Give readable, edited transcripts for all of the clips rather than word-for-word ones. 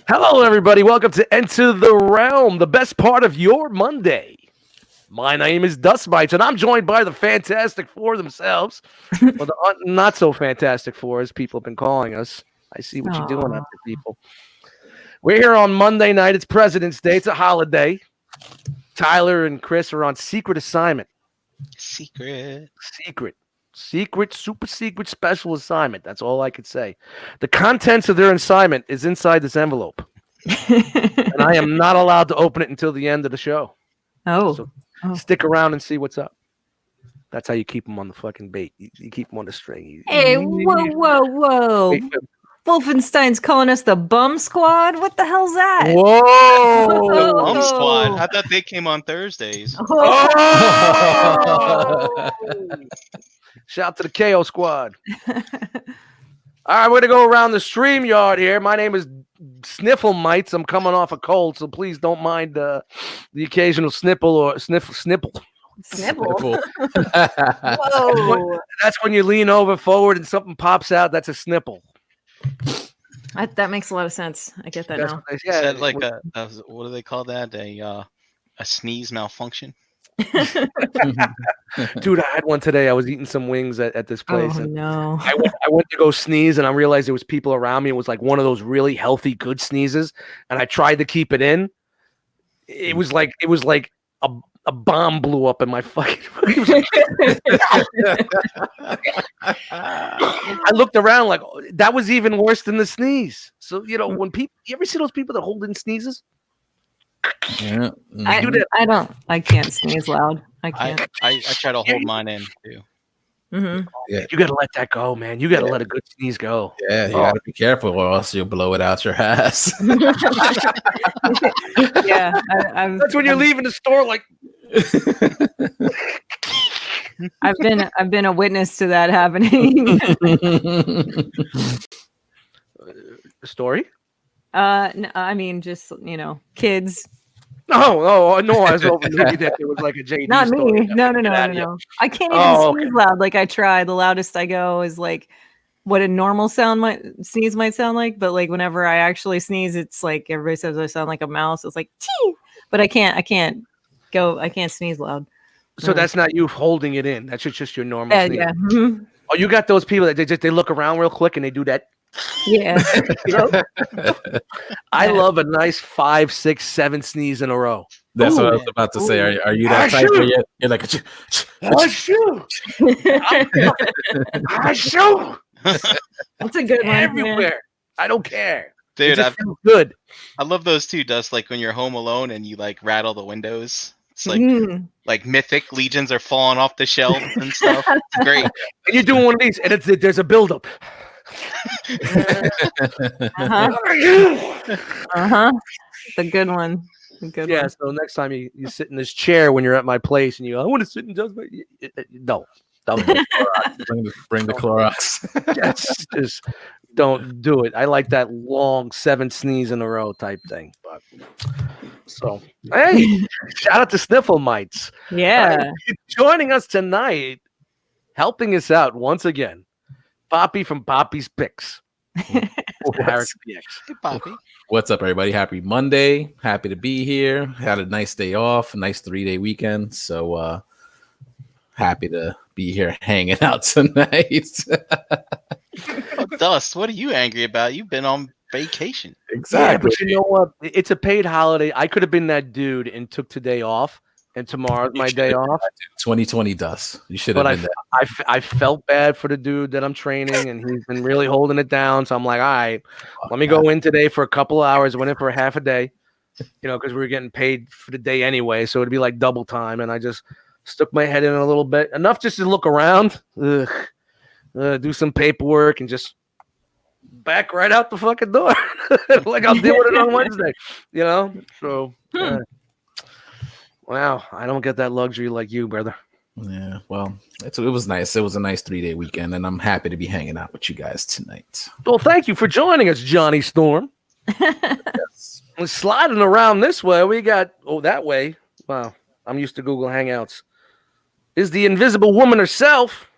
Hello, everybody. Welcome to Enter the Realm, the best part of your Monday. My name is Dust Mites, and I'm joined by the Fantastic Four themselves, or the not so Fantastic Four, as people have been calling us. I see what you're doing out there, people. We're here on Monday night. It's President's Day. It's a holiday. Tyler and Chris are on secret assignment. Secret, super secret special assignment. That's all I could say. The contents of their assignment is inside this envelope. And I am not allowed to open it until the end of the show. So stick around and see what's up. That's how you keep them on the fucking bait. You keep them on the string. Hey, whoa. Wolfenstein's calling us the bum squad? What the hell's that? Whoa! Bum Squad. I thought they came on Thursdays. Oh! Shout out to the KO squad. All right, we're going to go around the stream yard here. My name is Sniffle Mites. I'm coming off a cold, so please don't mind the occasional snipple or snipple. Snipple? Whoa. That's when you lean over forward and something pops out. That's a snipple. That makes a lot of sense. I get that now. Is that like what do they call that? A sneeze malfunction? Dude, I had one today. I was eating some wings at this place. Oh, no. I went to go sneeze, and I realized there was people around me. It was like one of those really healthy, good sneezes, and I tried to keep it in. It was like a bomb blew up in my fucking. I looked around like that was even worse than the sneeze. So when people, you ever see those people that hold in sneezes? Yeah. I can't sneeze loud. I can't. I try to hold mine in too. Mm-hmm. Yeah. You gotta let that go, man. You gotta let a good sneeze go. Yeah, you gotta be careful, or else you'll blow it out your ass. Yeah, that's when you're leaving the store. Like, I've been a witness to that happening. Story? No, I mean, just kids. No. I was hoping maybe that there was like a JD. Not story. me. No. I can't even sneeze loud. Like I try. The loudest I go is like what a normal sneeze might sound like. But like whenever I actually sneeze, it's like everybody says I sound like a mouse. It's like tee. But I can't sneeze loud. So that's not you holding it in. That's just your normal sneeze. Yeah. Mm-hmm. Oh, you got those people that they look around real quick and they do that. Yeah. I love a nice 5, 6, 7 sneeze in a row. That's what I was about to say. Are you that type where you're like I shoot. I shoot. That's a good one. Everywhere. Man. I don't care. Dude, it feels good. I love those too, Dust. Like when you're home alone and you like rattle the windows. It's like mythic legions are falling off the shelf and stuff. It's great. And you're doing one of these, and there's a buildup. The good one. Yeah. So next time you sit in this chair when you're at my place and you go, I want to sit in just no. Bring the Clorox. Yes, just don't do it. I like that long 7 sneeze in a row type thing. But so hey, shout out to Sniffle Mites. Yeah. Joining us tonight, helping us out once again, Poppy from Poppy's Picks. Hey, Poppy. What's up, everybody? Happy Monday. Happy to be here. Had a nice day off, a nice 3-day weekend. So happy to be here hanging out tonight. Dust, what are you angry about? You've been on vacation. Exactly. Yeah, but you know what? It's a paid holiday. I could have been that dude and took today off, and tomorrow's my day off. 2020 Dust. You should have been that. I felt bad for the dude that I'm training, and he's been really holding it down. So I'm like, all right, let me go in today for a couple of hours. Went in for a half a day, because we were getting paid for the day anyway. So it'd be like double time, and I just stuck my head in a little bit, enough just to look around, do some paperwork, and just back right out the fucking door. Like I'll deal with it on Wednesday, So, wow, I don't get that luxury like you, brother. Yeah, well, it was nice. It was a nice 3-day weekend, and I'm happy to be hanging out with you guys tonight. Well, thank you for joining us, Johnny Storm. Yes. We're sliding around this way. We got that way. Wow, I'm used to Google Hangouts. Is the invisible woman herself?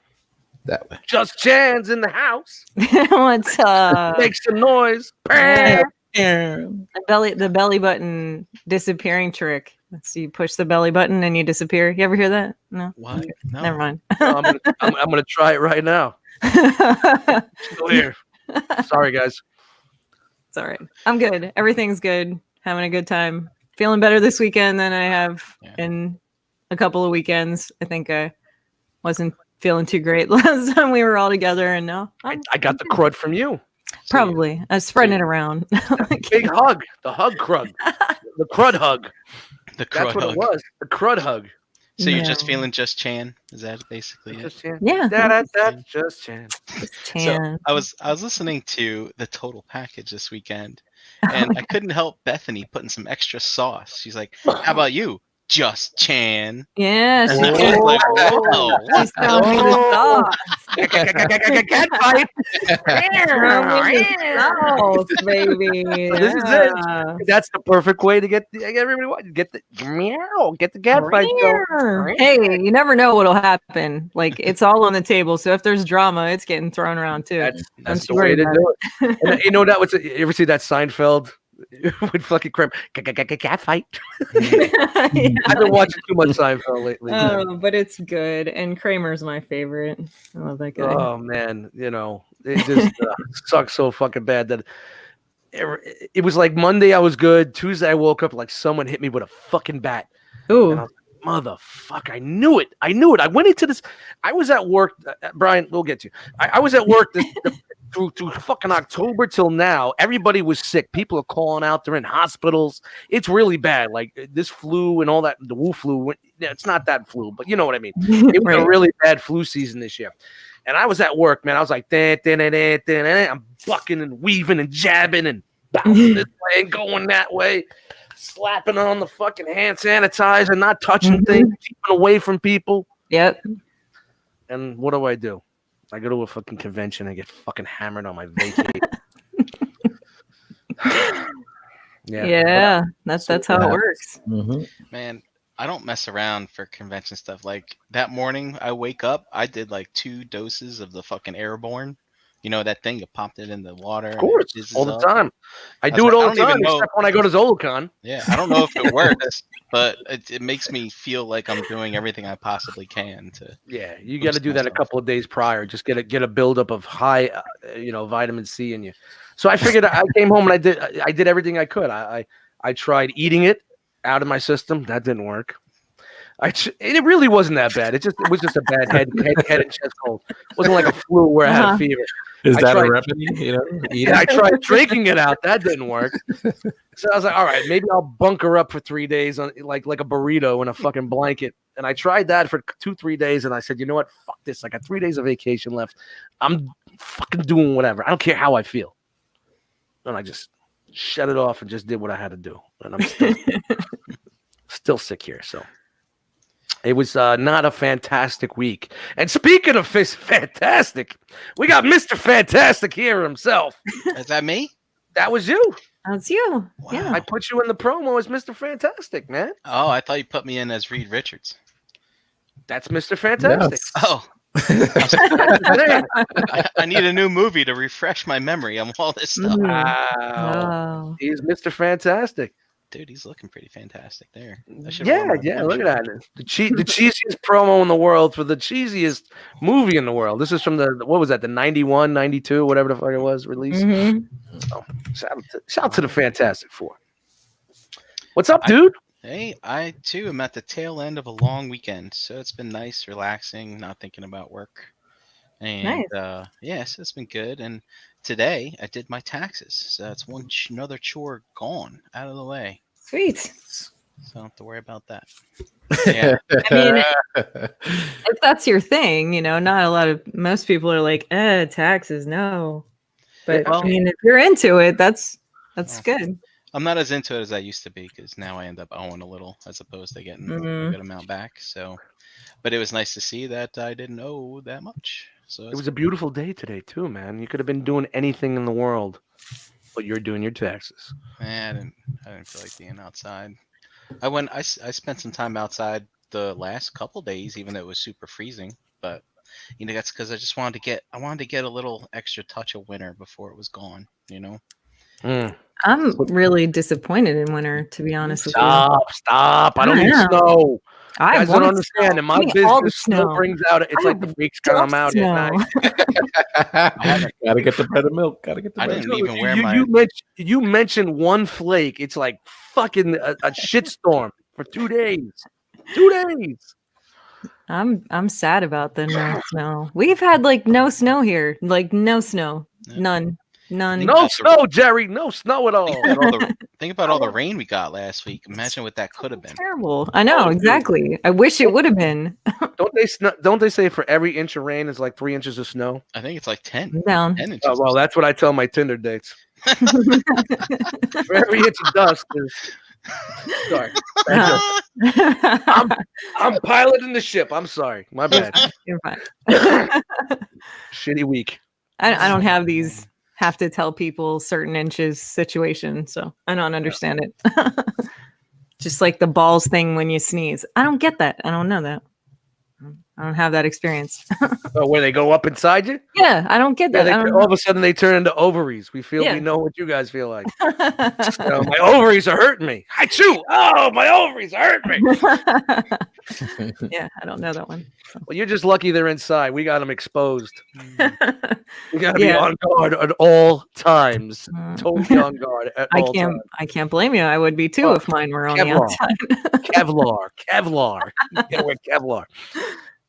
That way. Just Chan's in the house. What's up? Make some noise. Yeah. The belly button disappearing trick. So you push the belly button and you disappear. You ever hear that? No. What? Okay. No. Never mind. No, I'm gonna try it right now. Still here. Sorry, guys. It's all right. I'm good. Everything's good. Having a good time. Feeling better this weekend than I have in a couple of weekends. I think I wasn't feeling too great last time we were all together, and now I got the crud from you. probably I was spreading it around. Big hug, the hug crud, the crud hug. The crud That's what hug. it was. The crud hug. So you're just feeling just Chan? Is that basically it? Just Chan. Yeah. That's just Chan. Chan. So I was listening to the Total Package this weekend, and I couldn't help Bethany putting some extra sauce. She's like, "How about you, just Chan?" Yeah, she And I was can. like, "Whoa, She's throwing me the sauce. Cat fight. Sauce, baby. This is it. That's the perfect way to get everybody get the meow, get the cat fight going. Hey, you never know what'll happen. Like it's all on the table. So if there's drama, it's getting thrown around too. That's the way to do it. And, you know that was you ever see that Seinfeld with fucking Kramer? Cat fight. I've been watching too much Seinfeld lately. Oh, but it's good. And Kramer's my favorite. I love that guy. Oh man, you know it just sucks so fucking bad that it was like Monday I was good. Tuesday I woke up like someone hit me with a fucking bat. Ooh. And I was like, motherfucker, I knew it. I went into this. I was at work. Brian, we'll get to you. I was at work through fucking October till now. Everybody was sick. People are calling out. They're in hospitals. It's really bad. Like this flu and all that. The Wu flu. It's not that flu, but you know what I mean. It was a really bad flu season this year. And I was at work, man. I was like, I'm bucking and weaving and jabbing and bouncing this way and going that way, slapping on the fucking hand sanitizer, not touching things, keeping away from people. Yep. And what do? I go to a fucking convention and get fucking hammered on my vacation. Yeah, that's how it works. Mm-hmm. man, I don't mess around for convention stuff. Like that morning, I wake up, I did like 2 doses of the fucking Airborne. You know that thing? You popped it in the water. Of course, and it all the fizzes up. time. I was do it like, I all don't the time, even know- except when I go to Zolocon. Yeah, I don't know if it works, but it makes me feel like I'm doing everything I possibly can to. Yeah, you got to Boost do that a myself. couple of days prior. Just get a buildup of high, vitamin C in you. So I figured I came home and I did everything I could. I tried eating it out of my system. That didn't work. It really wasn't that bad. It was just a bad head and chest cold. It wasn't like a flu where I had a fever. Is I that tried- a remedy? You know, eat And I it? tried drinking it out. That didn't work. So I was like, all right, maybe I'll bunker up for 3 days on like a burrito in a fucking blanket. And I tried that for 2-3 days. And I said, you know what? Fuck this. I got 3 days of vacation left. I'm fucking doing whatever. I don't care how I feel. And I just shut it off and just did what I had to do. And I'm still sick here. So it was not a fantastic week. And speaking of fantastic, we got Mr. Fantastic here himself. Is that me? That was you. That's you. Wow. Yeah. I put you in the promo as Mr. Fantastic, man. Oh, I thought you put me in as Reed Richards. That's Mr. Fantastic. Yes. Oh, That's his name. I need a new movie to refresh my memory on all this stuff. Mhm. Wow. Oh. He's Mr. Fantastic. Dude, he's looking pretty fantastic there. I should've Yeah, worn my yeah. Look poncho. at that. The cheesiest promo in the world for the cheesiest movie in the world. This is from what was that? The 91, 92, whatever the fuck it was released. Mhm. Shout out to the Fantastic Four. What's up, dude? Hey, I too am at the tail end of a long weekend, so it's been nice, relaxing, not thinking about work. And yes, it's been good. And today I did my taxes, so that's another chore gone out of the way. Sweet. So I don't have to worry about that. Yeah. I mean, if that's your thing, most people are like, taxes, no. But Well- I mean, if you're into it, that's good. I'm not as into it as I used to be because now I end up owing a little as opposed to getting a good amount back. So, but it was nice to see that I didn't owe that much. So It was a beautiful day today, too, man. You could have been doing anything in the world, but you're doing your taxes. I didn't feel like being outside. I spent some time outside the last couple days, even though it was super freezing. But that's because I just wanted to get a little extra touch of winter before it was gone. Mm. I'm really disappointed in winter, to be honest with you. Stop. I don't need snow. I guys don't understand. In my business, snow brings out. It's like the freaks come out at night. Gotta get the bread and milk. Gotta get the I bread. didn't even wear my. You mentioned one flake. It's like fucking a shitstorm for 2 days. 2 days. I'm sad about the no snow. We've had like no snow here, like no snow, none. No snow, Jerry. No snow at all. Think about all the rain we got last week. Imagine what that could have been. Terrible. I know exactly. I wish it would have been. Don't they say for every inch of rain is like 3 inches of snow? I think it's like 10. Down. 10 inches. Oh, well, that's what I tell my Tinder dates. For every inch of dust is. Sorry. I'm piloting the ship. I'm sorry. My bad. You're fine. Shitty week. I don't have these have to tell people certain inches situation, so I don't understand it. Just like the balls thing when you sneeze. I don't get that. I don't know that. I don't have that experience. Where they go up inside you? Yeah, I don't get that. All of a sudden they turn into ovaries. We know what you guys feel like. My ovaries are hurting me. I chew. Oh, my ovaries are hurting me. Yeah, I don't know that one. So. Well, you're just lucky they're inside. We got them exposed. You got to be on guard at all times. Totally on guard at all times. I can't blame you. I would be too if mine were on the outside. Kevlar. You gotta wear Kevlar.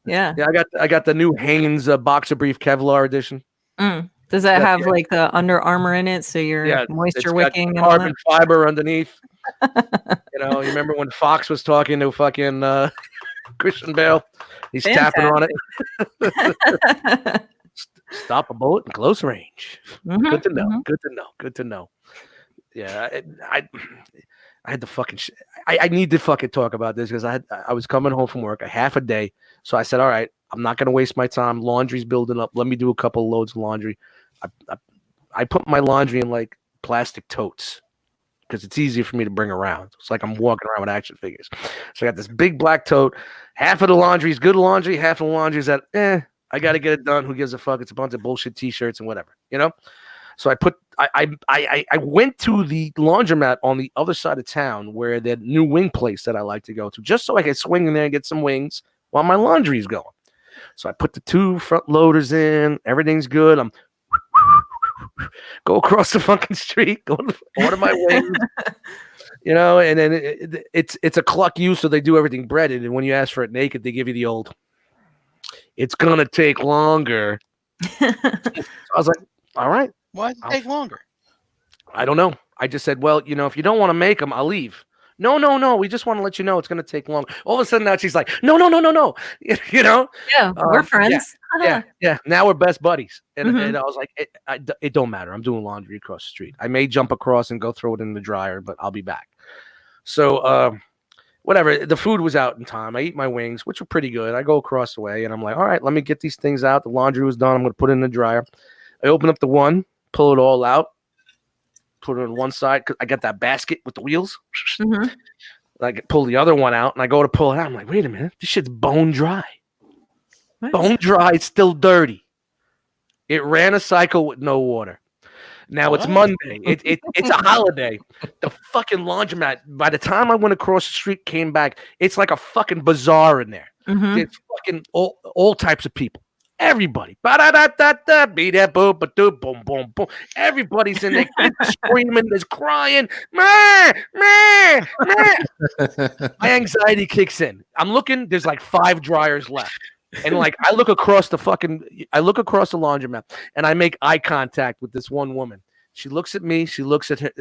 Yeah. I got the new Hanes boxer brief Kevlar edition. Does that have like the Under Armour in it, so you're moisture wicking? Got carbon fiber underneath. You remember when Fox was talking to fucking Christian Bale? He's tapping on it. Stop a bullet in close range. Good to know. Good to know. Yeah, I had to fucking. I need to fucking talk about this because I was coming home from work a half a day, so I said, all right, I'm not gonna waste my time. Laundry's building up. Let me do a couple of loads of laundry. I put my laundry in like plastic totes because it's easier for me to bring around. It's like I'm walking around with action figures. So I got this big black tote. Half of the laundry is good laundry. Half of the laundry is that I got to get it done. Who gives a fuck? It's a bunch of bullshit T-shirts and whatever, So I went to the laundromat on the other side of town where that new wing place that I like to go to, just so I could swing in there and get some wings while my laundry is going. So I put the 2 front loaders in. Everything's good. I'm go across the fucking street, go to order my wings, and then it's a cluck you, so they do everything breaded. And when you ask for it naked, they give you the old, it's gonna take longer. So I was like, all right. Why does it take longer? I don't know. I just said, well, if you don't want to make them, I'll leave. No. We just want to let you know it's going to take long. All of a sudden now she's like, no. Yeah, we're friends. Yeah. Now we're best buddies. And I was like, it don't matter. I'm doing laundry across the street. I may jump across and go throw it in the dryer, but I'll be back. So whatever. The food was out in time. I eat my wings, which were pretty good. I go across the way and I'm like, all right, let me get these things out. The laundry was done. I'm going to put it in the dryer. I open up the one, pull it all out, put it on one side because I got that basket with the wheels. I pull the other one out and I go to pull it out. I'm like, wait a minute, this shit's bone dry. What? Bone dry, it's still dirty. It ran a cycle with no water. Now it's Monday. It's a holiday. The fucking laundromat, by the time I went across the street, came back, it's like a fucking bazaar in there. It's fucking all types of people. Everybody, ba-da-da-da-da, be that boom, ba-doo, boom, boom, boom. Everybody's in there screaming, there's crying. Meh, meh, meh. My anxiety kicks in. I'm looking, there's like 5 dryers left. And like I look across the laundromat and I make eye contact with this one woman. She looks at me. She looks at her.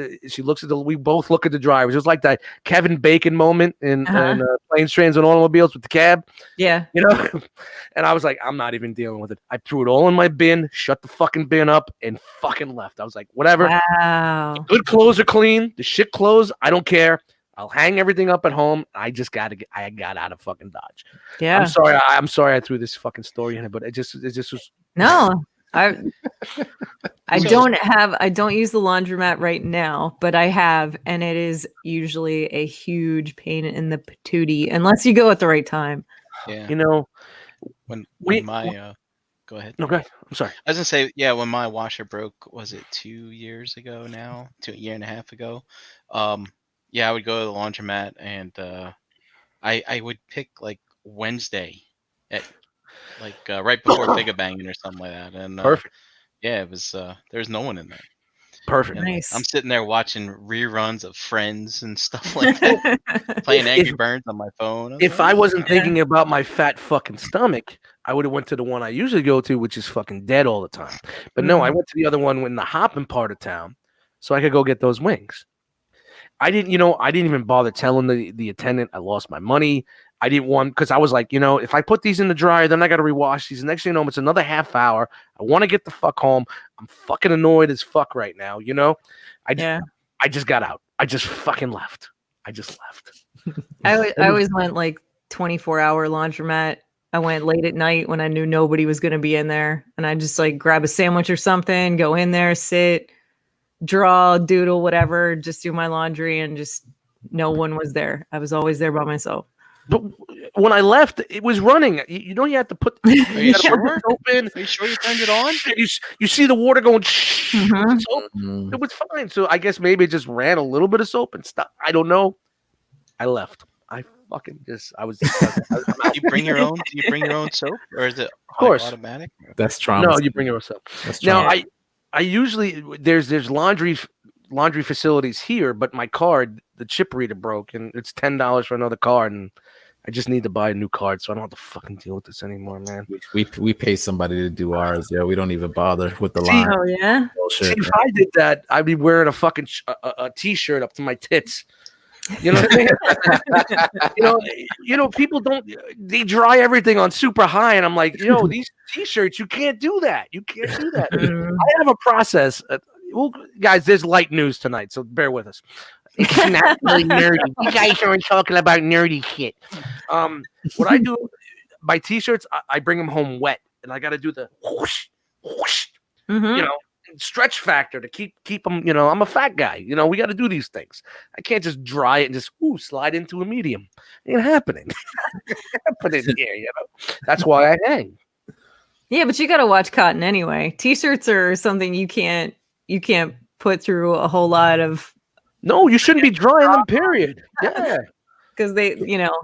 We both look at the drivers. It was like that Kevin Bacon moment in Planes, Trains, and Automobiles with the cab. Yeah. And I was like, I'm not even dealing with it. I threw it all in my bin, shut the fucking bin up, and fucking left. I was like, whatever. Wow. The good clothes are clean. The shit clothes, I don't care. I'll hang everything up at home. I got out of fucking Dodge. Yeah. I'm sorry I threw this fucking story in it, but it just was. No. I don't use the laundromat right now, but I have, and it is usually a huge pain in the patootie unless you go at the right time. Yeah. When go ahead. Okay, I'm sorry. I was gonna say, yeah, when my washer broke, was it 2 years ago now? A year and a half ago. Yeah, I would go to the laundromat and I would pick like Wednesday at like right before Big Banging or something like that. And Perfect. yeah, it was there's no one in there. Perfect. Nice. I'm sitting there watching reruns of Friends and stuff like that, playing Angry Birds on my phone. If I wasn't thinking about my fat fucking stomach, I would have went to the one I usually go to, which is fucking dead all the time. But no, I went to the other one in the hopping part of town, so I could go get those wings. I didn't even bother telling the attendant I lost my money. I didn't want, because I was like, if I put these in the dryer, then I got to rewash these. Next thing you know, it's another half hour. I want to get the fuck home. I'm fucking annoyed as fuck right now. I just got out. I just fucking left. I just left. I always went like 24-hour laundromat. I went late at night when I knew nobody was going to be in there. And I just like grab a sandwich or something, go in there, sit, draw, doodle, whatever, just do my laundry, and just no one was there. I was always there by myself. But when I left, it was running. You have to put. Are you sure? Open. Are you sure you turned it on? You see the water going. It was fine. So I guess maybe it just ran a little bit of soap and stuff. I don't know. I left. I fucking just. I was. Do you bring your own? Do you bring your own soap, or is it of course automatic? That's trauma. No, you bring your own soap. Now I usually there's laundry facilities here, but my card, the chip reader broke, and it's $10 for another card, and I just need to buy a new card, so I don't have to fucking deal with this anymore, man. We pay somebody to do ours. Yeah, we don't even bother with the line. Oh yeah. See, if I did that, I'd be wearing a fucking a t-shirt up to my tits. You know what I mean? People they dry everything on super high, and I'm like, these t-shirts, you can't do that. You can't do that. I have a process. Well, guys, there's light news tonight, so bear with us. It's not really nerdy. You guys aren't talking about nerdy shit. What I do, my t-shirts, I bring them home wet, and I got to do the whoosh, whoosh, stretch factor to keep them. I'm a fat guy. We got to do these things. I can't just dry it and just slide into a medium. Ain't happening. Happening here. That's why I hang. Yeah, but you got to watch cotton anyway. T-shirts are something you can't put through a whole lot of. No, you shouldn't be drying them, period. Yeah. Because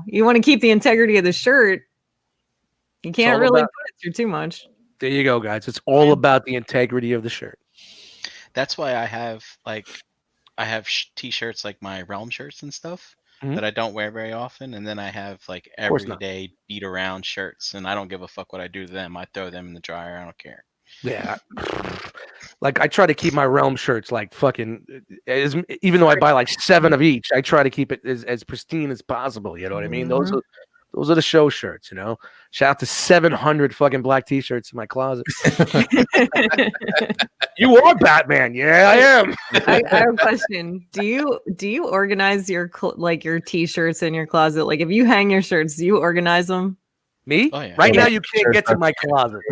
you want to keep the integrity of the shirt. You can't really put it through too much. There you go, guys. It's all about the integrity of the shirt. That's why I have t-shirts like my Realm shirts and stuff that I don't wear very often. And then I have like everyday beat around shirts, and I don't give a fuck what I do to them. I throw them in the dryer. I don't care. Yeah. Like I try to keep my Realm shirts like fucking, even though I buy like 7 of each, I try to keep it as pristine as possible. You know what I mean? Those are the show shirts, Shout out to 700 fucking black t-shirts in my closet. You are Batman. Yeah, I am. I have a question. Do you organize your t-shirts in your closet? Like if you hang your shirts, do you organize them? Me? Oh, yeah. Right now you can't get to my closet.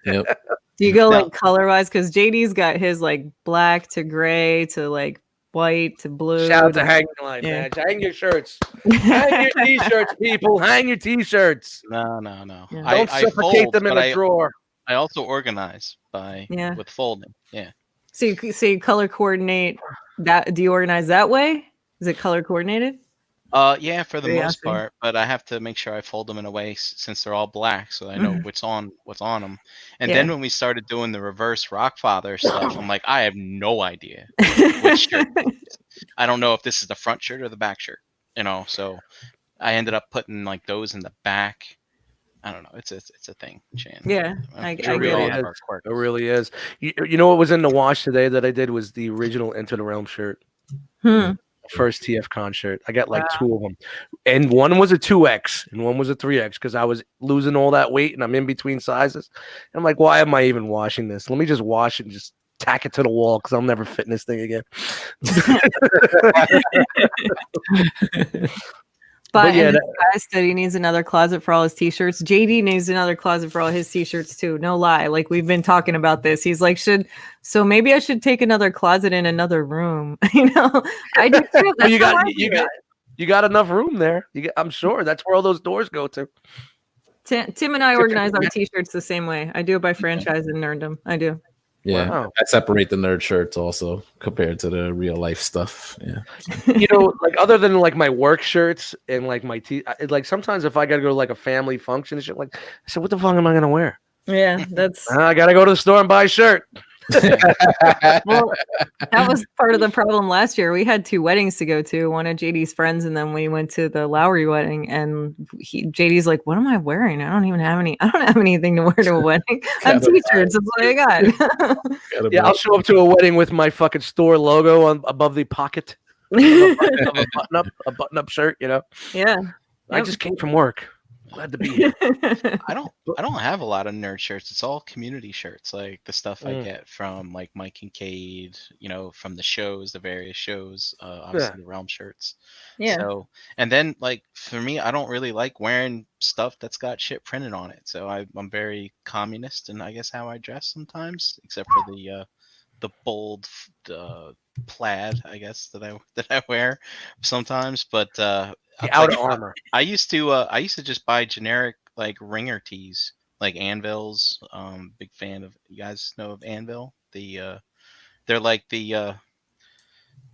Yep. Do you go like color wise? Because JD's got his like black to gray to like white to blue. Shout out to Hanging Line, man. Hang your shirts. Hang your t-shirts, people. Hang your t-shirts. No. Yeah. Don't suffocate them in a drawer. I also organize with folding. Yeah. So you color coordinate that. Do you organize that way? Is it color coordinated? Yeah, for the most part, but I have to make sure I fold them in a way since they're all black, so I know what's on them. And then when we started doing the reverse Rockfather stuff, I'm like, I have no idea which shirt. I don't know if this is the front shirt or the back shirt, So I ended up putting like those in the back. I don't know. It's a thing, Shane. Yeah, it really is. You know what was in the wash today that I did was the original Into the Realm shirt. First TFCon shirt. I got like 2 of them, and one was a 2X and one was a 3X because I was losing all that weight and I'm in between sizes. And I'm like, why am I even washing this? Let me just wash it and just tack it to the wall because I'm never fitting this thing again. But yeah, the guy said he needs another closet for all his t-shirts. JD needs another closet for all his t-shirts too. No lie. Like we've been talking about this. He's like, so maybe I should take another closet in another room. I do too. You got enough room there. I'm sure that's where all those doors go to. Tim and I organize our T-shirts the same way. I do it by franchise in nerddom. I do. Yeah, Wow. I separate the nerd shirts also compared to the real life stuff. Yeah, Like other than like my work shirts and like my like sometimes if I gotta go to like a family function and shit, like I said, what the fuck am I gonna wear? Yeah, that's. I gotta go to the store and buy a shirt. Well, that was part of the problem last year. We had 2 weddings to go to, one of JD's friends, and then we went to the Lowry wedding. And JD's like, "What am I wearing? I don't have anything to wear to a wedding. I have T-shirts. That's what I got." Yeah, I'll show up to a wedding with my fucking store logo above the pocket of a button-up shirt. Yeah, I just came from work. Glad to be here. I don't have a lot of nerd shirts. It's all community shirts, like the stuff I get from like Mike Kincaid, from the shows, the various shows, obviously the Realm shirts. Yeah. So, and then like for me, I don't really like wearing stuff that's got shit printed on it. So I'm very communist, and I guess how I dress sometimes, except for the bold plaid, I guess that I wear sometimes, but the outer armor. I used to just buy generic like ringer tees, like Anvil's. Big fan of, you guys know of Anvil? They're like they're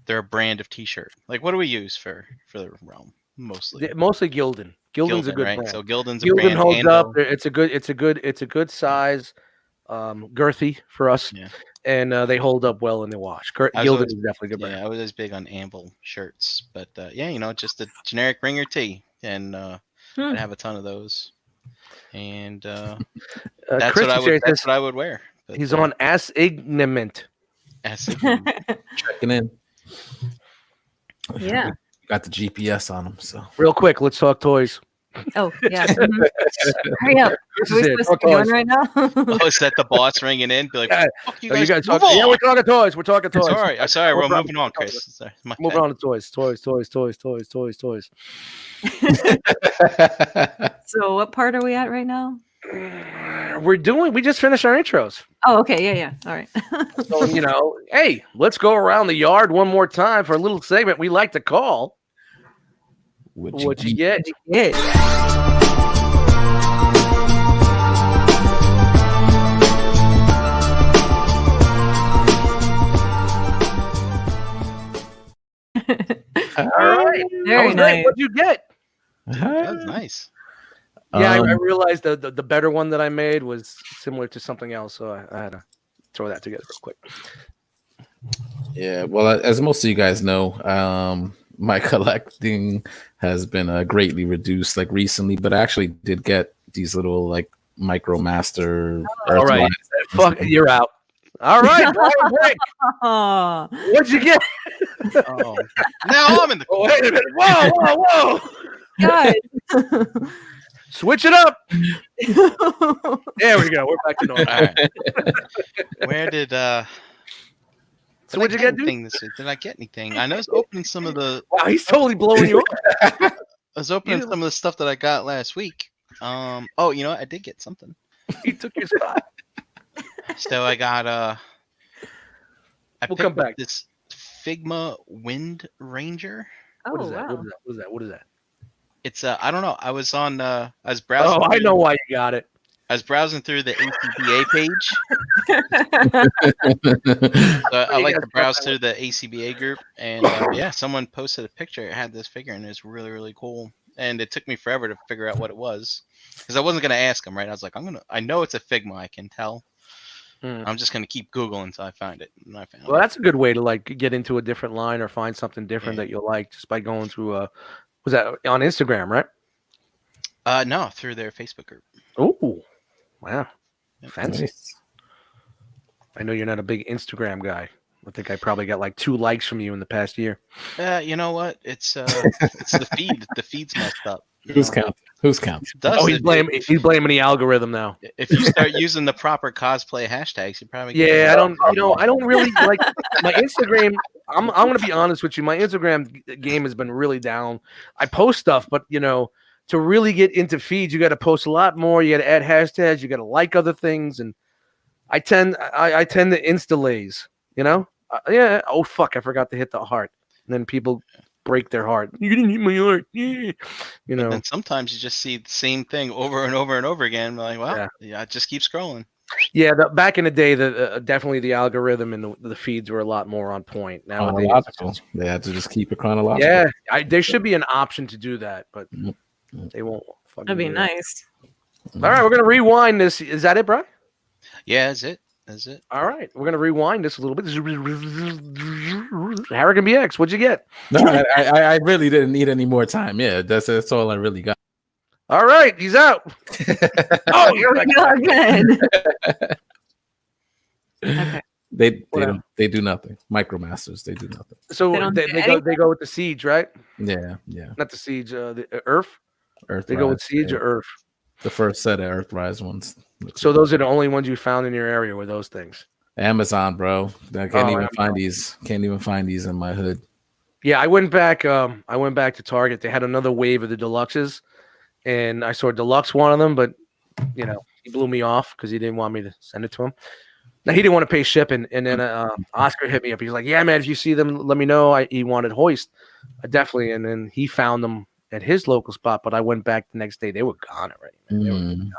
a brand of t-shirt. Like what do we use for the Realm mostly? Mostly Gildan. Gildan's a good right? brand. So Gildan's a Gildan brand. holds Anvil. up. It's a good size, girthy for us. Yeah. And they hold up well in the wash. Gildan is definitely a good brand. Yeah, I was always big on Anvil shirts, but just a generic ringer tee, and I have a ton of those. And that's what I would wear. But, he's on Assignment. Checking in. Yeah. Got the GPS on him. So real quick, let's talk toys. Oh yeah. Hurry up. What are we supposed to be doing right now? Is that the boss ringing in? Be like, fuck you guys talk, yeah, we're talking toys. We're talking toys. Sorry. We're moving on, Chris. Sorry, moving on to toys. Toys. So what part are we at right now? We just finished our intros. Oh, okay. Yeah. All right. So, hey, let's go around the yard one more time for a little segment we like to call What you get? All right. Very nice. What'd you get? That was nice. Yeah, I realized the better one that I made was similar to something else, so I had to throw that together real quick. Yeah, well, as most of you guys know, my collecting has been greatly reduced like recently, but I actually did get these little like MicroMaster. All right, fuck, you're out. All right, break. What'd you get? Oh. Now I'm in the. Oh, wait a minute! Whoa! God. Switch it up. There we go. We're back to normal. All right. Where did So what'd you get, dude? This week? Did I get anything? I know I was opening some of the. Wow, he's totally blowing you up. I was opening some of the stuff that I got last week. Oh, you know what? I did get something. He took your spot. So I got We'll come back. This Figma Wind Ranger. Oh, What is that? wow. What is that? It's I don't know. I was browsing. Oh, I know why you got it. I was browsing through the ACBA page. I like to browse through the ACBA group, and someone posted a picture. It had this figure, and it was really, really cool. And it took me forever to figure out what it was, because I wasn't gonna ask him. Right? I was like, I know it's a Figma. I can tell. I'm just gonna keep Googling until I find it. And I found it. That's a good way to like get into a different line or find something different that you like just by going through. Was that on Instagram, right? No, through their Facebook group. Oh, wow, fancy. Nice. I know you're not a big Instagram guy. I think I probably got like 2 likes from you in the past year. You know what? It's the feed. The feed's messed up. Who's counting? Who's counting? He's blaming the algorithm now. If you start using the proper cosplay hashtags, you probably I don't really like my Instagram. I'm gonna be honest with you. My Instagram game has been really down. I post stuff, but to really get into feeds, you got to post a lot more. You got to add hashtags. You got to like other things, and I tend to instalaze. Oh fuck, I forgot to hit the heart. And then people break their heart. You didn't eat my heart. Yeah. You know. And sometimes you just see the same thing over and over and over again. Like, well, yeah, just keep scrolling. Yeah, back in the day, definitely the algorithm and the feeds were a lot more on point. Nowadays, chronological. They had to just keep it chronological. Yeah, there should be an option to do that, but they won't. That'd be nice. All right, we're gonna rewind this. Is that it, bro? Yeah, that's it. That's it. All right, we're gonna rewind this a little bit. Harrigan BX, what'd you get? No, I really didn't need any more time. Yeah, that's all I really got. All right, he's out. Oh, here we go again. Okay. They do nothing. Micromasters, they do nothing. So they go with the siege, right? Yeah. Not the siege, the Earth. They go with siege or Earth. The first set of Earthrise ones. So those are the only ones you found in your area were those things. Amazon, bro. I can't even find these. Can't even find these in my hood. Yeah, I went back to Target. They had another wave of the deluxes. And I saw Deluxe one of them, but he blew me off because he didn't want me to send it to him. Now he didn't want to pay shipping, and then Oscar hit me up. He's like, "Yeah, man, if you see them, let me know." He wanted Hoist, definitely, and then he found them at his local spot. But I went back the next day; they were gone already. Man. They were gone.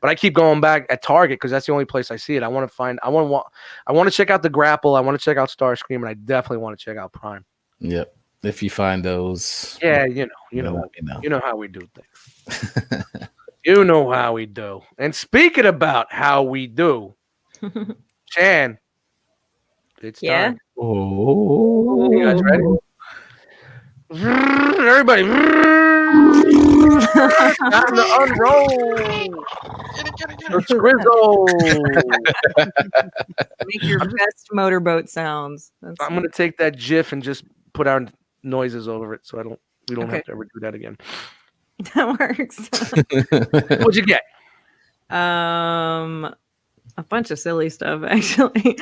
But I keep going back at Target because that's the only place I see it. I want to check out the Grapple. I want to check out Starscream, and I definitely want to check out Prime. Yep. If you find those, yeah, you know how we do things. You know how we do. And speaking about how we do, Chan, it's time. Oh, you guys ready? Everybody, time to unroll. Make your best motorboat sounds. I'm gonna take that GIF and just put our noises over it, so we don't have to ever do that again. That works. What'd you get? A bunch of silly stuff, actually.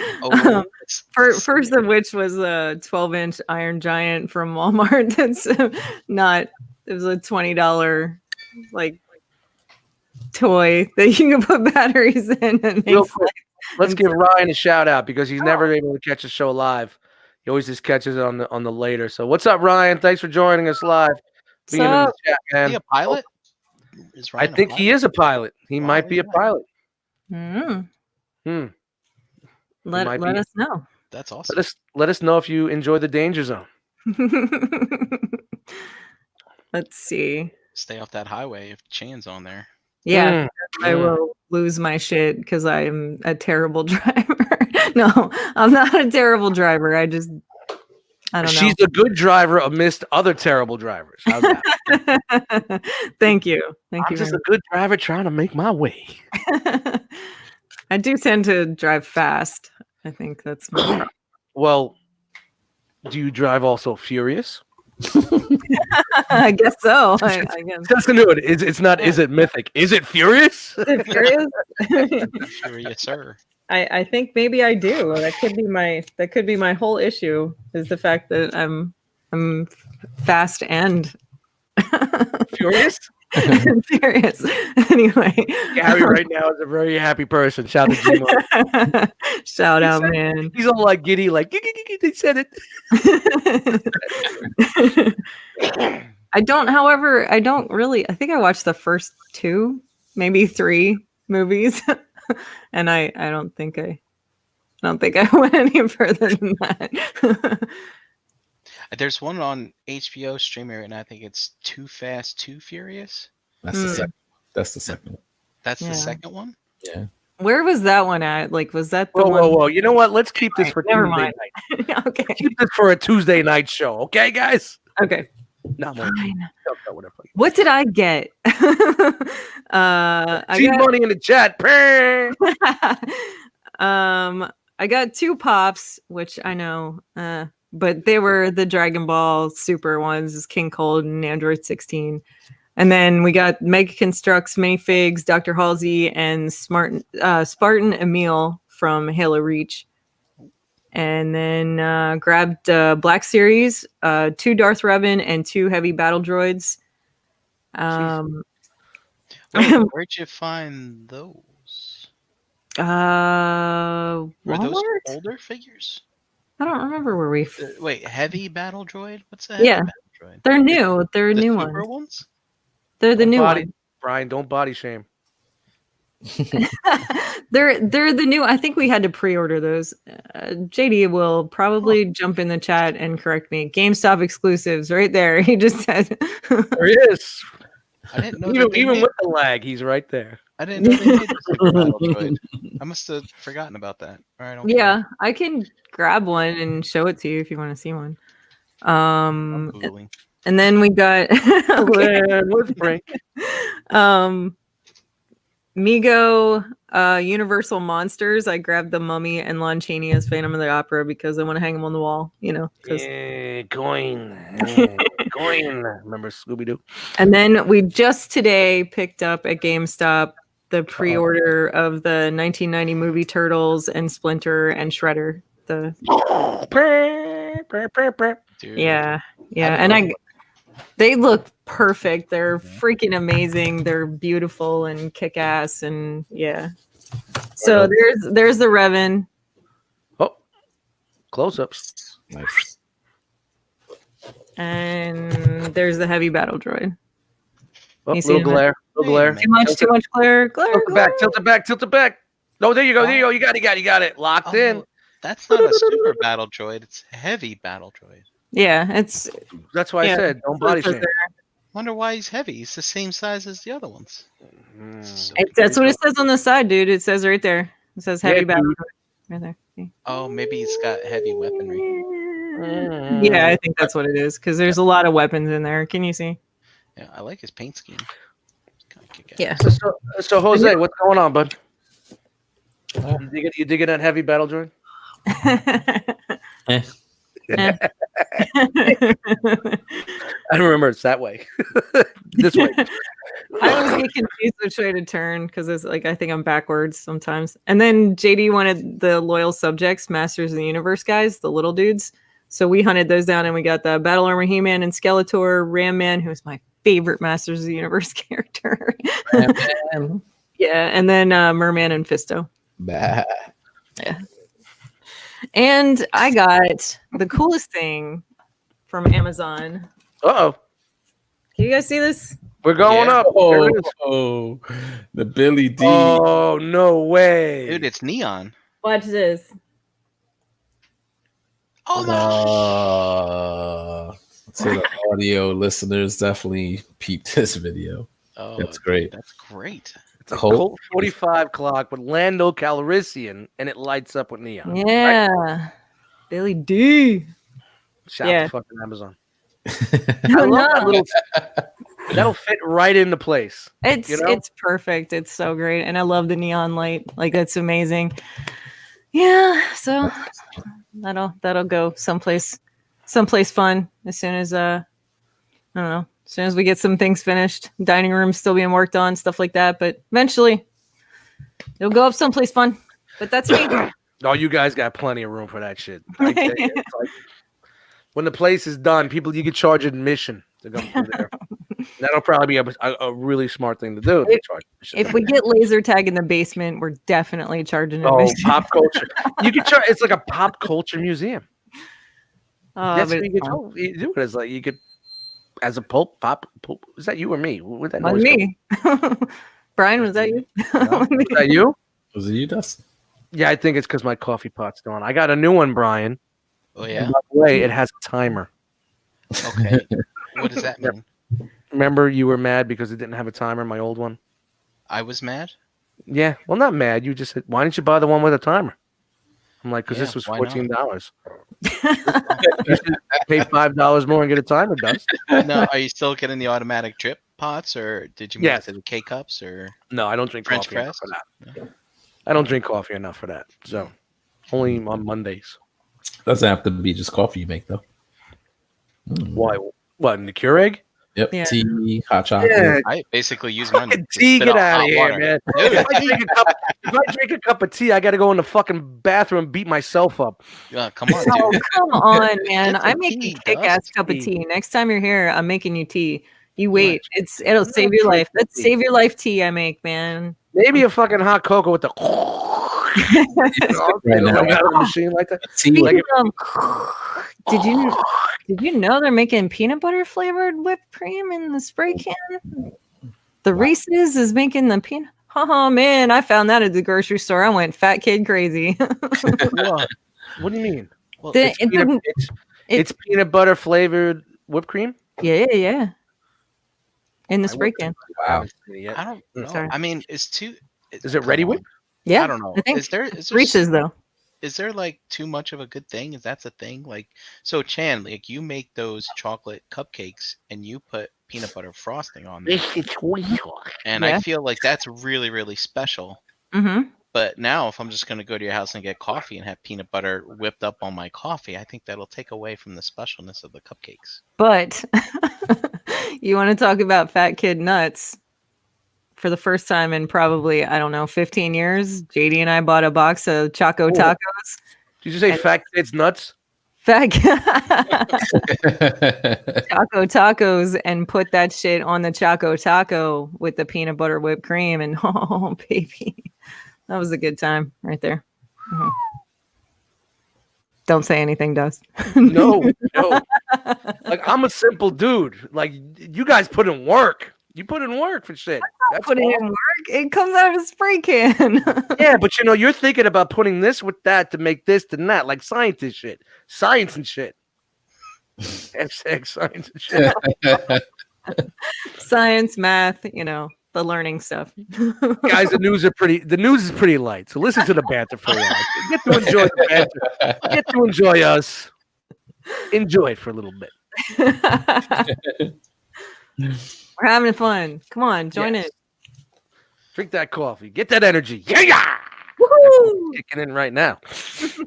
First of which was a 12-inch Iron Giant from Walmart. That's not. It was a $20 like toy that you can put batteries in. And real quick, let's give Ryan a shout out because he's never able to catch a show live. He always just catches it on the later. So what's up, Ryan? Thanks for joining us live. Being in the chat, man. Is he a pilot? I think he is a pilot. He might be a pilot. Let us know. That's awesome. Let us know if you enjoy the danger zone. Let's see. Stay off that highway if Chan's on there. Yeah, I will lose my shit because I'm a terrible driver. No, I'm not a terrible driver. I don't know. She's a good driver amidst other terrible drivers. How's that? Thank you. I'm just a good driver trying to make my way. I do tend to drive fast. I think that's my... Well, do you drive also furious? I guess so. I guess. That's gonna do it. It's not. Is it mythic? Is it furious? Is it furious? Furious, sir. I think maybe I do. That could be my whole issue is the fact that I'm fast and furious. Furious. Anyway, Gary right now is a very happy person. Shout out to Shout out, man. He's all like giddy, like they said it. I don't really. I think I watched the first 2, maybe 3 movies, and I don't think I went any further than that. There's one on HBO streamer, and I think it's Too Fast, Too Furious. That's the second. That's the second one. That's the second one. Yeah. Where was that one at? Like, was that the one? Whoa! You know what? Let's keep this for never Tuesday mind. night. Okay. Keep this for a Tuesday night show, okay, guys? Okay. No, fine. What did I get? I got money in the chat. I got 2 pops, which I know, but they were the Dragon Ball Super ones, King Cold and Android 16. And then we got Mega Constructs, Minifigs, Dr. Halsey, and Spartan Emil from Halo Reach. And then grabbed Black Series, 2 Darth Revan, and 2 Heavy Battle Droids. Where'd you find those? Were those older figures? I don't remember where we. Wait, Heavy Battle Droid? What's that? Yeah, droid. They're new. They're The new super ones. ones? They're the new body, ones. Brian, don't body shame. They're the new. I think we had to pre-order those. JD will probably jump in the chat and correct me. GameStop exclusives, right there. He just said. There he is. I didn't know Even with the lag, he's right there. I didn't know they made the super battle droid. I must have forgotten about that. All right, don't care. Yeah, I can grab one and show it to you if you want to see one. I'm Googling. And then we got Let's break. Mego Universal Monsters. I grabbed the Mummy and Lon Chaney as Phantom of the Opera because I want to hang them on the wall, you know. Yeah, coin. Remember Scooby-Doo? And then we just today picked up at GameStop the pre-order of the 1990 movie Turtles and Splinter and Shredder. Dude. Yeah, and they look perfect. They're freaking amazing. They're beautiful and kick-ass, and yeah. So there's the Revan. Oh, close-ups. Nice. And there's the heavy battle droid. Oh, You see little him? glare. Little glare. Too much glare. Tilt it back. No, there you go. You got it. Locked in. That's not a super battle droid. It's a heavy battle droid. Yeah, it's. That's why I said don't body shame. Wonder why he's heavy. He's the same size as the other ones. That's what it says on the side, dude. It says right there. It says heavy battle droid. Right there. See? Oh, maybe he's got heavy weaponry. Yeah, I think that's what it is because there's a lot of weapons in there. Can you see? Yeah, I like his paint scheme. Yeah. So Jose, what's going on, bud? You digging that heavy battle droid? Eh. I don't remember it's that way. This way. I always get confused which way to turn because it's like I think I'm backwards sometimes. And then JD wanted the Loyal Subjects, Masters of the Universe guys, the little dudes. So we hunted those down and we got the Battle Armor He-Man and Skeletor, Ram Man, who's my favorite Masters of the Universe character. Yeah, and then Merman and Fisto. Bah. Yeah. And I got the coolest thing from Amazon. Uh-oh. Can you guys see this? We're going up. Oh, the Billy D. Oh, no way. Dude, it's neon. Watch this. Oh my So the audio listeners definitely peeped this video. Oh, that's great. That's great. It's a Colt 45 clock with Lando Calrissian, and it lights up with neon. Yeah. Right? Billy D. Shout out to fucking Amazon. I love that little. That'll fit right into place. It's perfect. It's so great, and I love the neon light. Like that's amazing. Yeah. So that'll go someplace fun as soon as I don't know. As soon as we get some things finished, dining room still being worked on, stuff like that. But eventually, it'll go up someplace fun. But that's me. Oh, you guys got plenty of room for that shit. I tell you, it's like, when the place is done, you can charge admission to go through there. That'll probably be a really smart thing to do. If we get laser tag in the basement, we're definitely charging admission. Oh, pop culture! You can charge. It's like a pop culture museum. That's what you can do. It as like you could. As a pop, is that you or me? What that noise me. Brian, was that you? Was that you? Was it you, Dustin? Yeah, I think it's because my coffee pot's gone. I got a new one, Brian. Oh yeah. And by the way, it has a timer. Okay. What does that mean? Remember, you were mad because it didn't have a timer. My old one. I was mad. Yeah, well, not mad. You just said, "Why didn't you buy the one with a timer?" I'm like, "Because this was $14. You should pay $5 more and get a timer, Dust." No, are you still getting the automatic drip pots, or did you move to the K cups, or no? I don't drink French coffee press enough for that. No. I don't drink coffee enough for that. So only on Mondays. Doesn't have to be just coffee you make though. Why? What in the Keurig? Yep. Yeah. Tea, hot chocolate. Yeah. I basically use mine. Tea, get out of here, man. If I drink a cup of tea, I got to go in the fucking bathroom and beat myself up. Come on, dude. Oh, come on, man. I make a kick-ass cup of tea. Next time you're here, I'm making you tea. You wait. It'll save your life. Let's save your life tea I make, man. Maybe a fucking hot cocoa with the right now. got a machine like that. Speaking of Did you know they're making peanut butter flavored whipped cream in the spray can? The Reese's is making the peanut. Oh man, I found that at the grocery store. I went fat kid crazy. What do you mean? Well, it's peanut butter flavored whipped cream. Yeah. In the spray can. Wow. I don't know. Sorry. I mean, is it Ready Whip? Yeah, I don't know. I think Is there Reese's though? Is there like too much of a good thing? Is that a thing? Like, so Chan, like you make those chocolate cupcakes and you put peanut butter frosting on them. And I feel like that's really, really special. Mm-hmm. But now if I'm just going to go to your house and get coffee and have peanut butter whipped up on my coffee, I think that'll take away from the specialness of the cupcakes. But you want to talk about fat kid nuts? For the first time in probably, I don't know, 15 years, JD and I bought a box of Choco Tacos. Did you say fat kids nuts? Choco Tacos and put that shit on the Choco Taco with the peanut butter whipped cream. And oh, baby, that was a good time right there. Mm-hmm. Don't say anything, Dust. No. Like, I'm a simple dude. Like, you guys put in work. You put in work for shit. That's putting in work. It comes out of a spray can. Yeah, but you're thinking about putting this with that to make this and that, like science and shit. Science and shit. F-sex, science and shit. Science, math, the learning stuff. Guys, the news is pretty light. So listen to the banter for a while. Get to enjoy the banter. Get to enjoy us. Enjoy it for a little bit. We're having fun. Come on, join in. Drink that coffee. Get that energy. Yeah. Woo-hoo! Kicking in right now.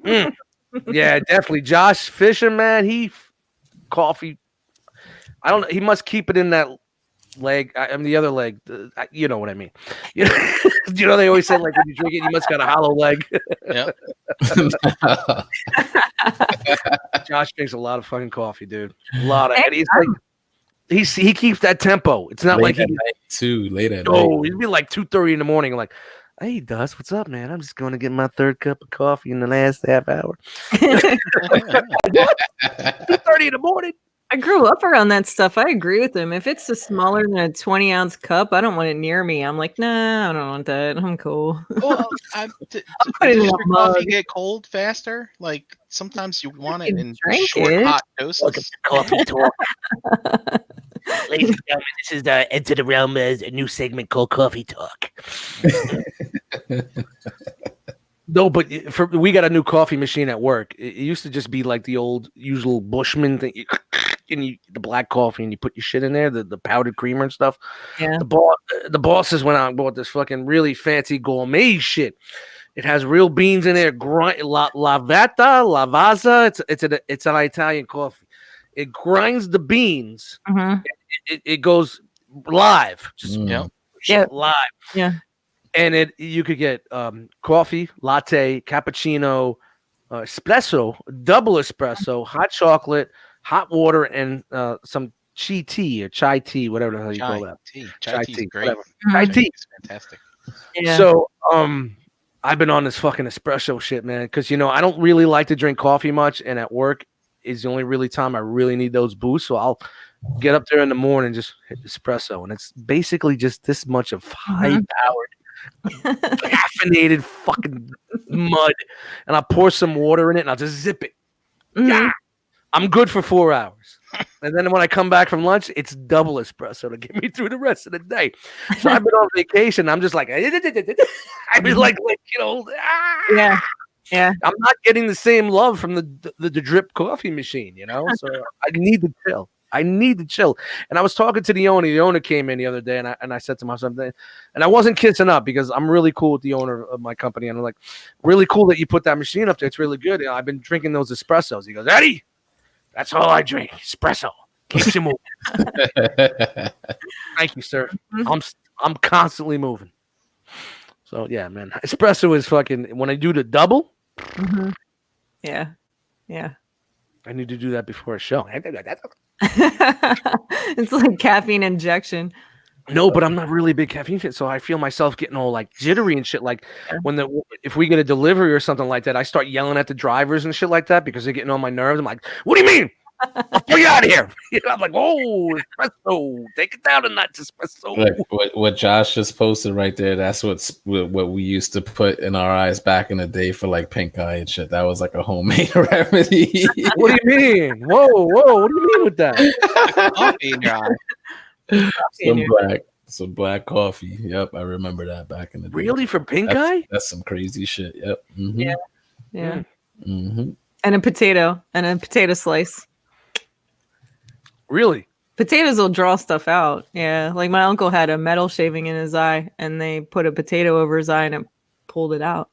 Yeah, definitely. Josh Fisher, man, coffee. I don't know. He must keep it in that leg. I mean, the other leg. You know what I mean. You know, they always say, like, when you drink it, you must got a hollow leg. Yeah. Josh drinks a lot of fucking coffee, dude. A lot of. And he's like. He keeps that tempo. It's not late like he late at night. Oh, he'd be like 2:30 in the morning, like, hey, Dust, what's up, man? I'm just going to get my third cup of coffee in the last half hour. 2:30 in the morning. I grew up around that stuff. I agree with him. If it's a smaller than a 20-ounce cup, I don't want it near me. I'm like, nah, I don't want that. I'm cool. Well, does your coffee get cold faster? Like, sometimes you want it in short, hot doses. Coffee talk. Ladies and gentlemen, this is Enter the Realm as a new segment called Coffee Talk. No, but we got a new coffee machine at work. It used to just be like the old usual Bushman thing. The black coffee, and you put your shit in there, the powdered creamer and stuff. Yeah. The bosses went out and bought this fucking really fancy gourmet shit. It has real beans in there. Lavazza. It's an Italian coffee. It grinds the beans. Mm-hmm. It goes live. Just live. Yeah. And you could get coffee, latte, cappuccino, espresso, double espresso, hot chocolate, hot water, and some chai tea, whatever the hell you call that. Chai tea is great. Mm-hmm. Chai tea is fantastic. Yeah. So I've been on this fucking espresso shit, man, because I don't really like to drink coffee much, and at work is the only really time I really need those boosts. So I'll get up there in the morning and just hit espresso, and it's basically just this much of high-powered, caffeinated fucking mud, and I'll pour some water in it, and I'll just zip it. Mm-hmm. Yeah, I'm good for 4 hours, and then when I come back from lunch, it's double espresso to get me through the rest of the day. So I've been on vacation. I'm just like, I've been like yeah. I'm not getting the same love from the drip coffee machine, So I need to chill. And I was talking to the owner. The owner came in the other day, and I said to myself, and I wasn't kissing up because I'm really cool with the owner of my company, and I'm like, really cool that you put that machine up there. It's really good. I've been drinking those espressos. He goes, Eddie, that's all I drink. Espresso keeps you moving. Thank you, sir. I'm constantly moving. So yeah, man, espresso is fucking. When I do the double. Mm-hmm. Yeah. I need to do that before a show. It's like caffeine injection. No, but I'm not really a big caffeine fan, so I feel myself getting all like jittery and shit. Like if we get a delivery or something like that, I start yelling at the drivers and shit like that because they're getting on my nerves. I'm like, "What do you mean? I'll pull you out of here!" You know, I'm like, "Oh, espresso, take it down a notch, espresso." Like what Josh just posted right there. That's what we used to put in our eyes back in the day for like pink eye and shit. That was like a homemade remedy. What do you mean? Whoa, what do you mean with that? Coffee in your eye. Some black coffee. Yep, I remember that back in the day. Really, for pink eye? That's some crazy shit. Yep. Mm-hmm. Yeah. Mm-hmm. And a potato slice. Really? Potatoes will draw stuff out. Yeah, like my uncle had a metal shaving in his eye, and they put a potato over his eye, and it pulled it out.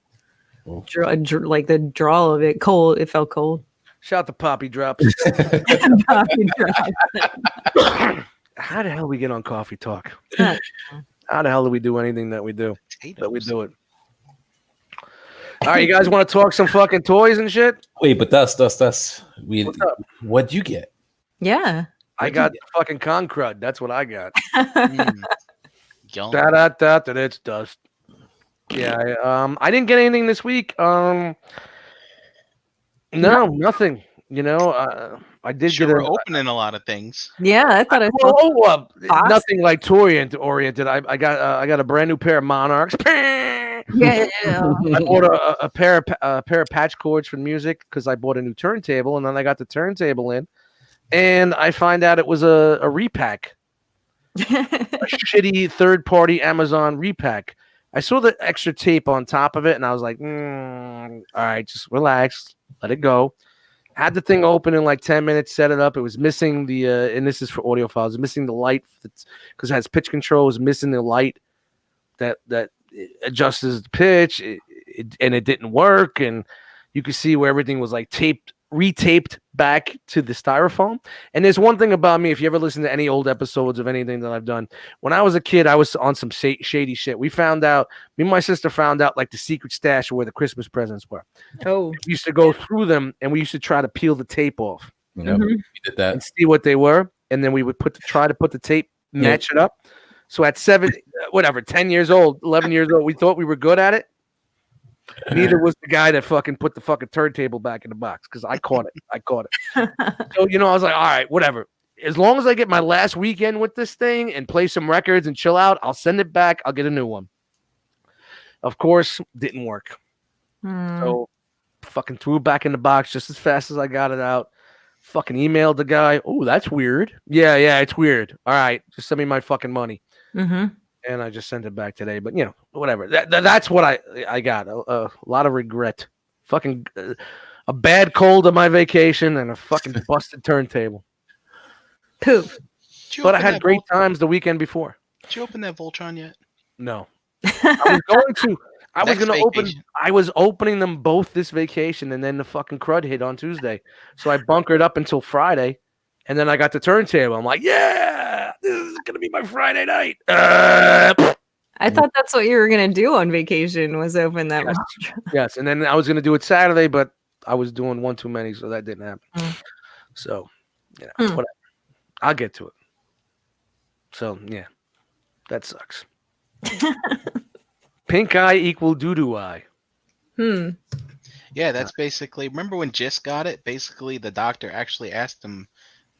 Oh. Like the draw of it, cold. It felt cold. Shout to Poppy Drops. Poppy drops. How the hell we get on Coffee Talk? How the hell do we do anything that we do? That we do it. All right, you guys want to talk some fucking toys and shit? Wait, but that's what'd you get? Yeah. I got the fucking con crud. That's what I got. Yum. It's dust. Yeah, I didn't get anything this week. No, nothing. You know, I did Sure, get we're opening a lot of things. Yeah, I thought I saw nothing like toy oriented. I got a brand new pair of Monarchs. Yeah. I bought a pair of patch cords for music because I bought a new turntable, and then I got the turntable in, and I find out it was a repack, a shitty third-party Amazon repack. I saw the extra tape on top of it, and I was like, all right, just relax, let it go. Had the thing open in like 10 minutes, set it up. It was missing the, and this is for audio files, missing the light because it has pitch control. It was missing the light that adjusts the pitch, and it didn't work. And you could see where everything was like retaped back to the styrofoam. And there's one thing about me, if you ever listen to any old episodes of anything that I've done, when I was a kid, I was on some shady shit. Me and my sister found out like the secret stash of where the Christmas presents were. Oh. We used to go through them, and we used to try to peel the tape off. Yeah, we did that and see what they were, and then we would try to put the tape, match it up. So at 10 years old, 11 years old, we thought we were good at it. Neither was the guy that fucking put the fucking turntable back in the box because I caught it. So, I was like, all right, whatever. As long as I get my last weekend with this thing and play some records and chill out, I'll send it back. I'll get a new one. Of course, didn't work. So fucking threw it back in the box just as fast as I got it out. Fucking emailed the guy. Oh, that's weird. Yeah, it's weird. All right, just send me my fucking money. Mm-hmm. And I just sent it back today. But, whatever. That's what I got. A lot of regret. Fucking a bad cold on my vacation and a fucking busted turntable. Poop. But I had great times the weekend before. Did you open that Voltron yet? No. I was going to. I was opening them both this vacation, and then the fucking crud hit on Tuesday. So I bunkered up until Friday, and then I got the turntable. I'm like, yeah, this is gonna be my Friday night. I thought that's what you were gonna do on vacation, was open that one. Yes, and then I was gonna do it Saturday, but I was doing one too many, so that didn't happen. So, whatever. I'll get to it. So yeah, that sucks. Pink eye equal doo-doo eye. Yeah, that's basically. Remember when Jis got it? Basically, the doctor actually asked him,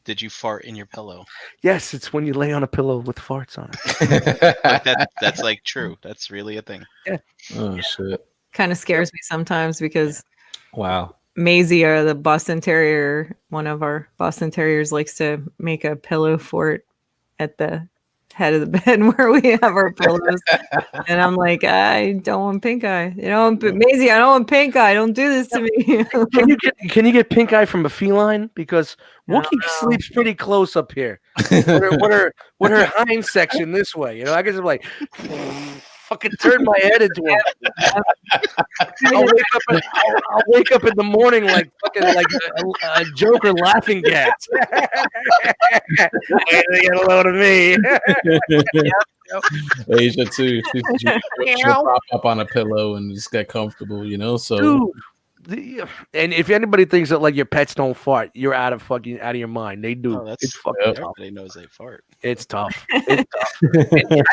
"Did you fart in your pillow?" Yes, it's when you lay on a pillow with farts on it. Like that's like true. That's really a thing. Yeah. Oh shit. Kind of scares me sometimes because Wow. Maisie, the Boston Terrier, one of our Boston Terriers, likes to make a pillow fort at the head of the bed where we have our pillows. And I'm like, I don't want pink eye. Maisie, I don't want pink eye. Don't do this to me. Can you get pink eye from a feline? Because Wookie sleeps pretty close up here. with her hind section this way. I can just like fucking turn my head into him. I'll wake up in the morning like fucking like a Joker laughing gas. Get a load of me. Asia too. She'll prop up on a pillow and just get comfortable, So dude, and if anybody thinks that like your pets don't fart, you're out of your mind. They do. Oh, that's It's fucking tough. everybody knows they fart. It's tough. It's tough. And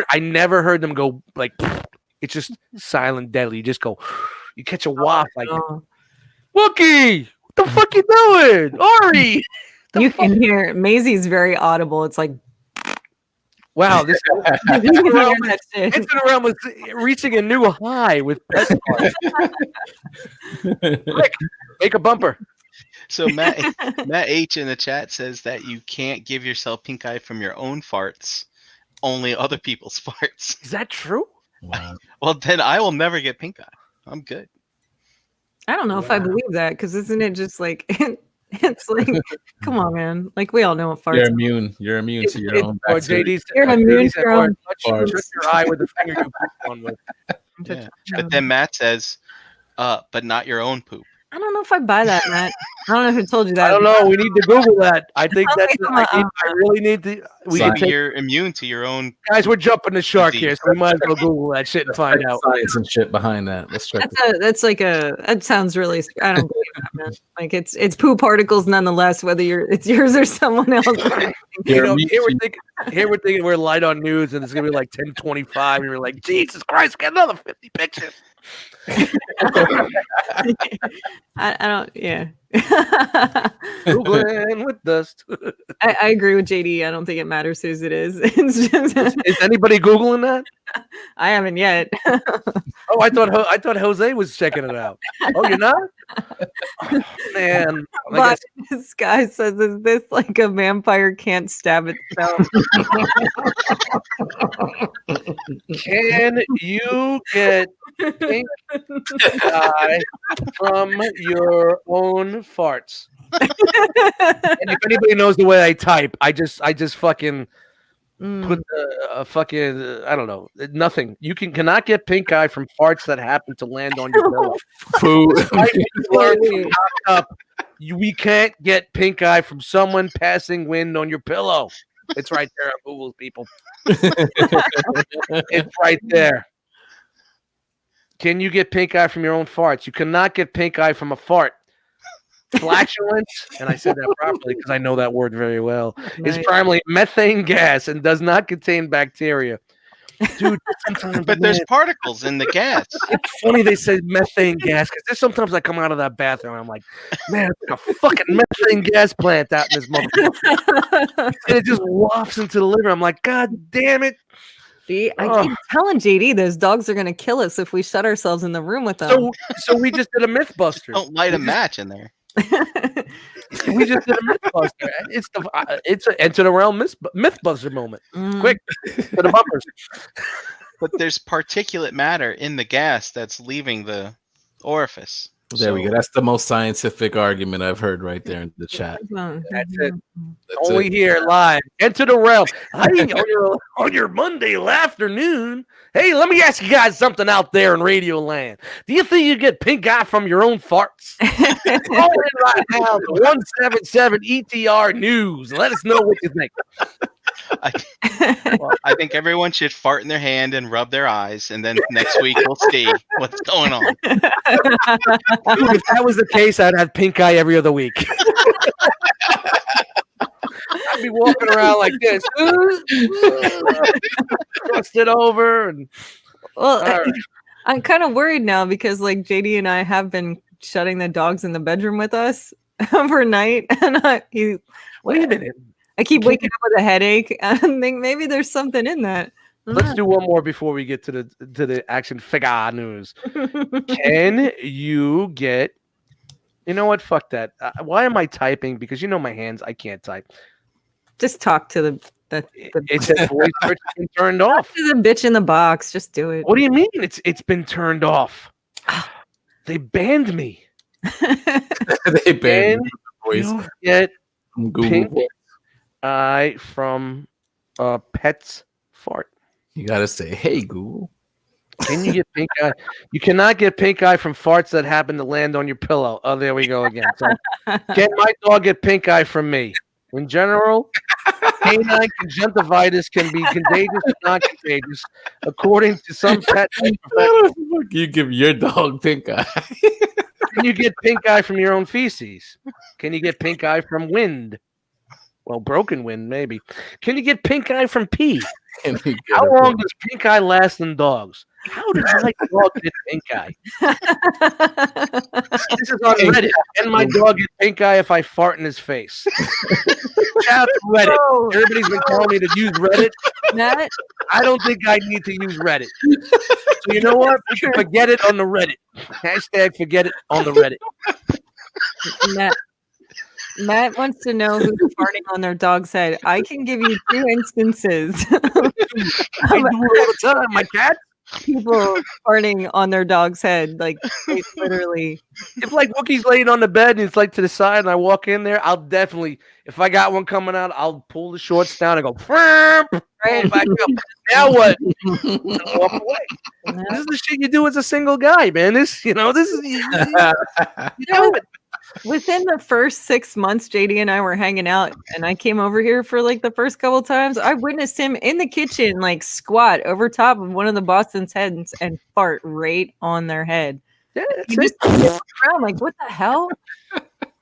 I never heard them go like. It's just silent, deadly. You just go. You catch a waft like. Wookie, what the fuck you doing, Ari? You can hear Maisie's very audible. It's like. Wow, this it's around was reaching a new high with pet Rick, make a bumper. So Matt H in the chat says that you can't give yourself pink eye from your own farts, only other people's farts. Is that true? Wow. Well, then I will never get pink eye. I'm good. I don't know if I believe that because isn't it just like it's like come on, man? Like we all know what farts. You're immune to your own Or bacteria. You're immune to your own touch your eye with the finger you poop on with. Yeah. But then Matt says, but not your own poop. I don't know if I buy that, Matt. I don't know who told you that. I don't know. We need to Google that. I think that's. I really need to. Maybe you're immune to your own. Guys, we're jumping the shark here, so we might as well Google that shit and find out. Science and shit behind that. Let's check. That sounds really. I don't believe that, man. Like it's poo particles nonetheless, whether it's yours or someone else. Here we're thinking we're light on news, and it's gonna be like 10:25, and we're like, Jesus Christ, get another 50 pictures. I don't. Yeah. Googling with dust. I agree with JD. I don't think it matters whose it is. It's just, is anybody Googling that? I haven't yet. Oh, I thought Jose was checking it out. Oh, you're not? Oh, man. But this guy says, "Is this like a vampire can't stab itself?" Can you get pink eye from your own farts? And if anybody knows the way I type, I just fucking put a fucking I don't know, nothing. You cannot get pink eye from farts that happen to land on your pillow. We can't get pink eye from someone passing wind on your pillow. It's right there on Google, people. It's right there. Can you get pink eye from your own farts? You cannot get pink eye from a fart. Flatulence, and I said that properly because I know that word very well, is primarily methane gas and does not contain bacteria. Dude, but there's particles in the gas. It's funny they said methane gas because there's sometimes I come out of that bathroom and I'm like, man, it's like a fucking methane gas plant out in this motherfucker. And it just wafts into the liver. I'm like, God damn it. See, I keep telling JD those dogs are going to kill us if we shut ourselves in the room with them. So we just did a Mythbuster. Don't light a match in there. We just did a Mythbuster. It's an Enter the Realm Mythbuster moment. Quick, to the bumpers. But there's particulate matter in the gas that's leaving the orifice. There we go. That's the most scientific argument I've heard right there in the chat. That's it. Only here live. Enter the realm. Hey, on your Monday afternoon. Hey, let me ask you guys something out there in Radio Land. Do you think you get pink eye from your own farts? Call in right now to 177 ETR News. Let us know what you think. I think everyone should fart in their hand and rub their eyes, and then next week we'll see what's going on. Dude, if that was the case, I'd have pink eye every other week. I'd be walking around like this, crossed it over, and I'm kind of worried now because like JD and I have been shutting the dogs in the bedroom with us overnight, and wait a minute. I keep waking up with a headache and think maybe there's something in that. Let's do one more before we get to the action figure news. Can you get? You know what? Fuck that. Why am I typing? Because you know my hands. I can't type. Just talk to the it's a voice switch been turned off. To the bitch in the box. Just do it. What do you mean? It's been turned off. They banned me. They banned voice. You get pink eye from a pet's fart. You gotta say, "Hey Google, can you get pink eye?" You cannot get pink eye from farts that happen to land on your pillow. Oh, there we go again. So, can my dog get pink eye from me? In general, canine conjunctivitis can be contagious or not contagious, according to some pet. You give your dog pink eye. Can you get pink eye from your own feces? Can you get pink eye from wind? Well, broken wind, maybe. Can you get pink eye from pee? How long does pink eye last in dogs? How does my dog get pink eye? This is on Reddit. Can my dog get pink eye if I fart in his face? Shout out to Reddit. Everybody's been telling me to use Reddit. Matt? I don't think I need to use Reddit. So you know what? We can forget it on the Reddit. Hashtag forget it on the Reddit. Matt wants to know who's farting on their dog's head. I can give you 2 instances. I do it all the time. My cat. People farting on their dog's head, like literally. If like Wookie's laying on the bed and it's like to the side, and I walk in there, I'll definitely, if I got one coming out, I'll pull the shorts down and go, right back up. Now what? And walk away. This is the shit you do as a single guy, man. This is you know it. Within the first 6 months, JD and I were hanging out, and I came over here for like the first couple times. I witnessed him in the kitchen, like squat over top of one of the Boston's heads and fart right on their head. Yeah, he just around, like, what the hell?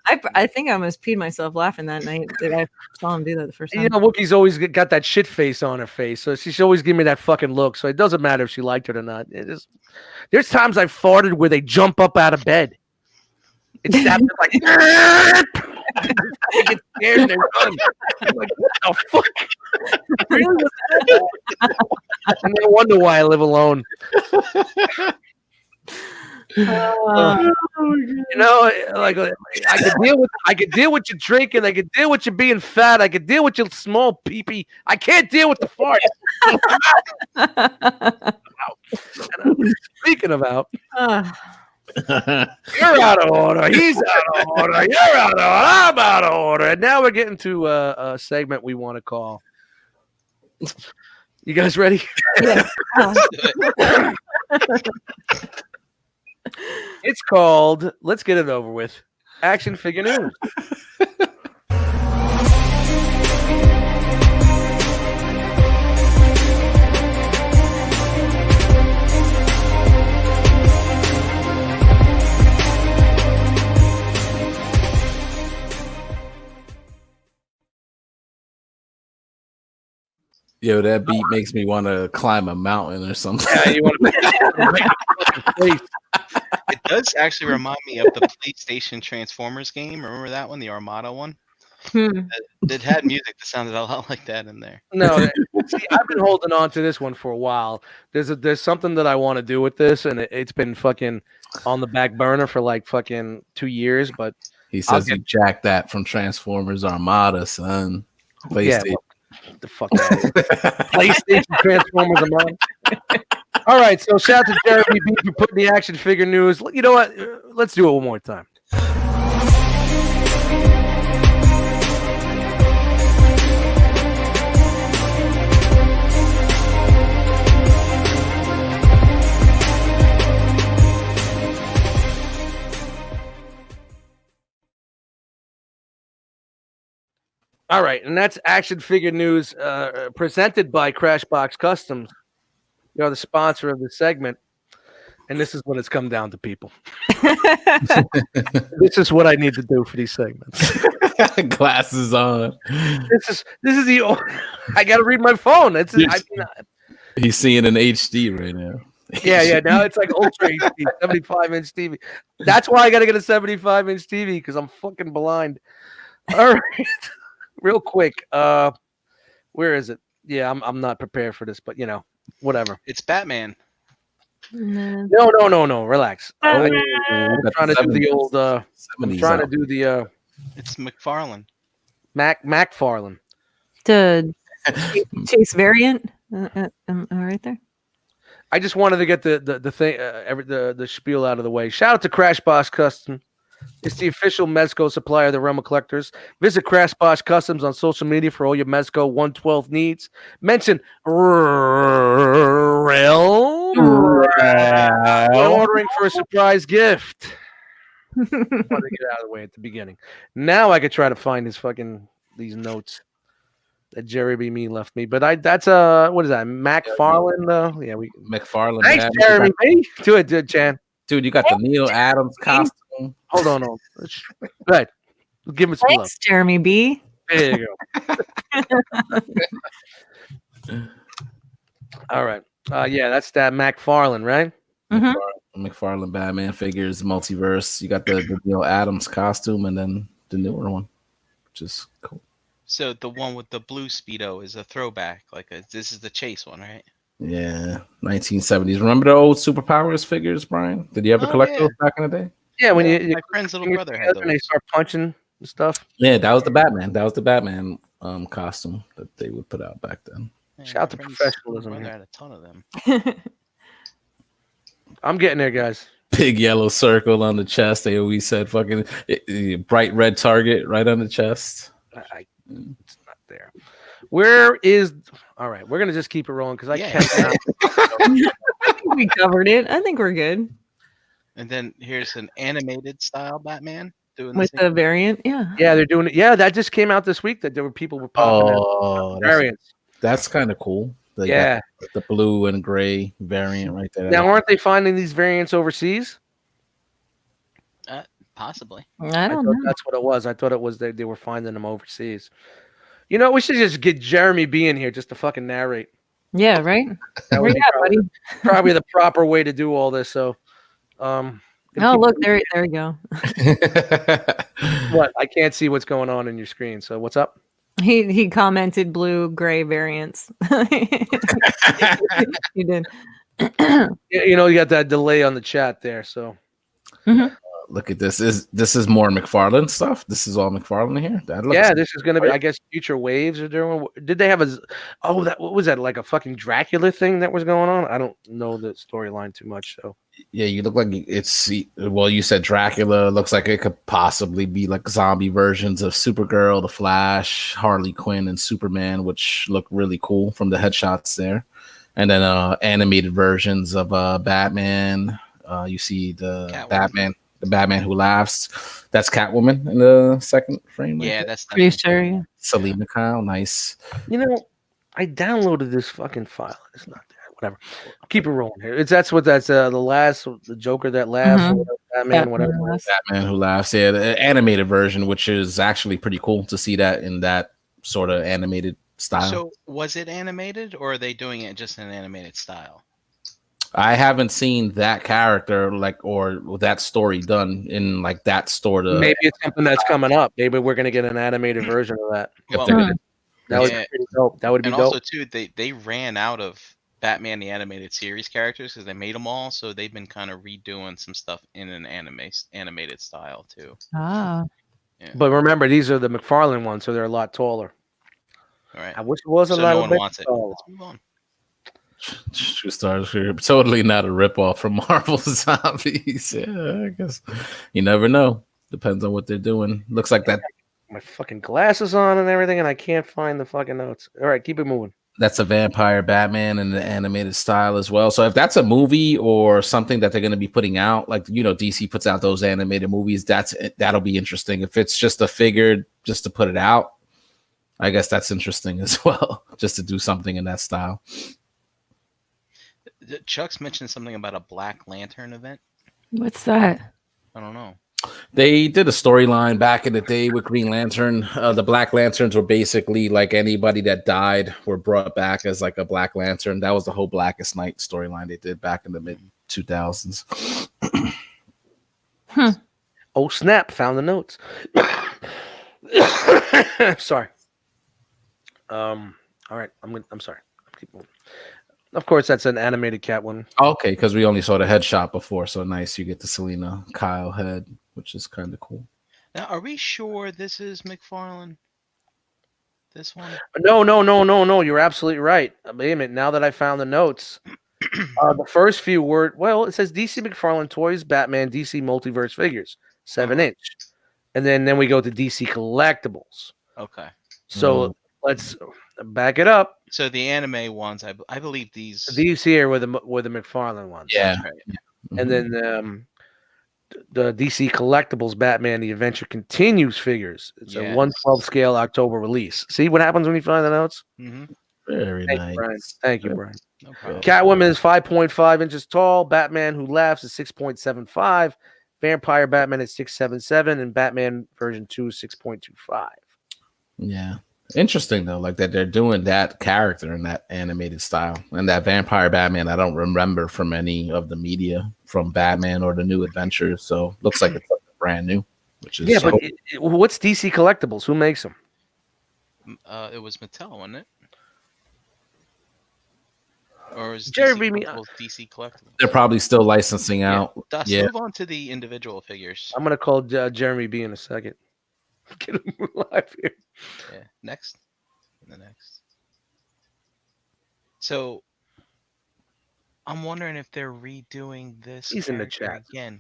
I think I almost peed myself laughing that night that I saw him do that the first time. You know, Wookie's always got that shit face on her face, so she's always give me that fucking look. So it doesn't matter if she liked it or not. There's times I've farted where they jump up out of bed. It's that like they get scared and they run. I'm like, what the fuck? Really? And they wonder why I live alone. You know, like I could deal with you drinking, I could deal with you being fat, I could deal with your small pee-pee. I can't deal with the fart. Speaking about. You're out of order. He's out of order. You're out of order. I'm out of order. And now we're getting to a segment we want to call. You guys ready? Yeah. It's called, let's get it over with, Action Figure News. Yo, that beat makes me want to climb a mountain or something. Yeah, you want to It does actually remind me of the PlayStation Transformers game. Remember that one, the Armada one? It had music that sounded a lot like that in there. No, see, I've been holding on to this one for a while. There's something that I want to do with this, and it's been fucking on the back burner for like fucking 2 years. But he says you jacked that from Transformers Armada, son. PlayStation. Yeah, the fuck out of here. PlayStation Transformers Armada. All right, so shout out to Jeremy B for putting the action figure news. You know what? Let's do it one more time. All right, and that's action figure news presented by Crashbox Customs. You are the sponsor of the segment, and this is what it's come down to, people. This is what I need to do for these segments. Glasses on. This is the. I got to read my phone. He's seeing an HD right now. Yeah. Now it's like ultra HD, 75-inch TV. That's why I got to get a 75-inch TV because I'm fucking blind. All right. Real quick, where is it? Yeah, I'm not prepared for this, but you know, whatever. It's Batman. No. Relax. I'm trying to do the old. I'm trying to do the. It's McFarlane. McFarlane. The Chase variant. Am I right there? I just wanted to get the thing, the spiel out of the way. Shout out to Crashbox Custom. It's the official Mezco supplier of the Realm of Collectors. Visit Crashbox Customs on social media for all your Mezco 112 needs. Mention Realm when ordering for a surprise gift. I wanted to get out of the way at the beginning. Now I could try to find these notes that Jerry B. Me left me. But that's what is that? McFarlane? McFarlane. Thanks, Jeremy B. Do it, Chan. Dude, you got the Neil Adams costume Hold on. Go ahead. Give me some love. Thanks, Jeremy B. There you go. All right. Yeah, that's that McFarlane, right? Mhm. McFarlane Batman figures, multiverse. You got the Neil Adams costume, and then the newer one, which is cool. So the one with the blue Speedo is a throwback. This is the Chase one, right? Yeah, 1970s. Remember the old Superpowers figures, Brian? Did you ever collect those back in the day? Yeah, when my friend's little brother had those. And they start punching and stuff. Yeah, that was the Batman. That was the Batman costume that they would put out back then. Yeah, Shout out to professionalism. Brother had a ton of them. I'm getting there, guys. Big yellow circle on the chest. They always said fucking bright red target right on the chest. It's not there. Where is? All right, we're gonna just keep it rolling because I can't. I think we covered it. I think we're good. And then here's an animated style Batman doing With the variant. Yeah. Yeah, they're doing it. Yeah, that just came out this week. That there were people were popping variants. That's kind of cool. They got the blue and gray variant right there. Now, aren't they finding these variants overseas? Possibly. I don't know. That's what it was. I thought it was they were finding them overseas. You know, we should just get Jeremy B in here just to fucking narrate. Yeah, right. That would be probably the proper way to do all this. So, oh, look, there we go. What? I can't see what's going on in your screen. So, what's up? He commented blue gray variants. He did. You know, you got that delay on the chat there. So. Mm-hmm. Look at this. This is more McFarlane stuff. This is all McFarlane here. This is gonna be. I guess future waves are doing. Did they have what was that? Like a fucking Dracula thing that was going on? I don't know the storyline too much. So yeah, you look like it's. Well, you said Dracula. Looks like it could possibly be like zombie versions of Supergirl, The Flash, Harley Quinn, and Superman, which look really cool from the headshots there. And then animated versions of Batman. You see the Catwoman. The Batman Who Laughs. That's Catwoman in the second frame. Right there. That's pretty sure. Yeah. Selena Kyle, nice. You know, I downloaded this fucking file. It's not there. Whatever. Keep it rolling here. That's the Joker that laughs. Or Batman, whatever. Batman Who Laughs. Yeah, the animated version, which is actually pretty cool to see that in that sort of animated style. So, was it animated, or are they doing it just in an animated style? I haven't seen that character or that story done in like that sort of. Maybe it's something that's coming up. Maybe we're gonna get an animated version of that. Well, that would be pretty dope. That would be dope. And also too, they ran out of Batman the animated series characters because they made them all, so they've been kind of redoing some stuff in an animated style too. Ah. Yeah. But remember, these are the McFarlane ones, so they're a lot taller. All right. I wish it was a lot. No one wants it. Let's move on. True Stars here. Totally not a ripoff from Marvel Zombies. Yeah, I guess you never know. Depends on what they're doing. Looks like that. My fucking glasses on and everything, and I can't find the fucking notes. All right, keep it moving. That's a vampire Batman in the animated style as well. So if that's a movie or something that they're going to be putting out, like DC puts out those animated movies, that'll be interesting. If it's just a figure just to put it out, I guess that's interesting as well. Just to do something in that style. Chuck's mentioned something about a Black Lantern event. What's that? I don't know. They did a storyline back in the day with Green Lantern. The Black Lanterns were basically like anybody that died were brought back as like a Black Lantern. That was the whole Blackest Night storyline they did back in the mid 2000s. Oh snap! Found the notes. Sorry. All right. I'm sorry. Keep moving. Of course, that's an animated Catwoman. Okay, because we only saw the headshot before, so nice. You get the Selena Kyle head, which is kind of cool. Now, are we sure this is McFarlane? This one? No. You're absolutely right. Wait a minute. Now that I found the notes, the first few it says DC McFarlane Toys, Batman, DC Multiverse Figures, 7-inch. And then we go to DC Collectibles. Okay. So let's back it up. So the anime ones, I believe these here were the McFarlane ones. Yeah. Right. Mm-hmm. And then the DC Collectibles Batman The Adventure Continues figures. It's a 1/12 scale October release. See what happens when you find the notes? Mm-hmm. Very nice. Thank you, Brian. No problem. Catwoman is 5.5 inches tall. Batman Who Laughs is 6.75. Vampire Batman at 677, and Batman version 2 6.25. Yeah. Interesting though, like that they're doing that character in that animated style, and that Vampire Batman I don't remember from any of the media from Batman or the New Adventures, so looks like it's brand new, which is But what's DC Collectibles? Who makes them? It was Mattel, wasn't it? Or was DC Collectibles? They're probably still licensing out. Dust, move on to the individual figures. I'm gonna call Jeremy B in a second. Get him live here. Yeah, next. The next. So, I'm wondering if they're redoing this. He's in the chat again.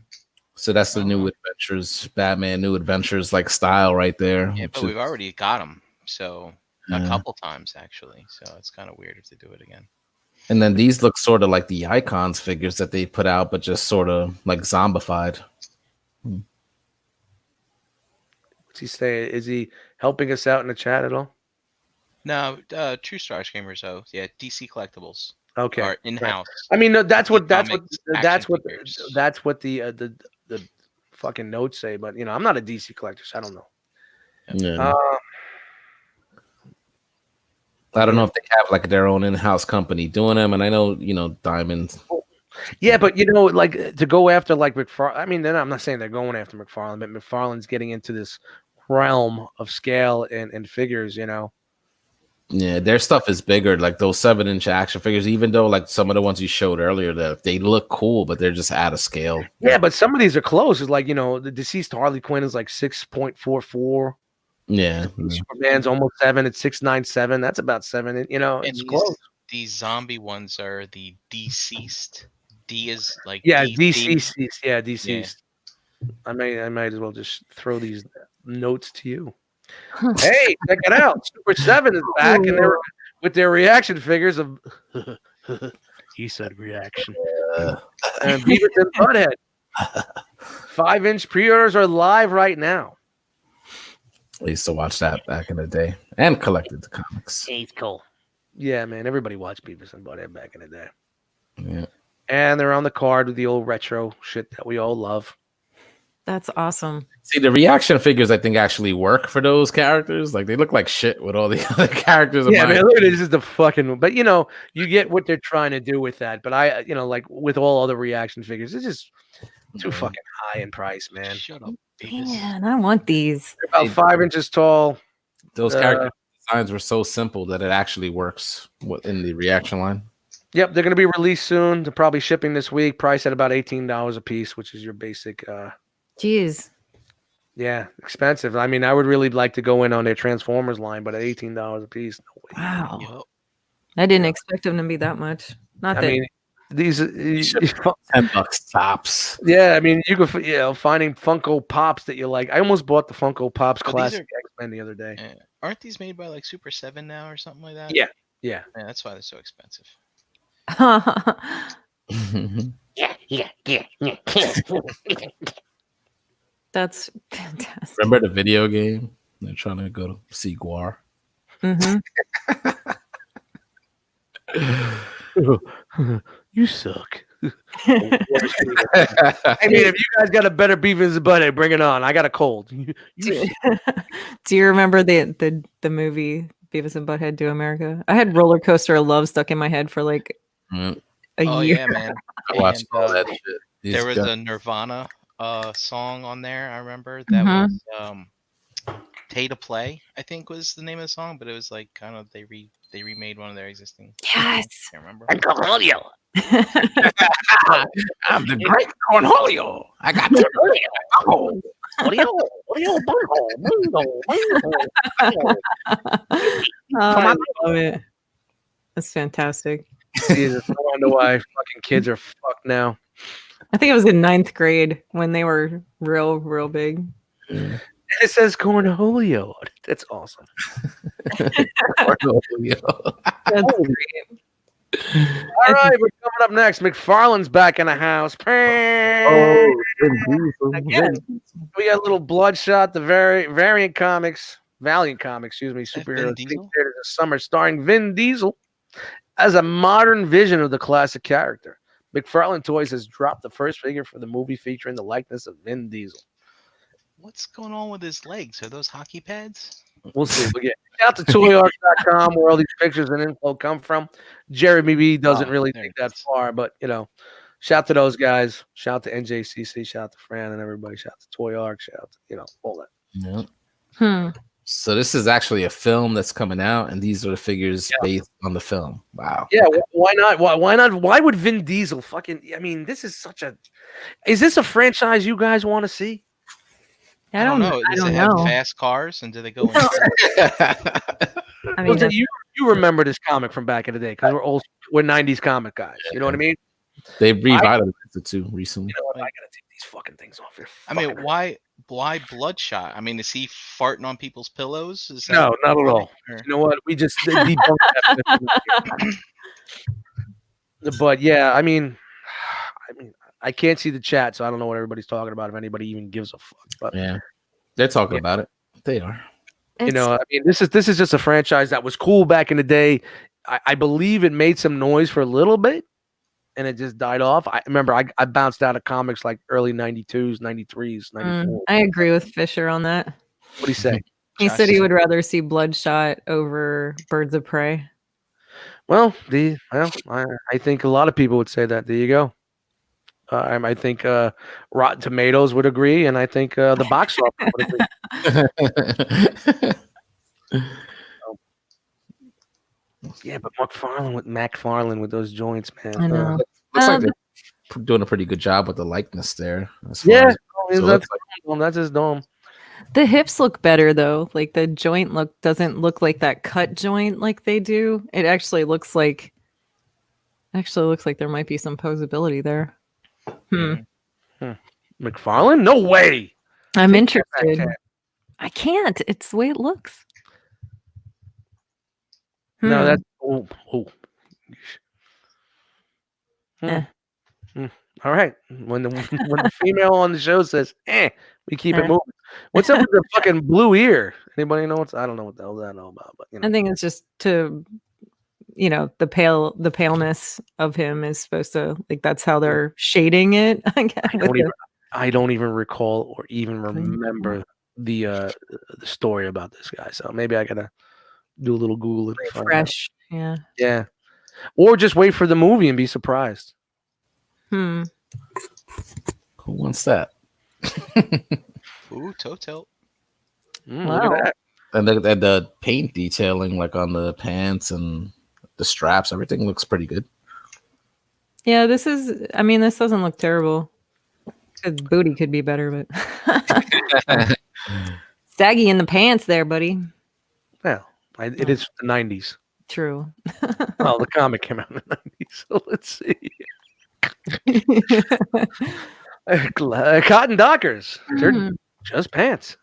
So that's the New Adventures, Batman New Adventures like style right there. Yeah, but we've already got them, so a couple times actually. So it's kind of weird if they do it again. And then these look sort of like the Icons figures that they put out, but just sort of like zombified. What's he saying? Is he helping us out in the chat at all? No, True Stars Gamers. So yeah, DC Collectibles. Okay, are in-house. I mean, no, that's what the fucking notes say. But you know, I'm not a DC collector, so I don't know. Yeah. I don't know if they have like their own in-house company doing them, and I know Diamond. Yeah, but like to go after like McFarlane. I mean, I'm not saying they're going after McFarlane, but McFarlane's getting into this realm of scale and figures. Yeah, their stuff is bigger, like those 7-inch action figures. Even though like some of the ones you showed earlier, that they look cool, but they're just out of scale. Yeah, but some of these are close. It's like the deceased Harley Quinn is like 6.44. Yeah, Superman's almost 7 at 6.97. That's about 7. It's close. These zombie ones are the deceased. D is like deceased. Yeah, deceased. Yeah. I might as well just throw these notes to you. Hey, check it out! Super 7 is back, and they're with their reaction figures of. He said reaction. And Beavis and Butthead. 5-inch pre-orders are live right now. I used to watch that back in the day and collected the comics. It's cool. Yeah, man. Everybody watched Beavis and Butthead back in the day. Yeah. And they're on the card with the old retro shit that we all love. That's awesome. See, the reaction figures I think actually work for those characters. Like they look like shit with all the other characters. Yeah, man, look at this is the fucking. But you get what they're trying to do with that. But I, like with all other reaction figures, it's just too fucking high in price, man. Shut up, man. I want these. They're about 5 inches tall. Those character designs were so simple that it actually works in the reaction line. Yep, they're going to be released soon. They're probably shipping this week. Price at about $18 a piece, which is your basic. Jeez. Yeah, expensive. I mean, I would really like to go in on their Transformers line, but at $18 a piece, no way. Wow. Yep. I didn't expect them to be that much. Not that. I mean, these $10 tops. Yeah, I mean, you could finding Funko Pops that you like. I almost bought the Funko Pops Classic X-Men the other day. Aren't these made by like Super 7 now or something like that? Yeah. Yeah, that's why they're so expensive. Yeah. That's fantastic. Remember the video game? They're trying to go to see Guar. Mm-hmm. You suck. I mean, if you guys got a better Beavis and Butthead, bring it on. I got a cold. Do you remember the movie Beavis and Butthead Do America? I had Roller Coaster of Love stuck in my head for like a year. Yeah, man. I watched all that shit. There was a Nirvana song on there. I remember that was Pay to Play, I think was the name of the song, but it was like kind of they remade one of their existing. Yes, I remember. I'm Cornholio. I'm the great Cornholio. I got the I love it. That's fantastic. Jesus, I wonder why fucking kids are fucked now. I think it was in 9th grade when they were real big. Yeah. It says Cornholio. That's awesome. Cornholio. That's great. All right, we're coming up next. McFarlane's back in the house. Again, we got a little Bloodshot, the Valiant Comics, superhero this summer, starring Vin Diesel as a modern vision of the classic character. McFarlane Toys has dropped the first figure for the movie featuring the likeness of Vin Diesel. What's going on with his legs? Are those hockey pads? We'll see. We'll get out to toyark.com where all these pictures and info come from. Jeremy B doesn't really think that far, but shout to those guys. Shout to NJCC. Shout to Fran and everybody. Shout to Toy Ark. Shout to all that. Yeah. So this is actually a film that's coming out, and these are the figures based on the film. Wow. Yeah. Why not? Why not? Why would Vin Diesel this is such a. Is this a franchise you guys want to see? I don't know. Does it have fast cars, and do they go? I mean, you remember this comic from back in the day because we're '90s comic guys. You know what I mean? They revitalized it too recently. You know what? I gotta take these fucking things off here. I mean, why Bloodshot? I mean, is he farting on people's pillows? No, not at all. You know what? We just debunked that. But yeah, I mean, I can't see the chat, so I don't know what everybody's talking about. If anybody even gives a fuck, but yeah, they're talking about it. They are. I mean, this is just a franchise that was cool back in the day. I believe it made some noise for a little bit, and it just died off. I remember I bounced out of comics like early 92s, 93s, 94. I agree with Fisher on that. What do you say? He said he would rather see Bloodshot over Birds of Prey. Well, I think a lot of people would say that. There you go. I think Rotten Tomatoes would agree, and I think the box office would agree. Yeah, but McFarlane with those joints, man. I know. Looks like they're doing a pretty good job with the likeness there. That's just dumb. The hips look better though. Like the joint doesn't look like that cut joint like they do. It actually looks like there might be some posability there. McFarlane? No way. I'm interested. I can't. It's the way it looks. No, that's all right. When the female on the show says, we keep it moving. What's up with the fucking blue ear? Anybody know I don't know what the hell I know about, but I think it's just to the paleness of him is supposed to that's how they're shading it. I don't even recall or even remember the story about this guy. So maybe I gotta do a little Google. Fresh, yeah, or just wait for the movie and be surprised. Who wants that? Ooh, toe tilt. Look at that. And the paint detailing, like on the pants and the straps, everything looks pretty good. Yeah, this doesn't look terrible. His booty could be better, but saggy in the pants there, buddy. Well, it is the 90s. True. Well, the comic came out in the 90s, so let's see. Cotton Dockers. They're just pants.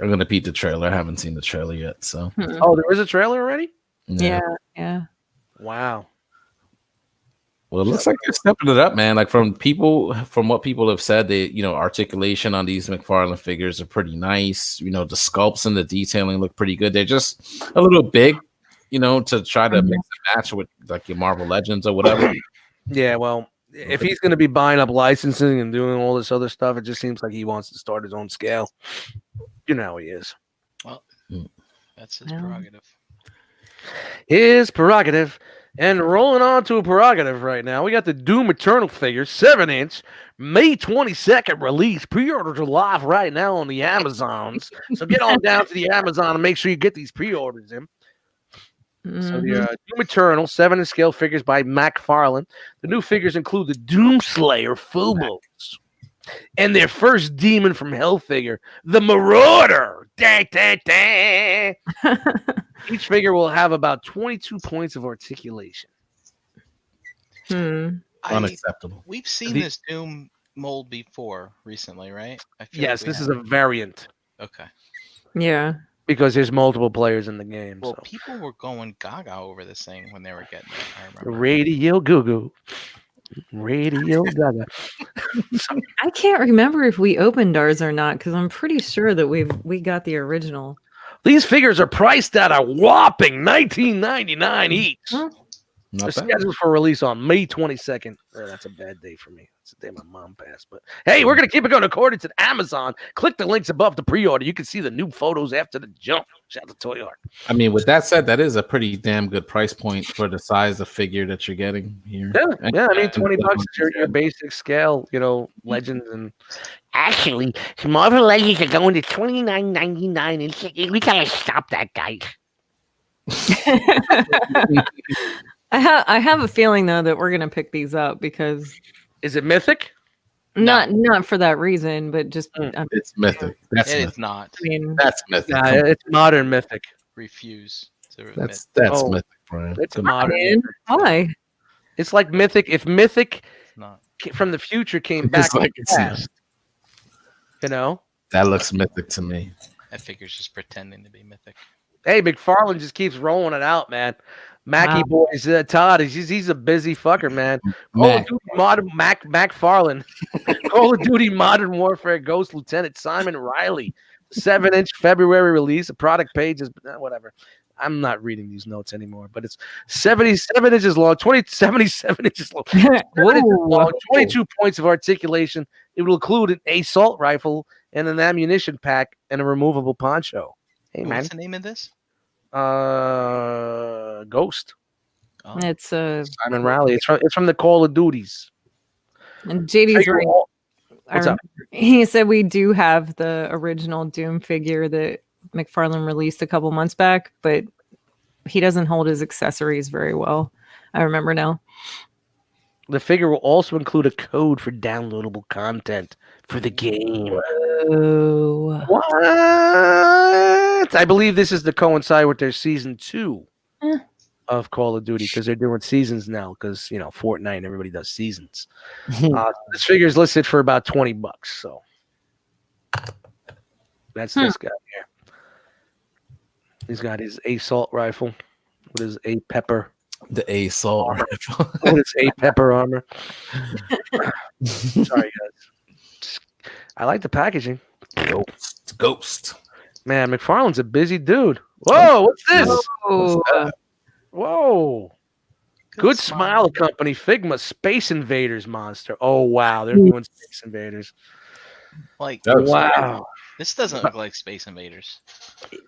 I'm gonna beat the trailer. I haven't seen the trailer yet, so. Oh, there is a trailer already? Yeah. Wow. Well, it looks like they're stepping it up, man. Like from what people have said, they articulation on these McFarlane figures are pretty nice. The sculpts and the detailing look pretty good. They're just a little big, to try to mix and match with like your Marvel Legends or whatever. Yeah, well, if he's going to be buying up licensing and doing all this other stuff, it just seems like he wants to start his own scale. You know how he is. Well, that's his prerogative. His prerogative. And rolling on to a prerogative right now, we got the Doom Eternal figure, 7-inch, May 22nd release. Pre-orders are live right now on the Amazons. So get on down to the Amazon and make sure you get these pre-orders in. So the Doom Eternal 7-inch scale figures by McFarlane. The new figures include the Doomslayer Phobos and their first demon from Hell figure, the Marauder. Da, da, da. Each figure will have about 22 points of articulation. Unacceptable. We've seen this Doom mold before recently, right? Yes, this is a variant. Okay. Yeah. Because there's multiple players in the game. Well, so. people were going gaga over this thing when they were getting it. I remember. Radio Goo-Goo. Radio Gaga. I can't remember if we opened ours or not because I'm pretty sure that we got the original. These figures are priced at a whopping $19.99 each. Huh? Not bad. Scheduled for release on May 22nd. Oh, that's a bad day for me. It's the day my mom passed. But hey, we're going to keep it going according to Amazon. Click the links above the pre-order. You can see the new photos after the jump. Shout out to Toy Art. I mean, with that said, that is a pretty damn good price point for the size of figure that you're getting here. Yeah. I mean, $20 is your basic scale, Legends and. Actually, Marvel Legends are going to $29.99, and we gotta stop that, guys. I have a feeling though that we're gonna pick these up because Is it Mythic? not for that reason, but just It's Mythic. That's It's Mythic. not. I mean, That's Mythic. Nah, it's modern Mythic. Refuse to admit. That's Oh. Mythic, Brian. It's Come on. modern. man, why? It's like Mythic. If Mythic It's not. from the future came back, It's like it's past, that looks Mythic to me. That figure's just pretending to be mythic. Hey, McFarlane just keeps rolling it out, man. Mackie Wow. boys, Todd, he's a busy fucker, man. Call Mac. of Duty Modern McFarlane. Call of Duty Modern Warfare Ghost Lieutenant Simon Riley. 7-inch February release. The product page is whatever. I'm not reading these notes anymore, but it's 77 inches long, 77 inches long, 7 inches long, 22 points of articulation. It will include an assault rifle and an ammunition pack and a removable poncho. Hey, man. What's the name of this? Ghost. Oh, It's Simon Riley. It's from the Call of Duties. and JD's Figure right. all- I What's up? remember he said we do have the original Doom figure that McFarlane released a couple months back, but he doesn't hold his accessories very well. I remember now. The figure will also include a code for downloadable content for the game. Oh, What? I believe this is to coincide with their season 2 Eh. of Call of Duty because they're doing seasons now because Fortnite, everybody does seasons. This figure is listed for about $20, so that's this guy here. He's got his assault rifle with his A pepper. The assault rifle. With his A pepper armor. Sorry, guys. I like the packaging. Ghost. Man, McFarlane's a busy dude. Whoa, what's this? oh. Whoa. Good Smile Company Figma Space Invaders monster. Oh, wow. They're doing Space Invaders. like Wow. this doesn't look like Space Invaders.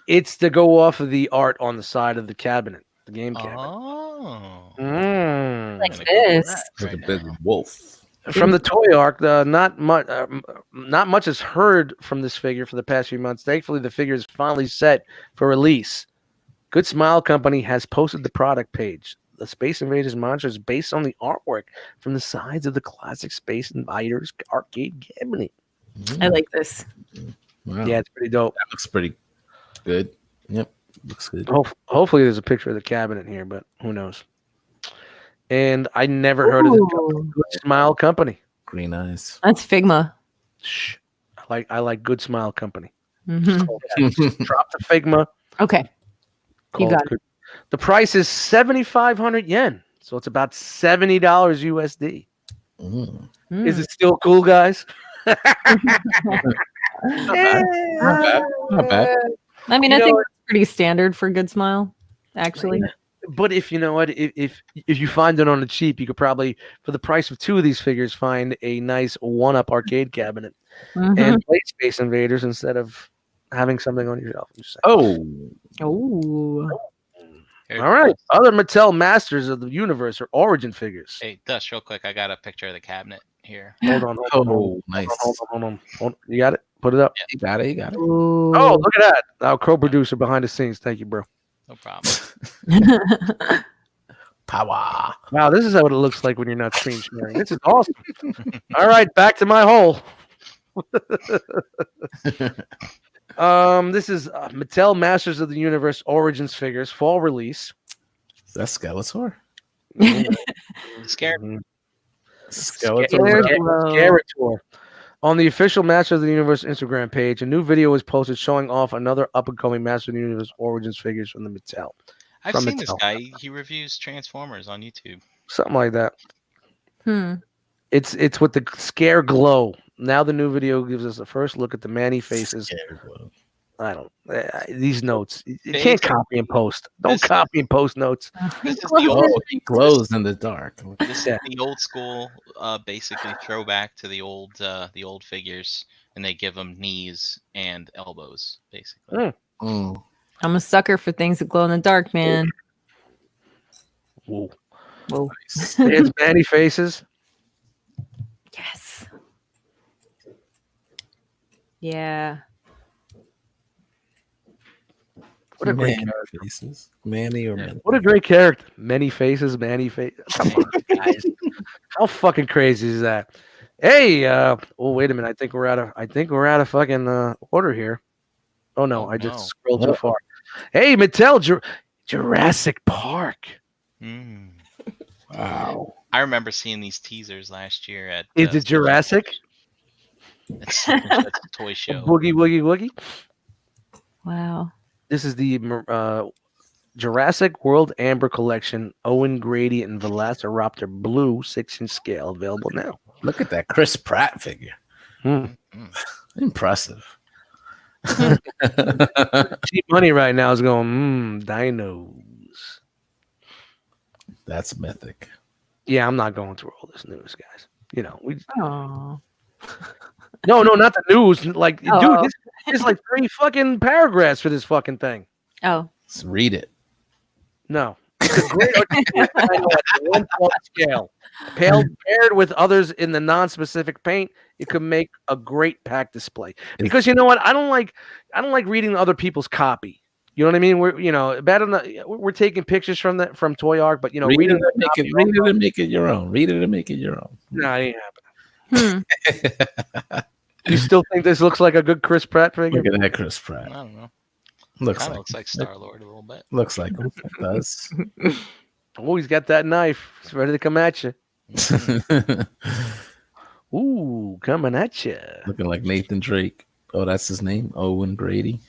It's to go off of the art on the side of the cabinet, the game cabinet. Oh, Like I'm gonna this. Google that Like a right big now. wolf. From the Toy Arc, not much has heard from this figure for the past few months. Thankfully, the figure is finally set for release. Good Smile Company has posted the product page. The Space Invaders monster is based on the artwork from the sides of the classic Space Invaders arcade cabinet. I like this. Wow. Yeah, it's pretty dope. That looks pretty good. Yep. Looks good. Hopefully, there's a picture of the cabinet here, but who knows? And I never heard of this company. Ooh. Good Smile Company. Green eyes. That's Figma. Shh. I like Good Smile Company. Mhm. Drop the Figma. Okay. You Call got it good. The price is 7,500 yen, so it's about $70 USD. Mm. Is it still cool, guys? Not bad. Not bad. I mean, You I know think what? it's pretty standard for Good Smile, actually. But if you know what, if you find it on the cheap, you could probably, for the price of 2 of these figures, find a nice one-up arcade cabinet Mhm. and play Space Invaders instead of having something on your shelf. I'm just saying. Oh. Oh. Here, All right. Other Mattel Masters of the Universe or Origin figures. Hey, Dust, real quick. I got a picture of the cabinet here. Hold on. Oh, nice. Hold on. You got it? Put it up. You got it. You got it. Ooh. Oh, look at that. Our co-producer behind the scenes. Thank you, bro. No problem. Power. Wow, this is what it looks like when you're not screen sharing. This is awesome. All right, back to my hole. This is Mattel Masters of the Universe Origins figures fall release. Is that Skeletor? Scared. Mhm. Skeletor. Skeletor. On the official Master of the Universe Instagram page, a new video was posted showing off another up-and-coming Master of the Universe Origins figures from the Mattel. I've From seen this Mattel. guy. He reviews Transformers on YouTube. Something like that. Hmm. It's with the scare glow. Now the new video gives us a first look at the Manny faces I don't. These notes. You Big. can't copy and post. Don't This- copy and post notes. This is the old. Oh, he glows in the dark. This Yeah. is the old school, basically throwback to the old figures, and they give them knees and elbows, basically. Mm. I'm a sucker for things that glow in the dark, man. Whoa. Whoa. It's Manny faces. Yes. Yeah. What a great Man character. faces. Manny or Yeah. Manny? What a great character. Many faces, Manny face. Come on, guys. How fucking crazy is that? Hey, oh wait a minute. I think we're out of fucking order here. Oh no, Oh, I just no. scrolled too far. Hey, Mattel, Jurassic Park. Mm. Wow. I remember seeing these teasers last year at. Is it Jurassic? It's a toy show. Boogie Woogie Woogie. Wow. This is the Jurassic World Amber Collection, Owen Grady and Velociraptor Blue 6-inch scale, available now. Look at that Chris Pratt figure. Mm. Impressive. Cheap money right now is going, dinos. That's mythic. Yeah, I'm not going through all this news, guys. You know, Oh. no, not the news. Like, Oh. dude, this is like 3 fucking paragraphs for this fucking thing. Oh. Let's read it. No. It's a great dino at the 1/12 scale. Paired with others in the non-specific paint, it could make a great pack display. Because you know what? I don't like reading other people's copy. You know what I mean? We're taking pictures from Toy Arc, but you know, Read reading it and make it your own. Read it and make it your own. no, it ain't happening. You still think this looks like a good Chris Pratt figure? Look at that Chris I Pratt. don't know. Looks Kind of like looks like Star Lord a little bit. looks like him. It does. Oh, he's got that knife. It's ready to come at you. Ooh, coming at you. Looking like Nathan Drake. Oh, that's his name. Owen Grady.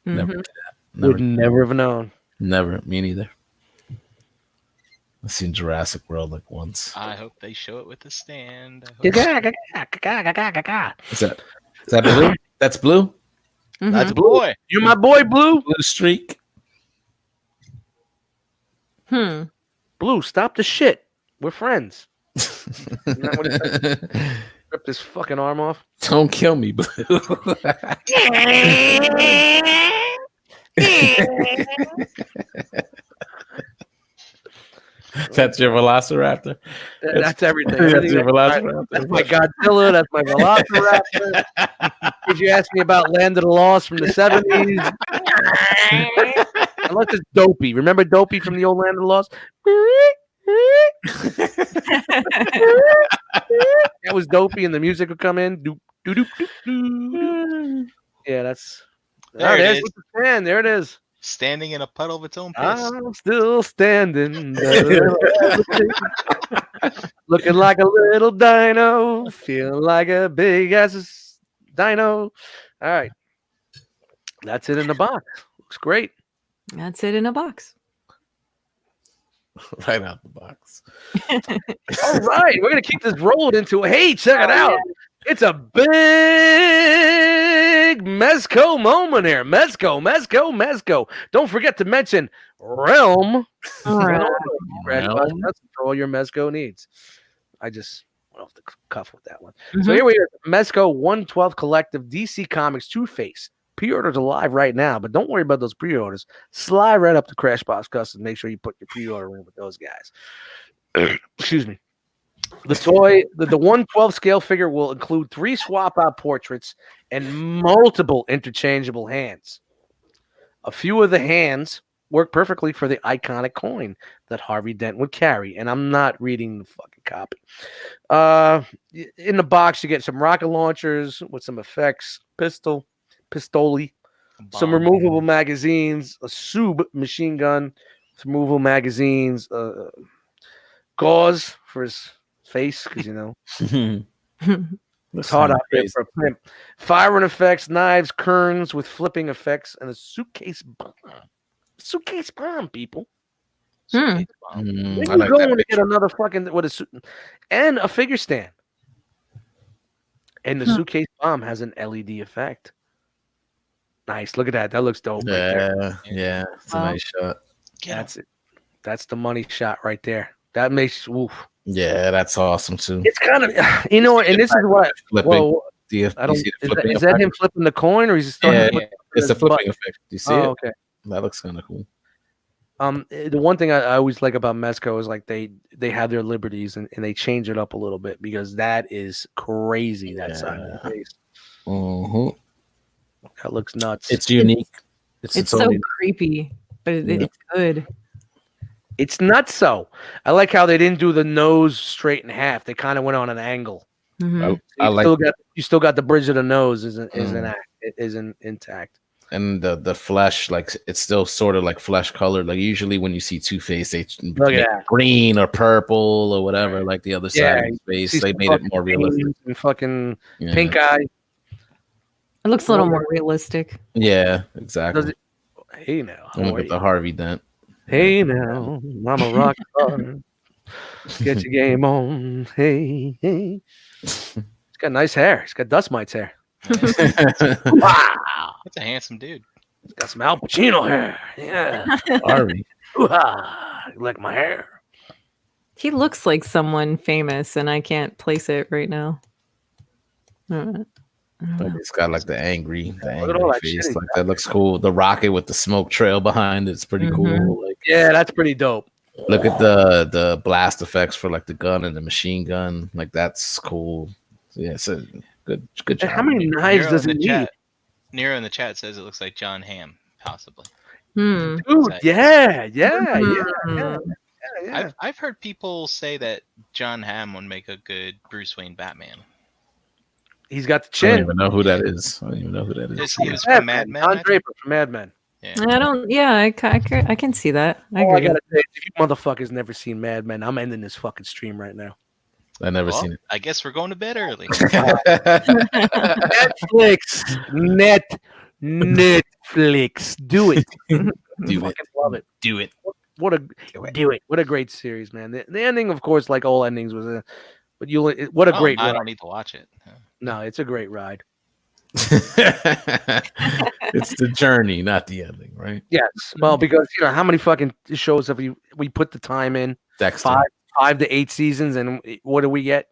Never Mhm. did that. Would never have known. Never. Me neither. I've seen Jurassic World like once. I hope they show it with the stand. Is that blue? That's blue? Mhm. That's boy. You're my boy, Blue. Blue streak. Blue, stop the shit. We're friends. Isn't that what it says? Rip this fucking arm off. Don't kill me, Blue. That's your Velociraptor. That's everything. That's your That's Velociraptor. my Godzilla. That's my Velociraptor. Did you ask me about Land of the Lost from the 70s? Unless it's Dopey. Remember Dopey from the old Land of the Lost? That was Dopey, and the music would come in. Doop, doop, doop, doop, doop. Yeah, that's. There it there's is. with the fan. There it is. Standing in a puddle of its own piss. I'm still standing. Looking like a little dino. Feeling like a big ass dino. All right. That's it in the box. Looks great. That's it in a box. Right out the box. All right. We're going to keep this rolling into hey, check it out. It's a big Mezco moment here. Mezco. Don't forget to mention Realm. All right. That's for all your Mezco needs. I just went off the cuff with that one. So Mhm. here we are. Mezco 112 Collective DC Comics Two-Face. Pre-orders are live right now, but don't worry about those pre-orders. Slide right up to Crashbox Custom. Make sure you put your pre-order in with those guys. Excuse me. The toy, the 112 scale figure will include 3 swap-out portraits and multiple interchangeable hands. A few of the hands work perfectly for the iconic coin that Harvey Dent would carry, and I'm not reading the fucking copy. In the box, you get some rocket launchers with some effects, pistoli, some Bomb. removable magazines, a sub machine gun, with removable magazines, gauze for his face, because you know it's hard out there for a pimp. Firing effects, knives, kerns with flipping effects, and a suitcase bomb. Suitcase bomb, people. Suitcase bomb. Where I you like going that to get another fucking with a suit and a figure stand? And the suitcase bomb has an LED effect. Nice. Look at that. That looks dope. Right there. Yeah. It's a nice shot. That's it. That's the money shot right there. That makes woof. Yeah, that's awesome too. It's kind of and this is what flipping. well, I don't. Is that him flipping the coin, or is he starting? Yeah, it's a flipping effect. Do you see it? Okay. That looks kind of cool. The one thing I always like about Mezco is like they have their liberties and they change it up a little bit because that is crazy. That side of the face. Mm-hmm. That looks nuts. It's unique. It's so creepy, but it's good. It's nuts. So I like how they didn't do the nose straight in half. They kind of went on an angle. Mm-hmm. You still got the bridge of the nose is intact. And the flesh, like it's still sort of like flesh colored. Like usually when you see Two-Face, they make green or purple or whatever, like the other side of his face. They made it more realistic. And fucking pink eye. It looks a little more realistic. Yeah, exactly. Hey now. Look at the Harvey Dent. Hey now, I'm a rock star. Get your game on. Hey. He's got nice hair. He's got dust mites hair. Wow. That's a handsome dude. He's got some Al Pacino hair. Yeah. Harvey. You like my hair? He looks like someone famous, and I can't place it right now. But it's got like the angry face. Like that looks cool. The rocket with the smoke trail behind it's pretty cool. Like that's pretty dope. Look at the blast effects for like the gun and the machine gun. Like that's cool. Yeah, it's a good job. How many knives does it need? Nero in the chat says it looks like John Hamm, possibly. Dude, yeah. I've heard people say that John Hamm would make a good Bruce Wayne Batman. He's got the chin. I don't even know who that is. He was from Mad Men. Don Draper from Mad Men. Yeah. I can see that. I gotta say, if you motherfuckers never seen Mad Men, I'm ending this fucking stream right now. I never seen it. I guess we're going to bed early. Netflix. Do it. Love it. Do it. What a great series, man. The ending, of course, like all endings, was but what a great ride. I don't need to watch it. No, it's a great ride. It's the journey, not the ending, right? Yes. Well, because how many fucking shows have we put the time in? Dexter. 5 to 8 seasons, and what do we get?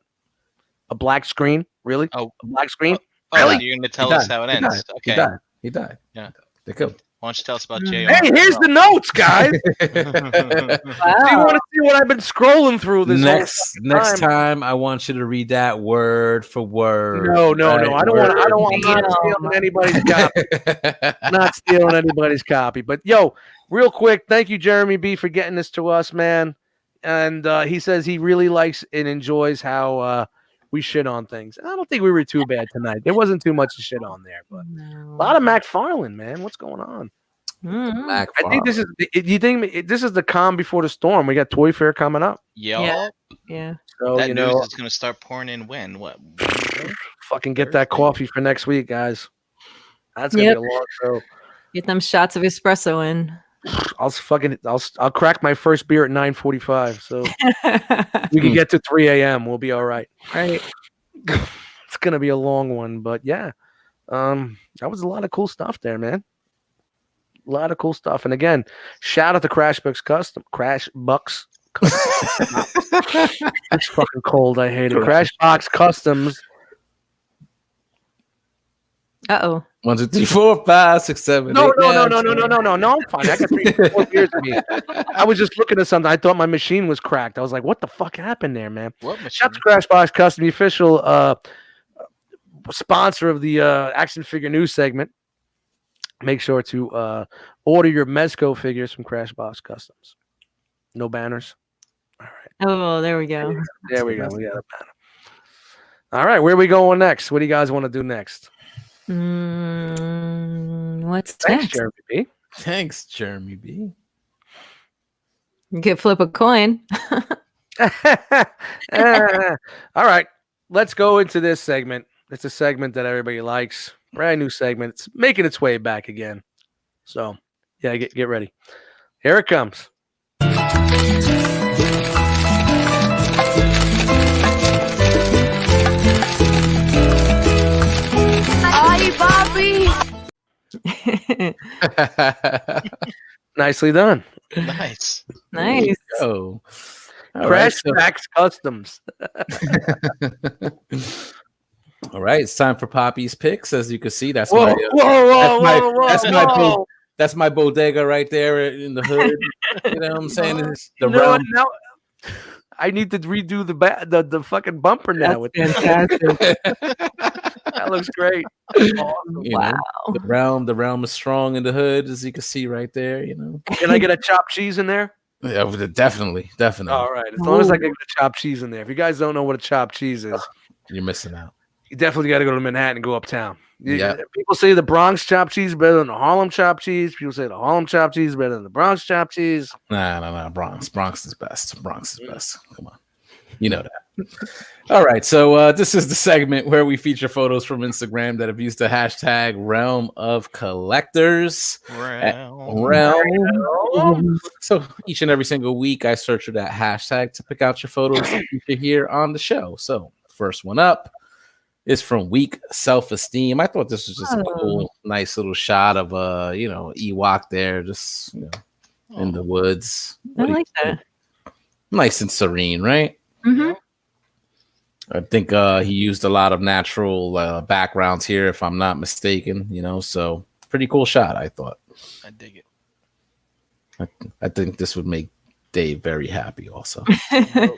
A black screen? Really? Oh, a black screen? Really? You're going to tell us how it ends? Okay. He died. Yeah. They killed. Why don't you tell us about JR? Hey, here's the notes, guys. So you want to see what I've been scrolling through this next time? I want you to read that word for word. No. I don't want. I'm not stealing anybody's copy. Not stealing anybody's copy. But real quick, thank you, Jeremy B, for getting this to us, man. And he says he really likes and enjoys how we shit on things. I don't think we were too bad tonight. There wasn't too much to shit on there, but a lot of McFarlane, man. What's going on? I think this is. Do you think this is the calm before the storm? We got Toy Fair coming up. Yeah. So that news is going to start pouring in when? What? Fucking get that coffee for next week, guys. That's gonna be a long show. Get them shots of espresso in. I'll crack my first beer at 9:45, so we can get to 3 a.m. We'll be all right. Right. It's gonna be a long one, but that was a lot of cool stuff there, man. A lot of cool stuff, and again, shout out to Crashbucks Custom. It's fucking cold. I hate it. Crashbox Customs. 1, 2, 3, 4, 5, 6, 7. No. I'm fine. I got 3 or 4 beers in me. I was just looking at something. I thought my machine was cracked. I was like, "What the fuck happened there, man?" What machine? Shout out to Crashbox Custom, the official sponsor of the action figure news segment. Make sure to order your Mezco figures from Crashbox Customs. No banners. All right. Oh, there we go. There we go. We got a banner. All right, where are we going next? What do you guys want to do next? What's Thanks, next? Jeremy B. Thanks, Jeremy B. You could flip a coin. All right, let's go into this segment. It's a segment that everybody likes. Brand new segment. It's making its way back again. So, yeah, get ready. Here it comes. Ay, papi. Nicely done. Nice. Nice. Oh, all Crash right. Packs Customs. All right, it's time for Poppy's picks. As you can see, that's Whoa, my whoa, whoa, that's whoa, my whoa. that's my bodega right there in the hood. You know what I'm saying? It's the You know what? realm. Now I need to redo the fucking bumper now. That's fantastic. That looks great. Awesome. You know, the realm is strong in the hood, as you can see right there. You know, Can I get a chopped cheese in there? yeah, definitely. All right. As long as I can get a chopped cheese in there. If you guys don't know what a chopped cheese is, You're missing out. you definitely got to go to Manhattan and go uptown. Yeah. People say the Bronx chopped cheese is better than the Harlem chopped cheese. People say the Harlem chopped cheese is better than the Bronx chopped cheese. Nah. Bronx is best. Bronx is best. Come on. You know that. All right. So this is the segment where we feature photos from Instagram that have used the hashtag Realm of Collectors. Realm. So each and every single week, I search for that hashtag to pick out your photos to feature here on the show. So first one up is from Weak Self-Esteem. I thought this was just a cool, nice little shot of Ewok there, just in the woods. I like that. Nice and serene, right? Mm-hmm. I think he used a lot of natural backgrounds here, if I'm not mistaken. So pretty cool shot, I thought. I dig it. I think this would make Dave very happy also. Yup.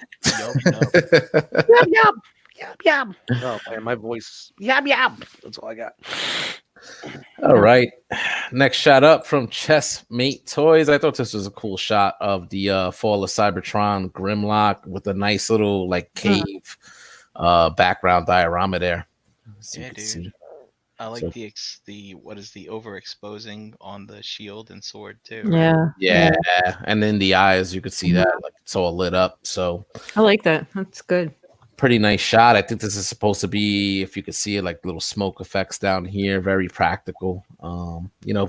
Yum. Oh man, my voice. Yum. That's all I got. All right. Next shot up from Chessmate Toys. I thought this was a cool shot of the Fall of Cybertron Grimlock with a nice little cave background diorama there. So Yeah, dude. see. I like the overexposing on the shield and sword too. Yeah. And in the eyes, you could see that it's all lit up. So I like that. That's good. pretty nice shot. I think this is supposed to be, if you could see it, like little smoke effects down here. Very practical.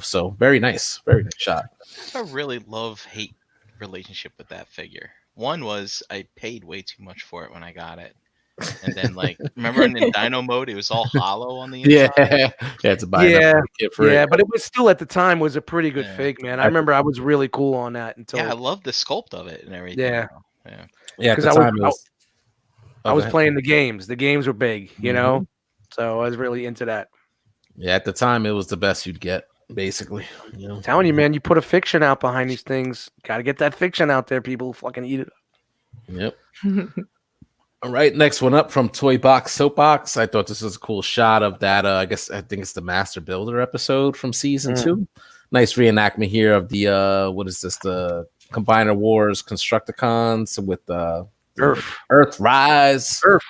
So very nice shot. I have a really love-hate relationship with that figure. One was I paid way too much for it when I got it. And then remember in Dino mode, it was all hollow on the inside. It's a buy kit for it. But it was still at the time was a pretty good fig, man. I remember I was really cool on that until I love the sculpt of it and everything. Yeah. At the time I was playing the games. The games were big, so I was really into that. Yeah, at the time it was the best you'd get, basically. Telling you, man, you put a fiction out behind these things. Got to get that fiction out there. People fucking eat it. Yep. All right, next one up from Toy Box Soapbox. I thought this was a cool shot of that. I think it's the Master Builder episode from season 2. Nice reenactment here of the what is this? The Combiner Wars Constructicons with Earth Rise. Earth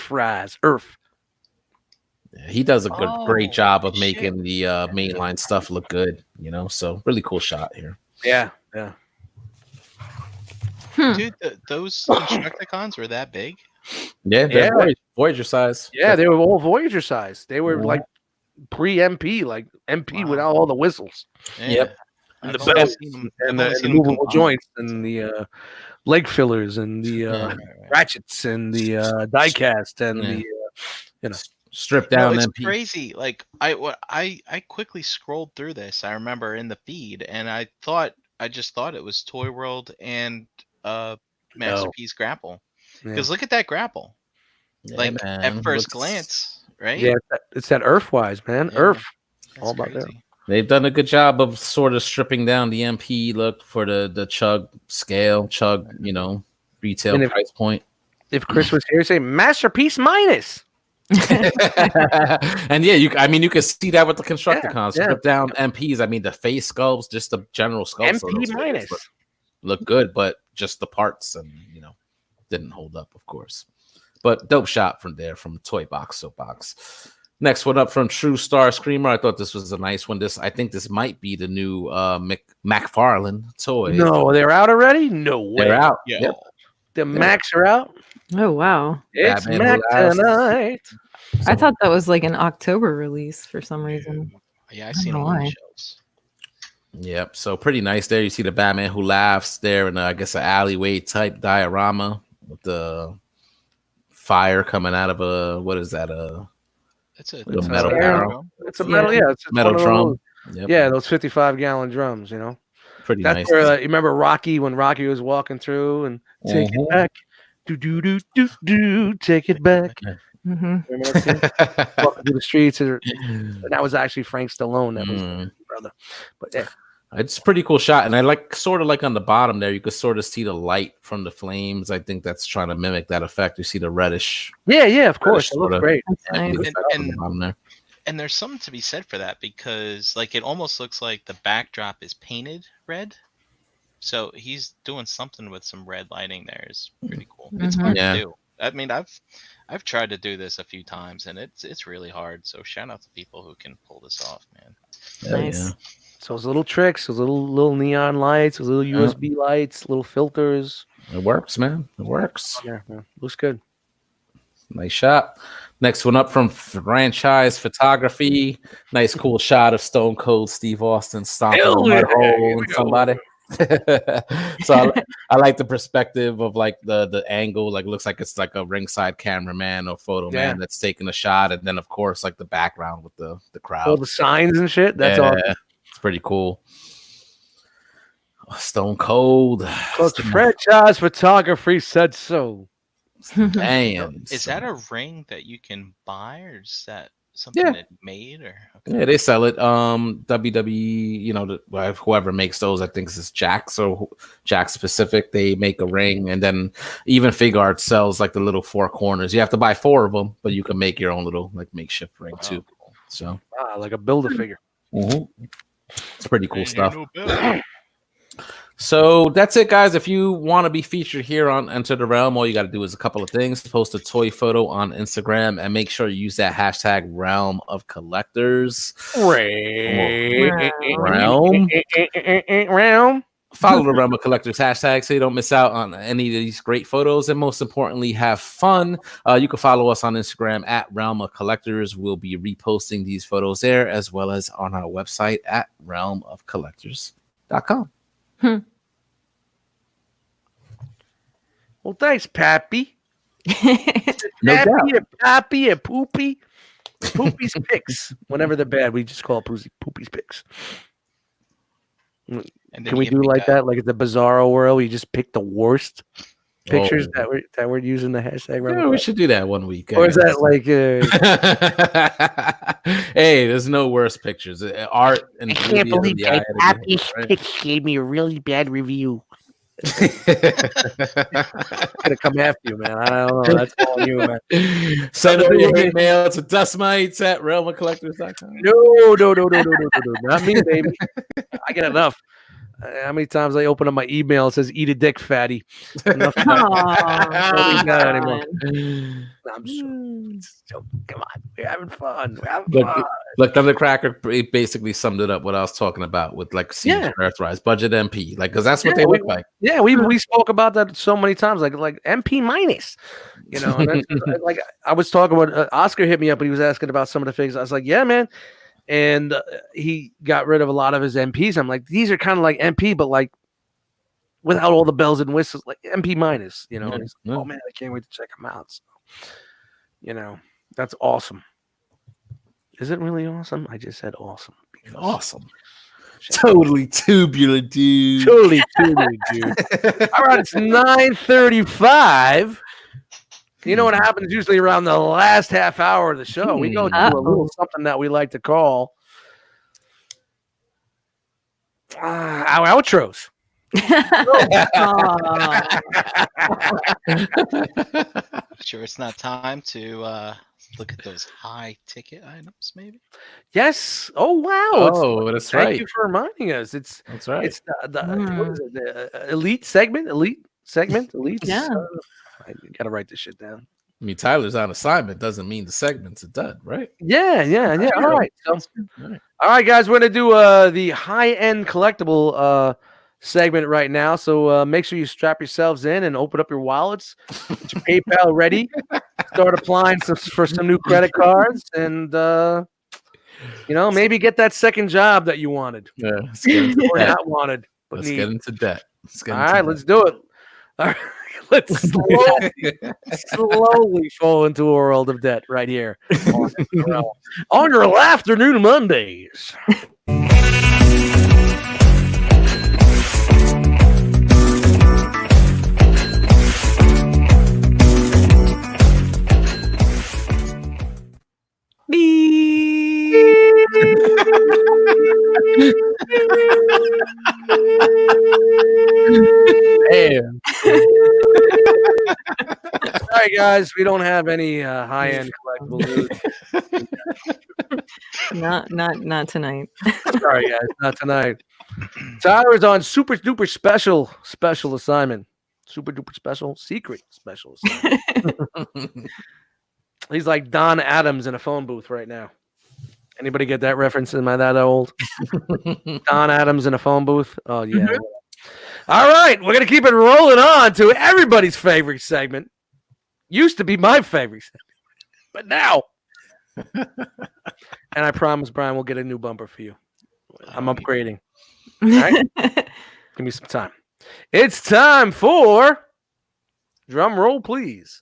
Rise. Yeah, he does a great job of making the mainline stuff look good. So really cool shot here. Yeah. Dude, those Constructicons were that big? Yeah, they're Voyager size. Yeah, they were all Voyager size. They were like pre-MP, like MP without all the whistles. Yep. And the belts and the movable joints and the leg fillers and the ratchets and the die cast and the stripped down. It's MP. crazy. I quickly scrolled through this. I remember in the feed, and I just thought it was Toy World and Masterpiece Grapple. Because look at that grapple. At first glance, right? Yeah, it's that Earthwise, man. Yeah, Earth. All about that. They've done a good job of sort of stripping down the MP look for the Chug scale, retail price point. If Chris was here, say Masterpiece minus. And you can see that with the Constructicons. Strip down MPs. I mean, the face sculpts, just the general sculpts. MP minus. Look good, but just the parts and didn't hold up, of course. But dope shot from Toy Box Soapbox. Next one up from True Star Screamer. I thought this was a nice one. I think this might be the new McFarlane toy. No, they're out already? No way. They're out. Yeah. Yep. The Macs are out. Oh wow. It's Batman Mac tonight. I thought that was like an October release for some reason. Yeah, I seen them on the shelves. Yep. So pretty nice there. You see the Batman Who Laughs there, and I guess an alleyway type diorama with the fire coming out of what is that? It's a metal barrel. It's a metal, it's metal drum. Yep. Yeah, those 55-gallon drums. Pretty That's nice. where you remember Rocky when Rocky was walking through and take it back, take it back. Mhm. Remember that scene? Walking through the streets, and that was actually Frank Stallone. That was the brother. But yeah, it's a pretty cool shot, and I like sort of like on the bottom there, you could sort of see the light from the flames. I think that's trying to mimic that effect. You see the reddish. Yeah, of course, it looks great. And there's something to be said for that because like it almost looks like the backdrop is painted red. So he's doing something with some red lighting there. It's pretty cool. It's hard to do. I mean, I've tried to do this a few times and it's really hard. So shout out to people who can pull this off, man. Nice. Yeah. So those little tricks, those little neon lights, those little USB lights, little filters. It works, man. It works. Yeah, looks good. Nice shot. Next one up from Franchise Photography. Nice, cool shot of Stone Cold Steve Austin stomping on mud hole and somebody. So I like the perspective of like the angle. Like looks like it's like a ringside cameraman or photo man that's taking a shot, and then of course like the background with the crowd, all the signs and shit. That's all. It's pretty cool. Stone Cold. Because Franchise Photography said so. Damn. Is that a ring that you can buy, or is that something that made? Or yeah, they sell it. WWE, whoever makes those, I think it's Jax or Jax Specific. They make a ring, and then even Fig Art sells like the little four corners. You have to buy 4 of them, but you can make your own little like makeshift ring too. So like a Build-A-Figure. It's pretty cool stuff. So that's it, guys. If you want to be featured here on Enter the Realm, all you got to do is a couple of things. Post a toy photo on Instagram and make sure you use that hashtag Realm of Collectors. Realm. Follow the Realm of Collectors hashtag so you don't miss out on any of these great photos. And most importantly, have fun. You can follow us on Instagram at Realm of Collectors. We'll be reposting these photos there as well as on our website at realmofcollectors.com. Well, thanks, Pappy. No doubt. Pappy and Poopy. Poopy's picks. Whenever they're bad, we just call it Poopy's picks. Can we do like that? Like it's the Bizarro world, we just pick the worst pictures that we're using the hashtag. Yeah, we should do that one week. Or is that like Hey, there's no worse pictures. Art and I can't believe that Happy's Picks gave me a really bad review. gonna come after you, man. I don't know. That's all you, man. Send over your email to dustmites@realmofcollectors.com. No. Not me, baby. I get enough. How many times I open up my email, it says "Eat a dick, fatty." Enough of that. Don't need that anymore. I'm so come on, we're having fun. Look, Thundercracker basically summed it up what I was talking about with like Earthrise budget MP, like because that's what they look like. Yeah, we spoke about that so many times, like MP minus, And that's, like I was talking about Oscar hit me up, but he was asking about some of the things. I was like, yeah, man. And he got rid of a lot of his MPs. I'm like, these are kind of like MP, but like without all the bells and whistles, like MP minus, And he's like, oh man, I can't wait to check them out. So, that's awesome. Is it really awesome? I just said awesome. Awesome. Totally tubular, dude. Totally tubular, dude. All right, it's 9:35. You know what happens usually around the last half hour of the show? We go through a little something that we like to call our outros. Sure, it's not time to look at those high ticket items, maybe. Yes. Oh wow. That's right. Thank you for reminding us. That's right. It's what is it? The elite segment. Yeah. I gotta write this shit down. I mean, Tyler's on assignment doesn't mean the segment's done, right? Yeah. All right. So, all right, guys, we're gonna do the high-end collectible segment right now. So make sure you strap yourselves in and open up your wallets, get your PayPal ready, start applying for some new credit cards, and maybe get that second job that you wanted. Yeah, or not wanted. But let's get into debt. All right, let's do it. All right. Let's slowly fall into a world of debt right here on your afternoon Mondays. Damn. Sorry, guys, we don't have any high-end collectible loot. Not tonight. Sorry, guys, not tonight. Tyler's on super duper special assignment. Super duper secret special assignment. He's like Don Adams in a phone booth right now. Anybody get that reference? Am I that old? Don Adams in a phone booth? Oh, yeah. Mm-hmm. All right, we're going to keep it rolling on to everybody's favorite segment. Used to be my favorite segment, but now. And I promise, Brian, we'll get a new bumper for you. I'm upgrading. All right? Give me some time. It's time for drum roll, please.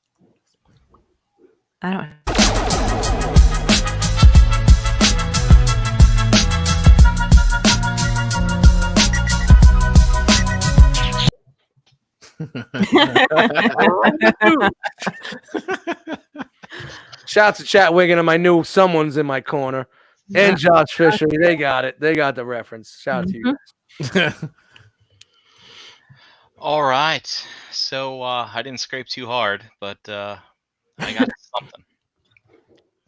I don't. Shouts to Chat Wiggin and my new someone's in my corner. And Josh Fisher. They got it. They got the reference. Shout out to you guys. All right. So I didn't scrape too hard, but I got something.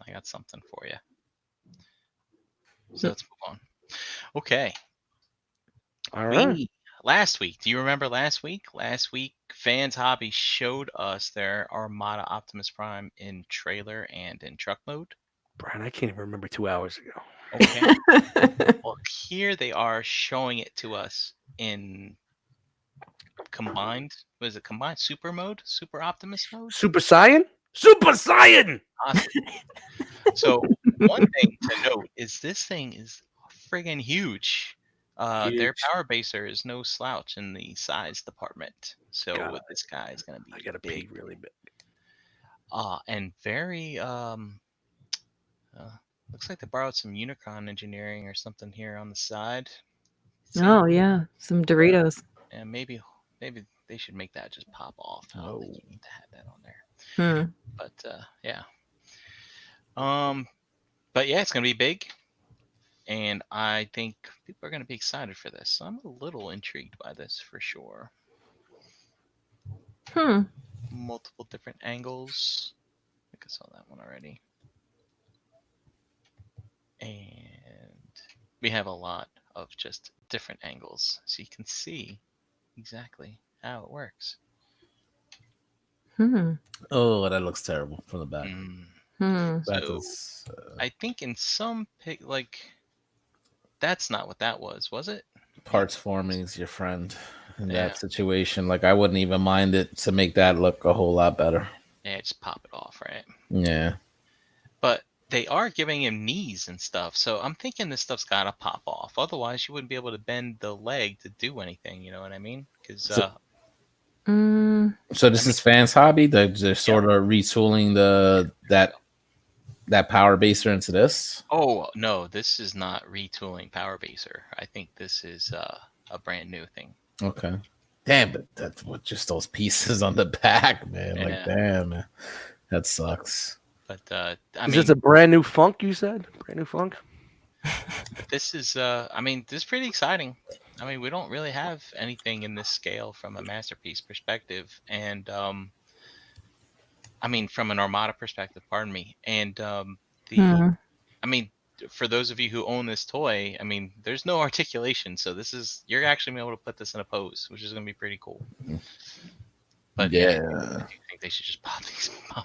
I got something for you. So let's move on. Okay. All right. Last week, do you remember last week? Last week, Fans Hobby showed us their Armada Optimus Prime in trailer and in truck mode. Brian, I can't even remember 2 hours ago. Okay. Well, here they are showing it to us in combined. Was it combined super mode? Super Optimus mode? Super Saiyan? Super Saiyan! Awesome. So one thing to note is this thing is friggin' huge. Their power baser is no slouch in the size department. So this guy is gonna be I gotta big, pee really big. And very looks like they borrowed some Unicron engineering or something here on the side. Oh yeah, some Doritos. And maybe they should make that just pop off. Oh, you need to have that on there. But yeah. But yeah, it's gonna be big. And I think people are going to be excited for this. So I'm a little intrigued by this for sure. Multiple different angles. I think I saw that one already. And we have a lot of just different angles. So you can see exactly how it works. Oh, that looks terrible from the back. So, I think in some that's not what that was it? Parts forming is your friend in that situation. Like, I wouldn't even mind it to make that look a whole lot better. Yeah, just pop it off, right? Yeah. But they are giving him knees and stuff, so I'm thinking this stuff's got to pop off. Otherwise, you wouldn't be able to bend the leg to do anything, you know what I mean? Because so this is Fans Hobby? They're sort of retooling that power baser into this? Oh no, this is not retooling power baser. I think this is a brand new thing. Okay. Damn, but that's what just those pieces on the back, man. Yeah. Like, damn, man. That sucks. But is this a brand new funk? You said brand new funk. This is this is pretty exciting. I mean, we don't really have anything in this scale from a masterpiece perspective, and from an Armada perspective, pardon me. And for those of you who own this toy, there's no articulation, so you're actually gonna be able to put this in a pose, which is gonna be pretty cool. But yeah, I think they should just pop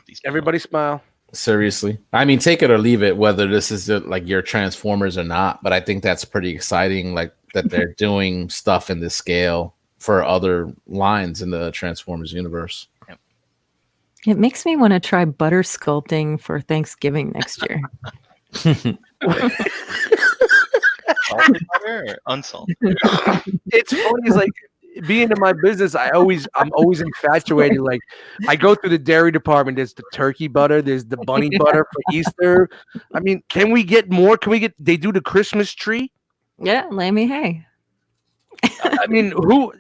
these. Everybody smile. Seriously, take it or leave it, whether this is like your Transformers or not. But I think that's pretty exciting, like that they're doing stuff in this scale for other lines in the Transformers universe. Yep. It makes me want to try butter sculpting for Thanksgiving next year. Salted butter or unsalted? It's funny. It's like being in my business. I'm always infatuated. Like, I go through the dairy department. There's the turkey butter. There's the bunny butter for Easter. Can we get more? They do the Christmas tree. Yeah, Lammy, hey. I mean, who?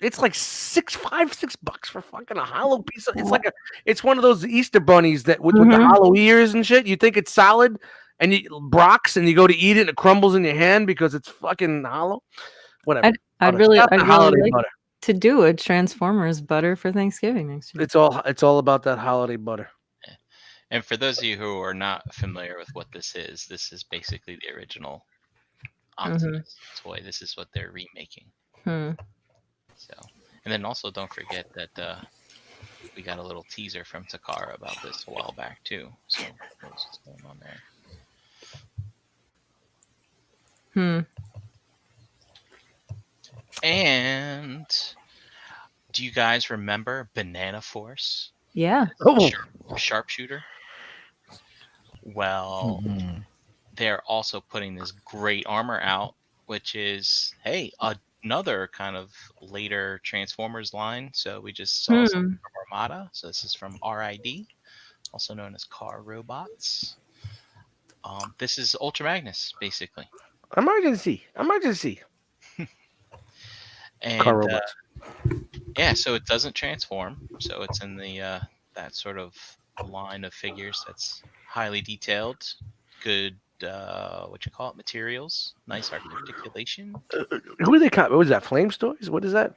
It's like $6 for fucking a hollow piece. It's like it's one of those Easter bunnies that with the hollow ears and shit. You think it's solid, and Brock's, and you go to eat it, and it crumbles in your hand because it's fucking hollow. Whatever. I'd really holiday like butter. to do a Transformers butter for Thanksgiving next year. It's all about that holiday butter. And for those of you who are not familiar with what this is basically the original Optimus toy. This is what they're remaking. So, and then also don't forget that we got a little teaser from Takara about this a while back too. So what's going on there? And do you guys remember Banana Force? Yeah. Sharpshooter. Well, they're also putting this great armor out, which is another kind of later Transformers line. So we just saw something from Armada. So this is from RID, also known as Car Robots. This is Ultra Magnus, basically. Emergency. And Car robots. Yeah, so it doesn't transform. So it's in the that sort of line of figures that's highly detailed, good materials, nice articulation. Who are they? What was that? Flame Stories? What is that?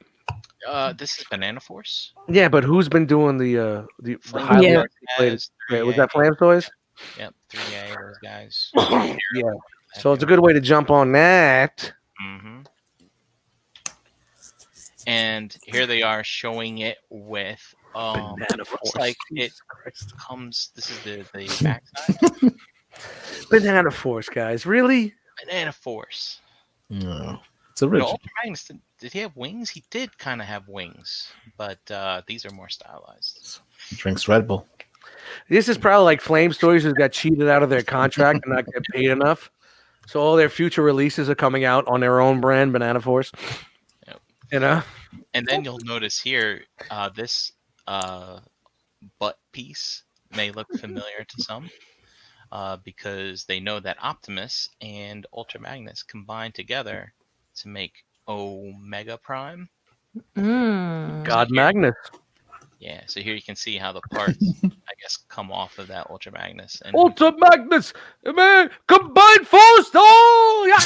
This is Banana Force. Yeah, but who's been doing the highly articulated? Was that Flame Stories? Yep, 3A, those guys. Yeah. So it's a good way to jump on that. And here they are showing it with looks like it comes. This is the backside. Banana Force, guys. Really? Banana Force. No, it's original. Ultra Magnus, did he have wings? He did kind of have wings, but these are more stylized. He drinks Red Bull. This is probably like Flame Stories who got cheated out of their contract and not get paid enough. So all their future releases are coming out on their own brand, Banana Force. Yep. You know? And then you'll notice here, this butt piece may look familiar to some because they know that Optimus and Ultra Magnus combine together to make Omega Prime. God Magnus. Yeah, so here you can see how the parts, I guess, come off of that Ultra Magnus. And Ultra Magnus, man, combined force. Oh, yeah.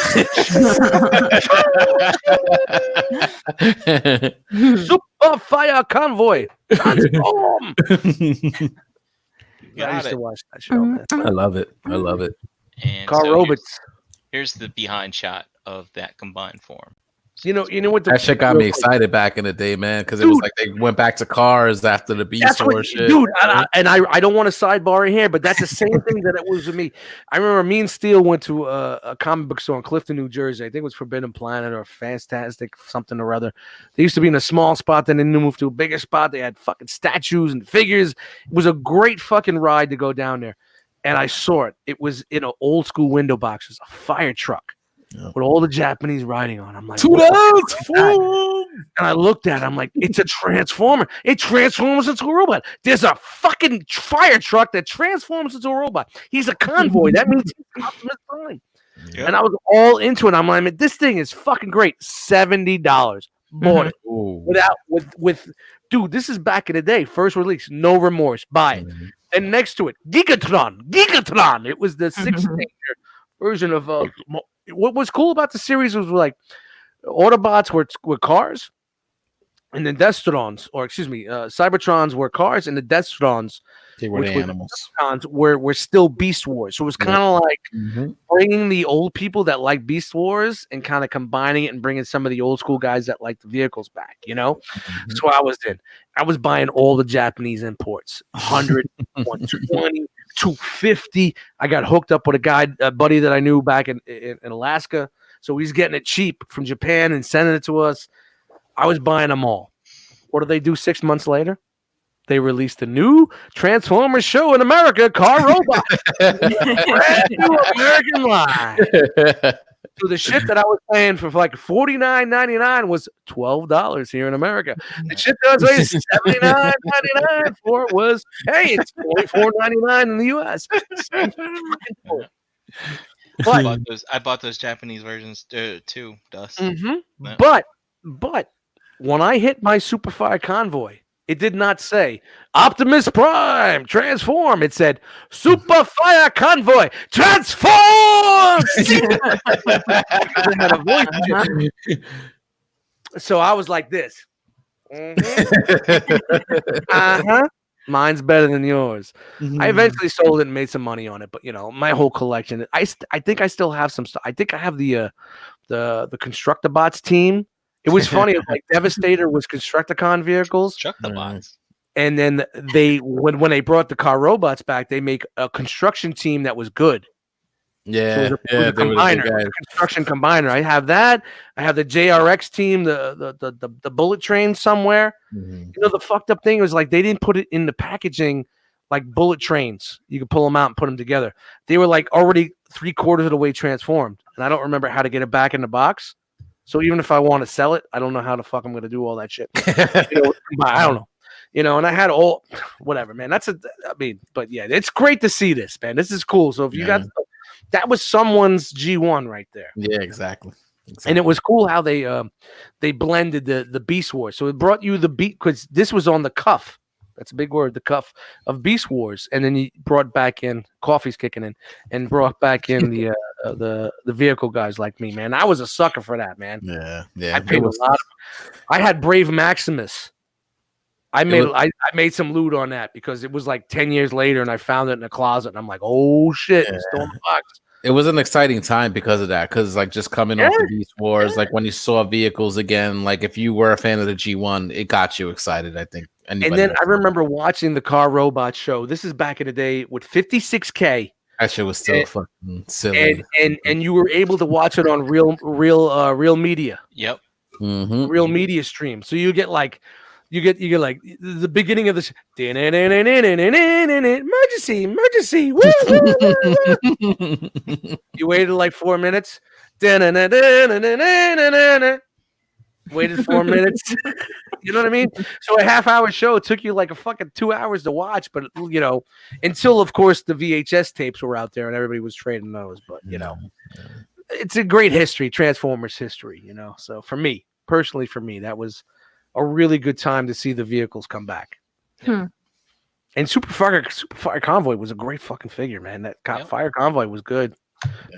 Super Fire Convoy. Transform. I used to watch that show, man. I love it. And Car robots. Here's the behind shot of that combined form. You know what? That shit got me excited back in the day, man, because it was like they went back to cars after the Beast Wars shit. Dude, I don't want to sidebar it here, but that's the same thing that it was with me. I remember me and Steele went to a comic book store in Clifton, New Jersey. I think it was Forbidden Planet or Fantastic something or other. They used to be in a small spot, then they moved to a bigger spot. They had fucking statues and figures. It was a great fucking ride to go down there. And I saw it. It was in an old school window box. It was a fire truck. With all the Japanese writing on. I'm like, and I looked at it. I'm like, it's a transformer. It transforms into a robot. There's a fucking fire truck that transforms into a robot. He's a convoy. That means he's Optimus Prime. Yep. And I was all into it. I'm like, this thing is fucking great. $70. Bought it. With dude, this is back in the day. First release. No remorse. Buy it. And next to it, Gigatron. It was the 16 version of what was cool about the series was like Autobots were cars, and the Destrons, or excuse me, Cybertrons were cars, and the Destrons, they were the animals. Were still Beast Wars. So it was kind of like bringing the old people that like Beast Wars and kind of combining it and bringing some of the old school guys that like the vehicles back. You know, so I was buying all the Japanese imports, 100, 120. 250. I got hooked up with a buddy that I knew back in Alaska. So he's getting it cheap from Japan and sending it to us. I was buying them all. What do they do 6 months later? They released a new Transformers show in America, Car Robot. Brand new American line. So the shit that I was paying for like $49.99 was $12 here in America. The shit that I was paying $79.99 for was, hey, it's $44.99 in the US. But I bought those Japanese versions too, Dust. Mm-hmm. But when I hit my Superfire convoy, it did not say Optimus Prime transform. It said Superfire convoy transform. Because it had a voice chip. So I was like this. Mine's better than yours. I eventually sold it and made some money on it, but my whole collection. I think I still have some stuff. I think I have the Constructabots team. It was funny. Like Devastator was Constructicon vehicles. Constructabots. And then when they brought the car robots back, they make a construction team that was good. Yeah, so it was a combiner, a construction combiner. I have that. I have the JRX team, the bullet train somewhere. The fucked up thing was like they didn't put it in the packaging like bullet trains. You could pull them out and put them together. They were like already 3/4 of the way transformed, and I don't remember how to get it back in the box. So even if I want to sell it, I don't know how the fuck I'm going to do all that shit. I don't know. And I had all whatever, man. But yeah, it's great to see this, man. This is cool. So if you got that was someone's G1 right there. Yeah, exactly. And it was cool how they blended the Beast Wars. So it brought you the beat because this was on the cuff. That's a big word, the cuff of Beast Wars. And then he brought back in Coffee's kicking in and brought back in the vehicle guys like me, man. I was a sucker for that, man. Yeah. I paid a lot. I had Brave Maximus. I made some loot on that because it was like 10 years later and I found it in a closet and I'm like, oh shit, it's still in the box. It was an exciting time because of that. Because like just coming off the Beast Wars, like when you saw vehicles again, like if you were a fan of the G1, it got you excited, I think. And then I remember watching the Car Robot show. This is back in the day with 56K. That shit was so fucking silly. And you were able to watch it on real media. Yep. Real media stream. So you get like the beginning of this emergency. Woo, woo, woo, woo. You waited like 4 minutes. Waited 4 minutes. You know what I mean? So a half-hour show took you like a fucking 2 hours to watch, but until of course the VHS tapes were out there and everybody was trading those. But it's a great history, Transformers history. So personally, that was a really good time to see the vehicles come back. And Superfire Convoy was a great fucking figure, man. That Fire Convoy was good.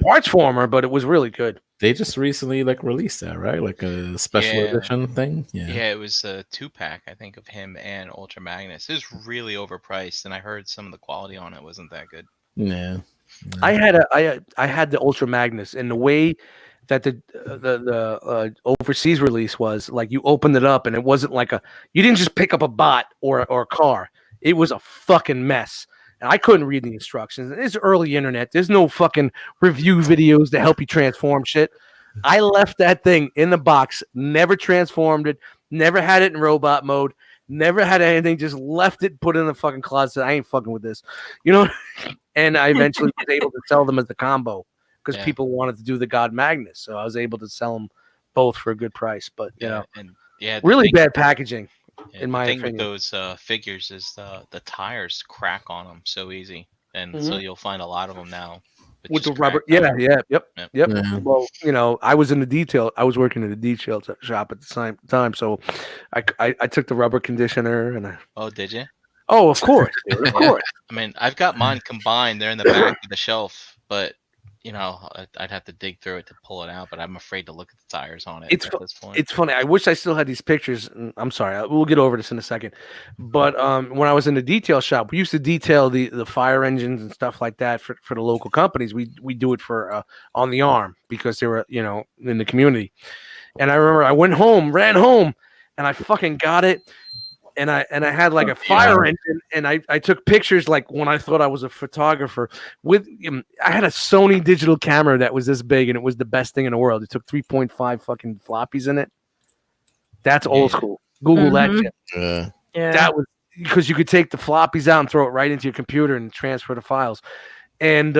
Parts former, but it was really good. They just recently released that, right? Like a special edition thing. Yeah, it was a 2-pack, I think, of him and Ultra Magnus. It was really overpriced, and I heard some of the quality on it wasn't that good. Yeah. I had the Ultra Magnus, and the way that the overseas release was like you opened it up and it wasn't like you didn't just pick up a bot or a car. It was a fucking mess. And I couldn't read the instructions. It's early internet. There's no fucking review videos to help you transform shit. I left that thing in the box, never transformed it, never had it in robot mode, never had anything, just left it, put it in the fucking closet. I ain't fucking with this. And I eventually was able to sell them as a combo. Because people wanted to do the God Magnus, so I was able to sell them both for a good price. But really bad packaging, in my opinion. The thing with those figures is the tires crack on them so easy, and so you'll find a lot of them now with the rubber. Yep. Well, I was in the detail. I was working in the detail shop at the same time, so I took the rubber conditioner and Oh, did you? Oh, of course, dude, of course. I mean, I've got mine combined. They're in the back of the shelf, but. I'd have to dig through it to pull it out, but I'm afraid to look at the tires on it at this point. It's funny. I wish I still had these pictures. I'm sorry. We'll get over this in a second. But when I was in the detail shop, we used to detail the fire engines and stuff like that for the local companies. We do it for on the arm because they were in the community. And I remember I ran home, and I fucking got it. And I had like a fire engine, and I took pictures like when I thought I was a photographer with. I had a Sony digital camera that was this big, and it was the best thing in the world. It took 3.5 fucking floppies in it. That's old school. Google that shit. Yeah. That was because you could take the floppies out and throw it right into your computer and transfer the files. And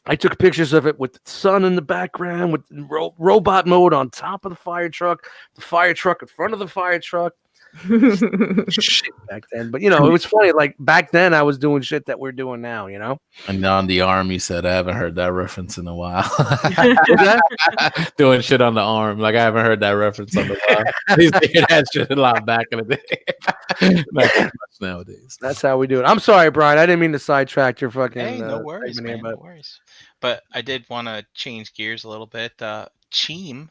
I took pictures of it with the sun in the background, with robot mode on top of the fire truck in front of the fire truck. shit back then. But you know, it was funny. Like back then, I was doing shit that we're doing now. You know. And on the arm, you said I haven't heard that reference in a while. Was that? Doing shit on the arm, like I haven't heard that reference in a while. I used to hear that shit a lot back in the day. Not too much nowadays. That's how we do it. I'm sorry, Brian. I didn't mean to sidetrack your fucking. Hey, no worries, segment man. here, No worries. But I did want to change gears a little bit. Cheebs,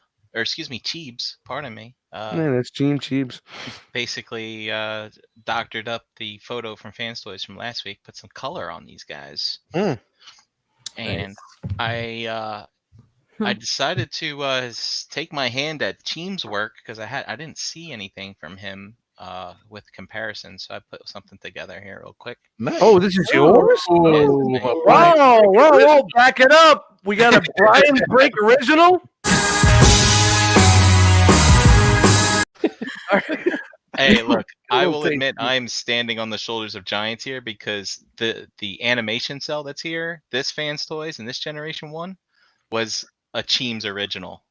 pardon me. Man, it's Gene Cheebs. Basically doctored up the photo from Fans Toys from last week, put some color on these guys. Mm. And I decided to take my hand at Cheem's work because I didn't see anything from him with comparison, so I put something together here real quick. Nice. Oh, this is yours? Oh, Whoa, back it up. We got a Brian Break original. Hey, look, I will admit I'm standing on the shoulders of giants here because the animation cell that's here, this Fans Toys and this Generation 1 was a Cheem's original.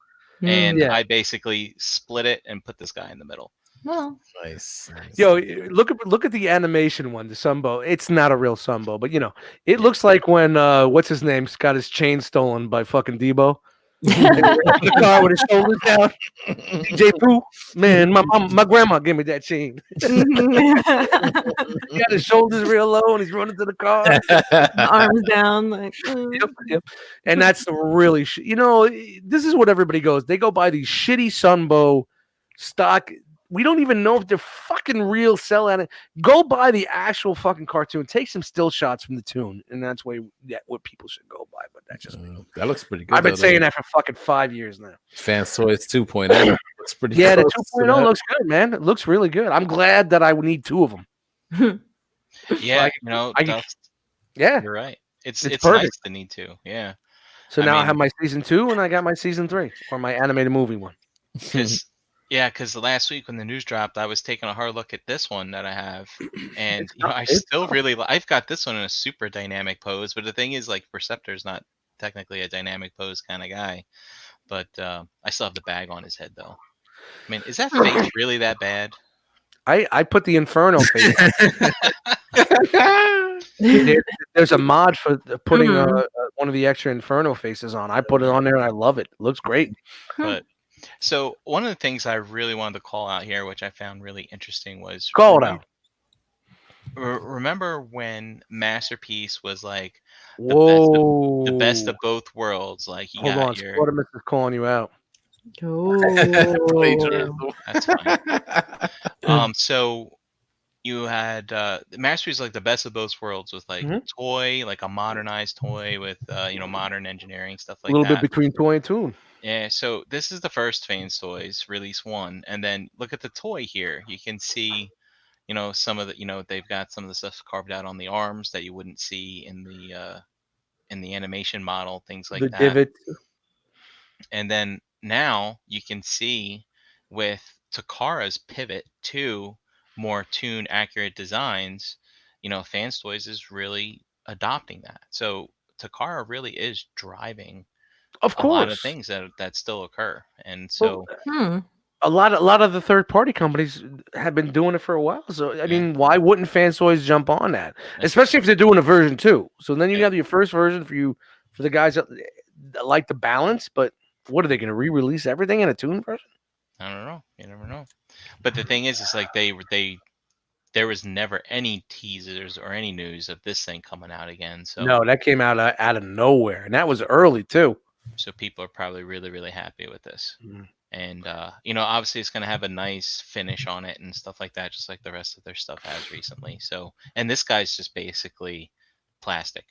And I basically split it and put this guy in the middle. Well, Nice. Yo, look at the animation one, the Sunbow. It's not a real Sunbow, but you know, it looks like when what's his name got his chain stolen by fucking Debo. The car with his shoulders down. DJ Pooh, man, my grandma gave me that chain. He got his shoulders real low and he's running to the car. arms down, like. Yep. And that's really, you know, this is what everybody goes. They go buy these shitty Sunbow stock. We don't even know if they're fucking real. Sell at it. Go buy the actual fucking cartoon. Take some still shots from the tune, and that's what people should go buy. But that's just me. That looks pretty good. I've been saying that for fucking 5 years now. Fans Toys 2.0 looks pretty. Yeah, the 2.0 looks good, man. It looks really good. I'm glad that I would need two of them. Yeah, yeah, you're right. It's perfect. nice to need two. Yeah. So now I have my season 2 and I got my season 3 or my animated movie one. Because last week when the news dropped, I was taking a hard look at this one that I have, and I still really I've got this one in a super dynamic pose. But the thing is, like, Perceptor's not technically a dynamic pose kind of guy, but I still have the bag on his head though. I mean, is that face really that bad? I put the Inferno face. There's a mod for putting one of the extra Inferno faces on. I put it on there and I love it. It looks great. But so one of the things I really wanted to call out here, which I found really interesting, was remember when Masterpiece was like the best of both worlds? Like you got your Sportimus is calling you out. That's fine. So you had Masterpiece like the best of both worlds with like toy, like a modernized toy with modern engineering stuff like that. A little bit between toy and tune. Yeah, so this is the first Fans Toys, release 1, and then look at the toy here. You can see, some of the, they've got some of the stuff carved out on the arms that you wouldn't see in the animation model, things like that. Divot. And then now you can see with Takara's pivot to more tune accurate designs, Fans Toys is really adopting that. So Takara really is driving a lot of things that still occur, and so a lot of the third party companies have been doing it for a while. So I mean, why wouldn't Fans Toys jump on that? Especially if they're doing a version 2. So then you have your first version for the guys that like the balance. But what are they going to re-release everything in a tune version? I don't know. You never know. But the thing is, it's like there was never any teasers or any news of this thing coming out again. So no, that came out of nowhere, and that was early too. So people are probably really, really happy with this. And, obviously it's going to have a nice finish on it and stuff like that, just like the rest of their stuff has recently. So, and this guy's just basically plastic.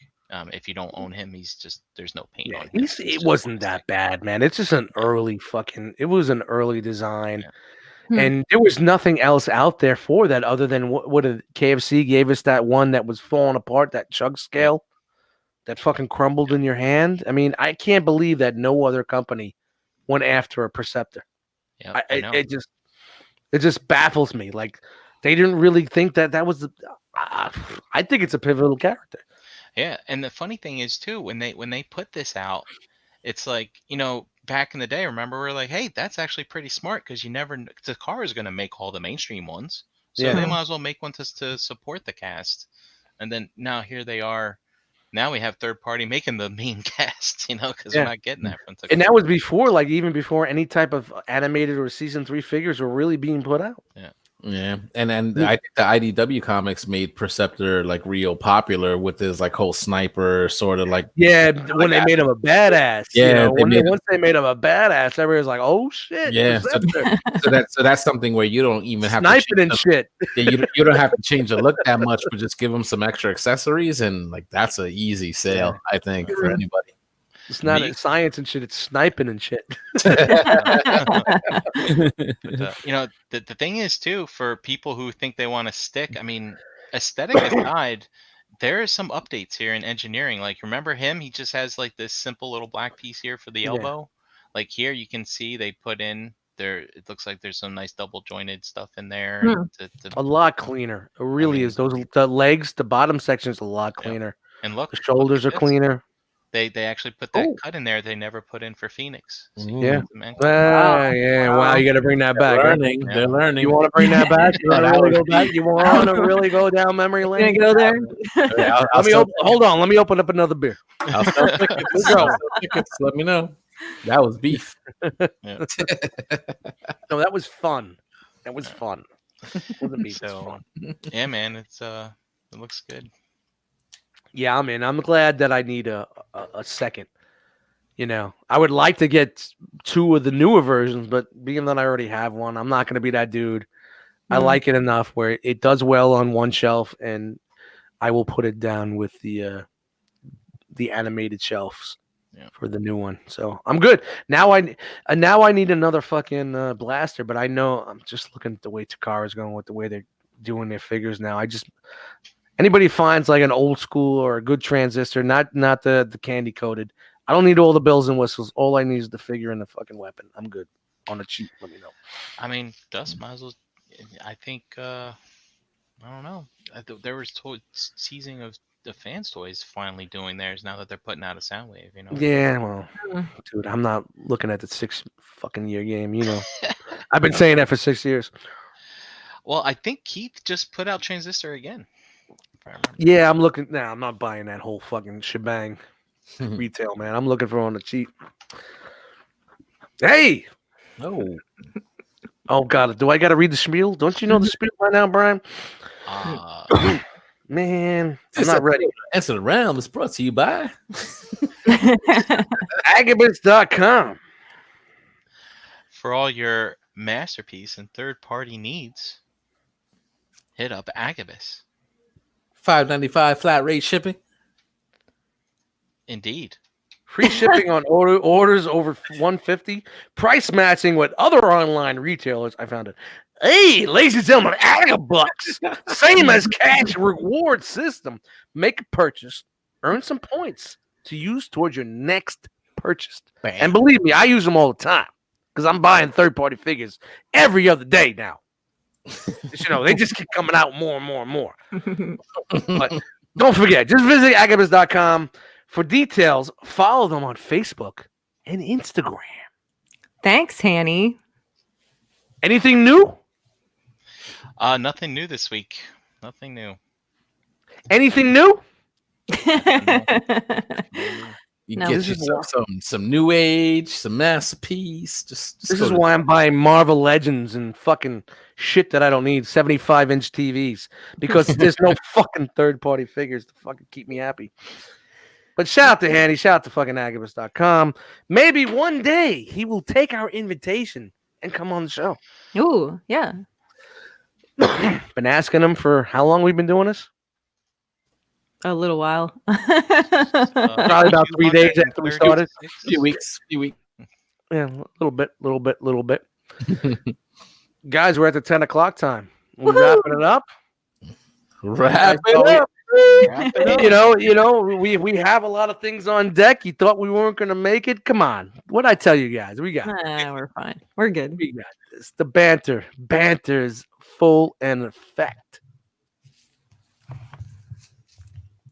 If you don't own him, there's no paint on him. It wasn't that bad, man. It's just an early design. Yeah. And there was nothing else out there for that other than what KFC gave us, that one that was falling apart, that chug scale. That fucking crumbled in your hand. I mean, I can't believe that no other company went after a Perceptor. Yeah, it just baffles me. Like they didn't really think that was the. I think it's a pivotal character. Yeah, and the funny thing is too, when they put this out, it's like back in the day, remember, we were like, hey, that's actually pretty smart because the car is going to make all the mainstream ones. So Yeah. they might as well make one to support the cast. And then now here they are. Now we have third party making the main cast, because Yeah. we're not getting that from Takara. And that was before, like even before any type of animated or season 3 figures were really being put out. Yeah, and I think the IDW comics made Perceptor like real popular with his like whole sniper sort of like. Yeah, when they made him a badass. Yeah, once they made him a badass, everybody was like, "Oh shit!" Yeah, so that's something where you don't even have to sniping and shit. Yeah, you don't have to change the look that much, but just give them some extra accessories, and like that's an easy sale, I think, for anybody. It's not science and shit; it's sniping and shit. The thing is too, for people who think they want to stick. I mean, aesthetic aside, there are some updates here in engineering. Like, remember him? He just has like this simple little black piece here for the elbow. Like here, you can see they put in there. It looks like there's some nice double jointed stuff in there. A lot cleaner. It really is. The legs, the bottom section is a lot cleaner. And look, the shoulders are cleaner. They actually put that cut in there they never put in for Phoenix. So yeah. Wow, you got to bring that back. They're learning. You want to bring that back? You want to really go back? You want to really go down memory lane? Gonna go there? Hold on. Let me open up another beer. I'll sell tickets. Let me know. That was beef. No, that was fun. That was fun. Yeah, man, it looks good. Yeah, I mean, I'm glad that I need a second. I would like to get 2 of the newer versions, but being that I already have one, I'm not going to be that dude. I like it enough where it does well on one shelf, and I will put it down with the animated shelves for the new one. So I'm good. Now I need another fucking blaster, but I know I'm just looking at the way Takara's going with the way they're doing their figures now. Anybody finds like an old school or a good transistor, not the candy coated. I don't need all the bells and whistles. All I need is the figure and the fucking weapon. I'm good. On a cheap, let me know. I mean, Dust might as well. I think I don't know. There was seizing of the fans' toys finally doing theirs now that they're putting out a Soundwave. Yeah, well, dude, I'm not looking at the 6 fucking year game. I've been saying that for 6 years. Well, I think Keith just put out Transistor again. Yeah, I'm looking now. I'm not buying that whole fucking shebang retail, man. I'm looking for on the cheap. Hey! Oh, God. Do I got to read the spiel? Don't you know the spiel by now, Brian? Man, I'm not ready. Answer the round is brought to you by Agabucks.com. For all your masterpiece and third-party needs, hit up Agabus. $5.95 flat rate shipping. Indeed. Free shipping on orders over $150. Price matching with other online retailers. I found it. Hey, ladies and gentlemen, Agabucks. Same as cash reward system. Make a purchase, earn some points to use towards your next purchase. Bam. And believe me, I use them all the time because I'm buying third-party figures every other day now. They just keep coming out more and more and more. But don't forget, just visit Agabus.com for details. Follow them on Facebook and Instagram. Thanks, Hanny. Anything new? Nothing new this week. Nothing new. Anything new? You get yourself some new age, some masterpiece. Just this is why I'm buying Marvel Legends and fucking shit that I don't need. 75-inch TVs because there's no fucking third-party figures to fucking keep me happy. But shout out to Hanny. Shout out to fucking Agabus.com. Maybe one day he will take our invitation and come on the show. Ooh, yeah. Been asking him for how long we've been doing this? A little while. Probably about 3 days after we started. A few weeks. Yeah, a little bit. Guys, we're at the 10 o'clock time. We're wrapping it up. Wrap it up. We have a lot of things on deck. You thought we weren't going to make it? Come on. What'd I tell you guys? We got it. We're fine. We're good. We got this. The banter. Banter's full in effect.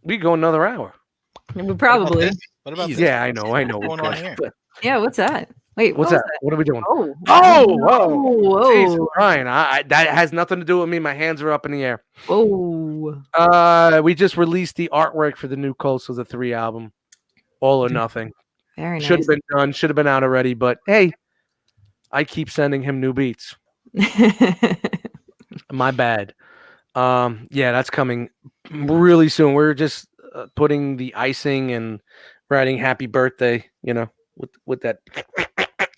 We go another hour. Probably. What about this? Yeah, I know. What's going on here? Yeah, what's that? Wait, What's what that? What are we doing? Oh, Whoa. Jesus, whoa, Brian, that has nothing to do with me. My hands are up in the air. whoa. We just released the artwork for the new Coast of the 3 album, All or Nothing. Very Should nice. have been done. Should have been out already. But hey, I keep sending him new beats. My bad. Yeah, that's coming really soon. We're just putting the icing and writing "Happy Birthday," with that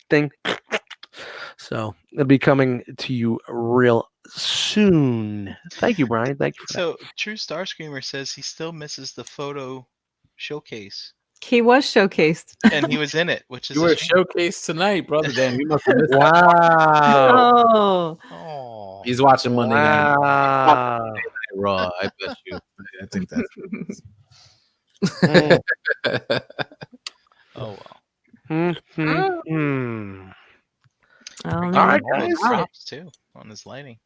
thing. So it'll be coming to you real soon. Thank you, Brian. Thank you. So True Star Screamer says he still misses the photo showcase, He was showcased. and he was in it, which is You a were shame. showcased tonight, brother. Damn, you must have missed that. Wow. Oh, Oh, He's watching Monday Night Wow. Raw. I bet you. I think that's. oh well. Mm-hmm. I don't We're know. All right, giving him all the guys. props too on his lighting.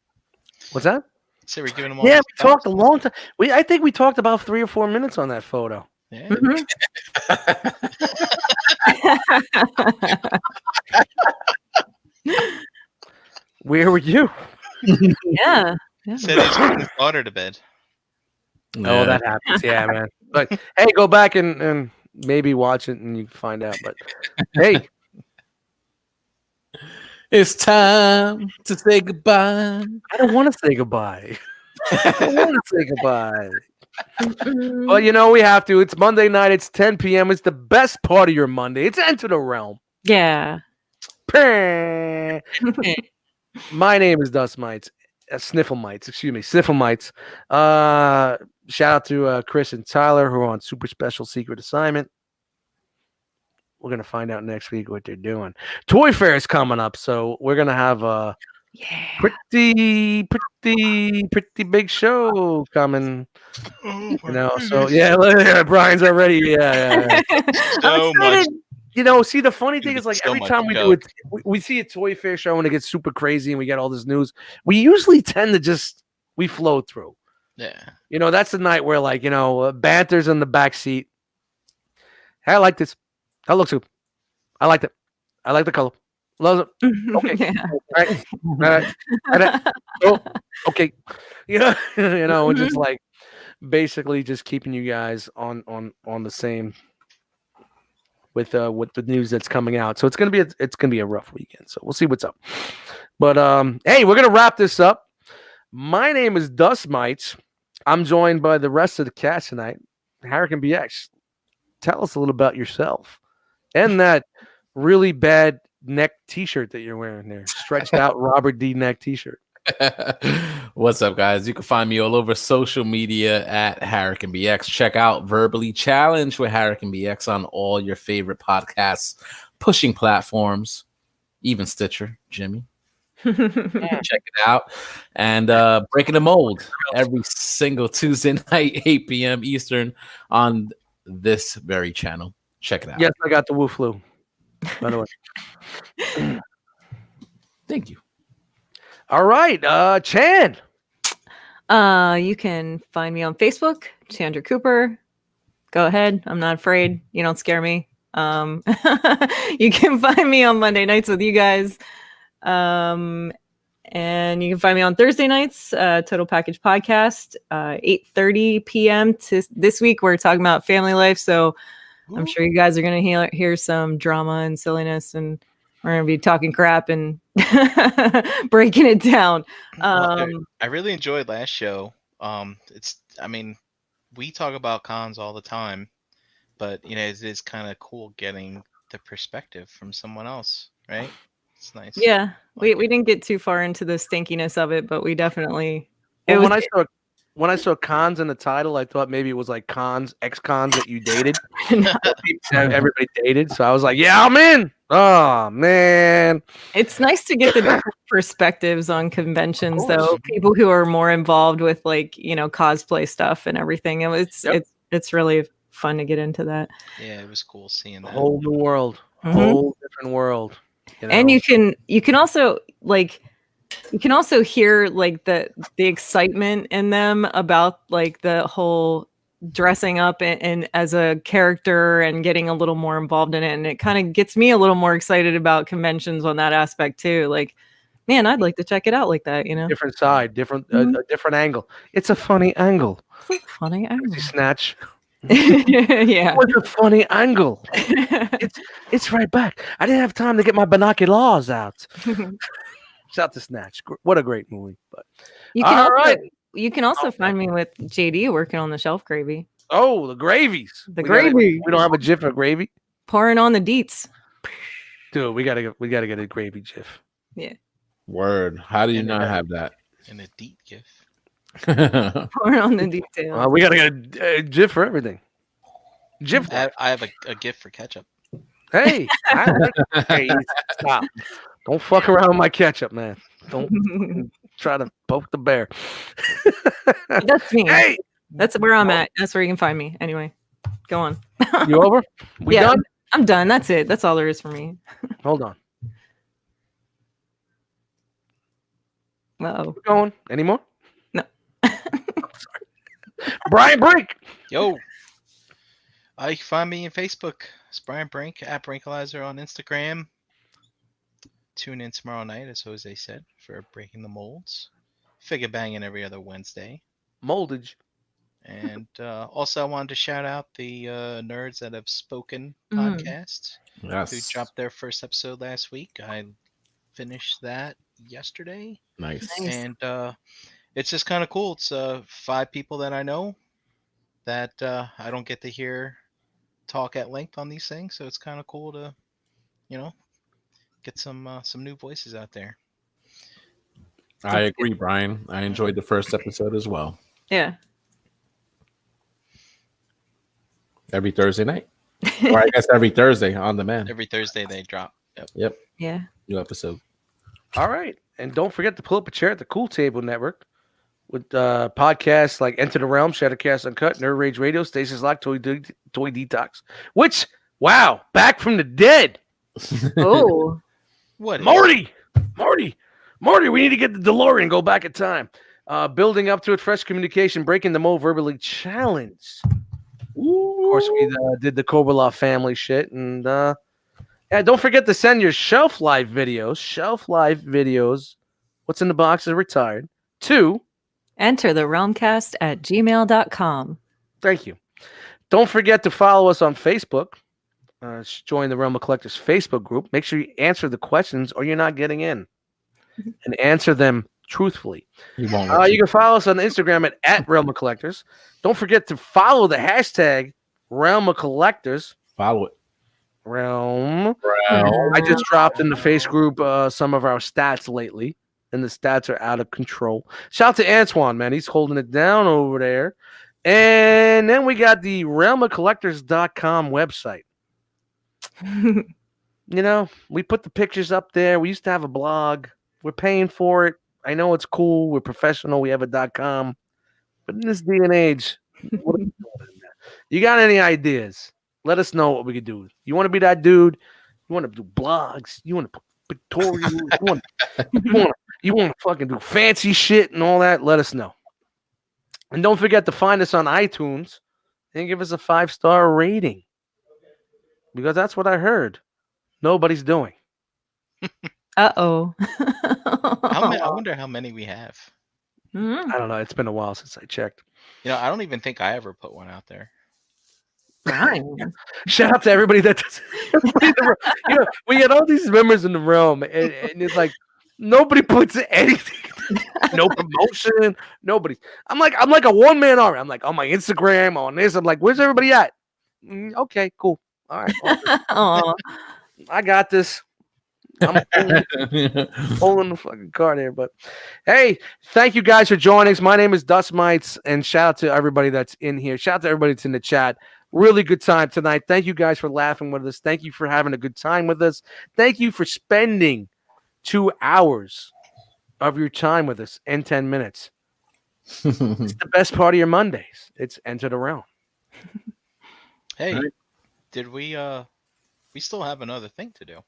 What's that? So we're giving him all. Yeah, these we talked a props. long time. I think we talked about 3 or 4 minutes on that photo. Yeah. Mhm. Where were you? Yeah. Said he's putting his daughter to bed. Oh, that happens. Yeah, man. But hey, go back and maybe watch it and you can find out. But hey, It's time to say goodbye. I don't want to say goodbye. I don't want to say goodbye. Well, we have to. It's Monday night. It's 10 p.m. It's the best part of your Monday. It's Enter the Realm. Yeah. My name is Dust Mites. Sniffle Mites. Shout out to Chris and Tyler who are on super special secret assignment. We're going to find out next week what they're doing. Toy Fair is coming up, so we're going to have a pretty big show coming. So yeah, Brian's already, yeah. So much. See, the funny thing is, like, So every much time we to do it, we see a Toy Fair show and it gets super crazy and we get all this news. We usually tend to we flow through. Yeah. That's the night where, like, banter's in the back seat. Hey, I like this. That looks good. I liked it. I like the color. Love it. Okay. Yeah. All right. Oh, okay. And just like basically just keeping you guys on the same with the news that's coming out. So it's gonna be a rough weekend. So we'll see what's up. But hey, we're gonna wrap this up. My name is Dust Mites. I'm joined by the rest of the cast tonight. Hurricane BX. Tell us a little about yourself and that really bad neck T-shirt that you're wearing there, stretched out Robert D. neck T-shirt. What's up, guys? You can find me all over social media at Hurricane BX. Check out Verbally Challenged with Hurricane BX on all your favorite podcasts, pushing platforms, even Stitcher, Jimmy. Check it out. And Breaking the Mold every single Tuesday night, 8 p.m. Eastern on this very channel. Check it out. Yes, I got the Woo flu. By the way. Thank you. All right, Chan. You can find me on Facebook, Chandra Cooper. Go ahead. I'm not afraid. You don't scare me. You can find me on Monday nights with you guys. And you can find me on Thursday nights, Total Package Podcast, 8:30 p.m. This week, we're talking about family life. So I'm sure you guys are going to hear some drama and silliness, and we're going to be talking crap and breaking it down. I really enjoyed last show. We talk about cons all the time, but it is kind of cool getting the perspective from someone else, right? It's nice. Yeah, we didn't get too far into the stinkiness of it, but we definitely. When I saw cons in the title, I thought maybe it was like ex-cons that you dated. Everybody dated, so I was like, yeah, I'm in. Oh man, it's nice to get the different perspectives on conventions, though. People who are more involved with cosplay stuff and everything. It's really fun to get into that. Yeah, it was cool seeing that. Whole new world, whole different world. And you can also hear like the excitement in them about like the whole dressing up and as a character and getting a little more involved in it. And it kind of gets me a little more excited about conventions on that aspect too. Like, man, I'd like to check it out like that, you know? Different side, different a different angle. It's a funny angle. It's a funny angle. Snatch. Yeah. What's a funny angle? It's right back. I didn't have time to get my binoculars out. Shout to Snatch. What a great movie. But You can also find me with JD working on the shelf gravy. Oh, the gravies. The gravy. We don't have a GIF for gravy. Pouring on the deets. Dude, we gotta get a gravy GIF. Yeah. Word. How do you not have that? And a deep gif. Pouring on the details. We gotta get a GIF for everything. GIF. I have a gift for ketchup. Hey, hey, stop. Don't fuck around with my ketchup, man. Don't try to poke the bear. That's me. Hey, that's where I'm at. That's where you can find me. Anyway, go on. You over? We done? I'm done. That's it. That's all there is for me. Hold on. Uh-oh. We're going. Any more? No. Sorry. Brian Brink. Yo. You can find me on Facebook. It's Brian Brink at Brinkalizer on Instagram. Tune in tomorrow night, as Jose said, for Breaking the Molds. Figure banging every other Wednesday. Moldage. And also, I wanted to shout out the Nerds That Have Spoken podcast, who dropped their first episode last week. I finished that yesterday. Nice. And it's just kind of cool. It's 5 people that I know that I don't get to hear talk at length on these things, so it's kind of cool to, get some new voices out there. I agree, Brian. I enjoyed the first episode as well. Yeah. Every Thursday night, or I guess every Thursday on demand. Every Thursday they drop. Yep. Yeah. New episode. All right, and don't forget to pull up a chair at the Cool Table Network with podcasts like Enter the Realm, Shattercast Uncut, Nerd Rage Radio, Stasis Lock, Toy Detox. Which, wow, back from the dead. Oh. What? Marty, we need to get the DeLorean and go back in time. Building up to it, fresh communication, breaking the mold verbally challenge. Ooh. Of course, we did the Kobrala family shit. And don't forget to send your shelf life videos. What's in the box is retired. To enter the realmcast@gmail.com. Thank you. Don't forget to follow us on Facebook. Join the Realm of Collectors Facebook group. Make sure you answer the questions or you're not getting in. And answer them truthfully. You can follow us on Instagram at Realm of Collectors. Don't forget to follow the hashtag Realm of Collectors. Follow it. Realm. I just dropped in the face group some of our stats lately, and the stats are out of control. Shout out to Antoine, man. He's holding it down over there. And then we got the realmofcollectors.com website. We put the pictures up there. We used to have a blog. We're paying for it. I know it's cool. We're professional. We have a .com. But in this day and age, what are we doing in there? You got any ideas? Let us know what we could do. You want to be that dude? You want to do blogs? You want to put pictorials? You want to fucking do fancy shit and all that? Let us know. And don't forget to find us on iTunes and give us a 5-star rating. Because that's what I heard. Nobody's doing. Uh-oh. I wonder how many we have. Mm-hmm. I don't know. It's been a while since I checked. I don't even think I ever put one out there. Shout out to everybody that does. We get all these members in the realm, and it's like nobody puts anything. No promotion. Nobody. I'm like a one-man army. I'm like on my Instagram, on this. I'm like, where's everybody at? Okay, cool. All right. I got this. I'm pulling the fucking card here, but hey, thank you guys for joining us. My name is Dust Mites, and shout out to everybody that's in here. Shout out to everybody that's in the chat. Really good time tonight. Thank you guys for laughing with us. Thank you for having a good time with us. Thank you for spending 2 hours of your time with us in 10 minutes. It's the best part of your Mondays. It's Enter the Realm. Hey, did we still have another thing to do?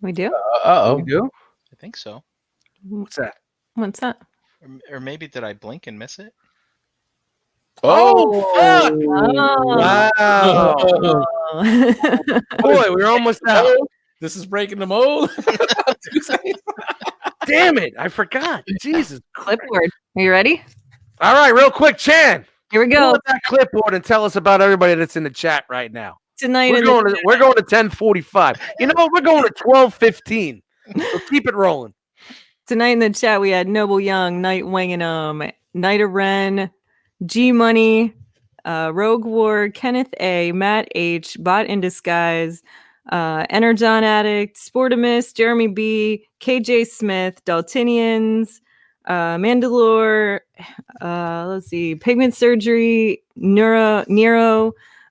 We do? We do? I think so. What's that? What's that? Or maybe did I blink and miss it? Oh, fuck! Oh. Wow. Boy, we're almost out. This is breaking the mold. Damn it. I forgot. Jesus. Clipboard. Are you ready? All right, real quick, Chan. Here we Pull go. up that clipboard and tell us about everybody that's in the chat right now. Tonight We're going to 10:45. You know what? We're going to 12:15. So keep it rolling. Tonight in the chat, we had Noble Young, Night Wangenham, Night of Ren, G Money, Rogue War, Kenneth A, Matt H, Bot in Disguise, Energon Addict, Sportimus, Jeremy B, KJ Smith, Daltinians, Mandalore, let's see, Pigment Surgery, Nero,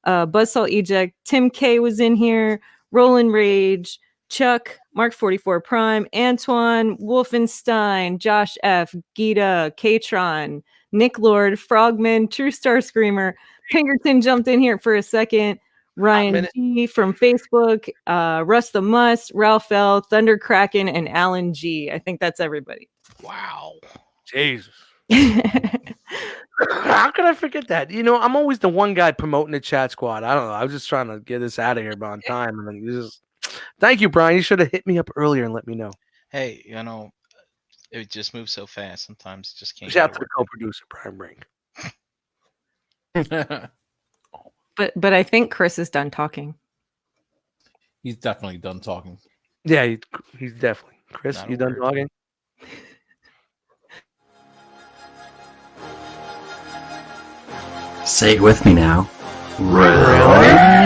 Buzzsaw Eject, Tim K was in here, Roland Rage, Chuck, Mark 44 Prime, Antoine, Wolfenstein, Josh F, Gita, Katron, Nick Lord, Frogman, True Star Screamer, Pinkerton jumped in here for a second, Ryan G from Facebook, Russ the Must, Ralph L, Thunder Kraken, and Alan G. I think that's everybody. Wow. Jesus. How could I forget that? You know, I'm always the one guy promoting the chat squad. I don't know. I was just trying to get this out of here on time. And then you just thank you, Brian. You should have hit me up earlier and let me know. Hey, you know, it just moves so fast. Sometimes it just can't. Shout out to the co-producer, Brian Brink. But I think Chris is done talking. He's definitely done talking. Yeah, he's definitely. Chris, Not you a done word. talking? Say it with me now. Really?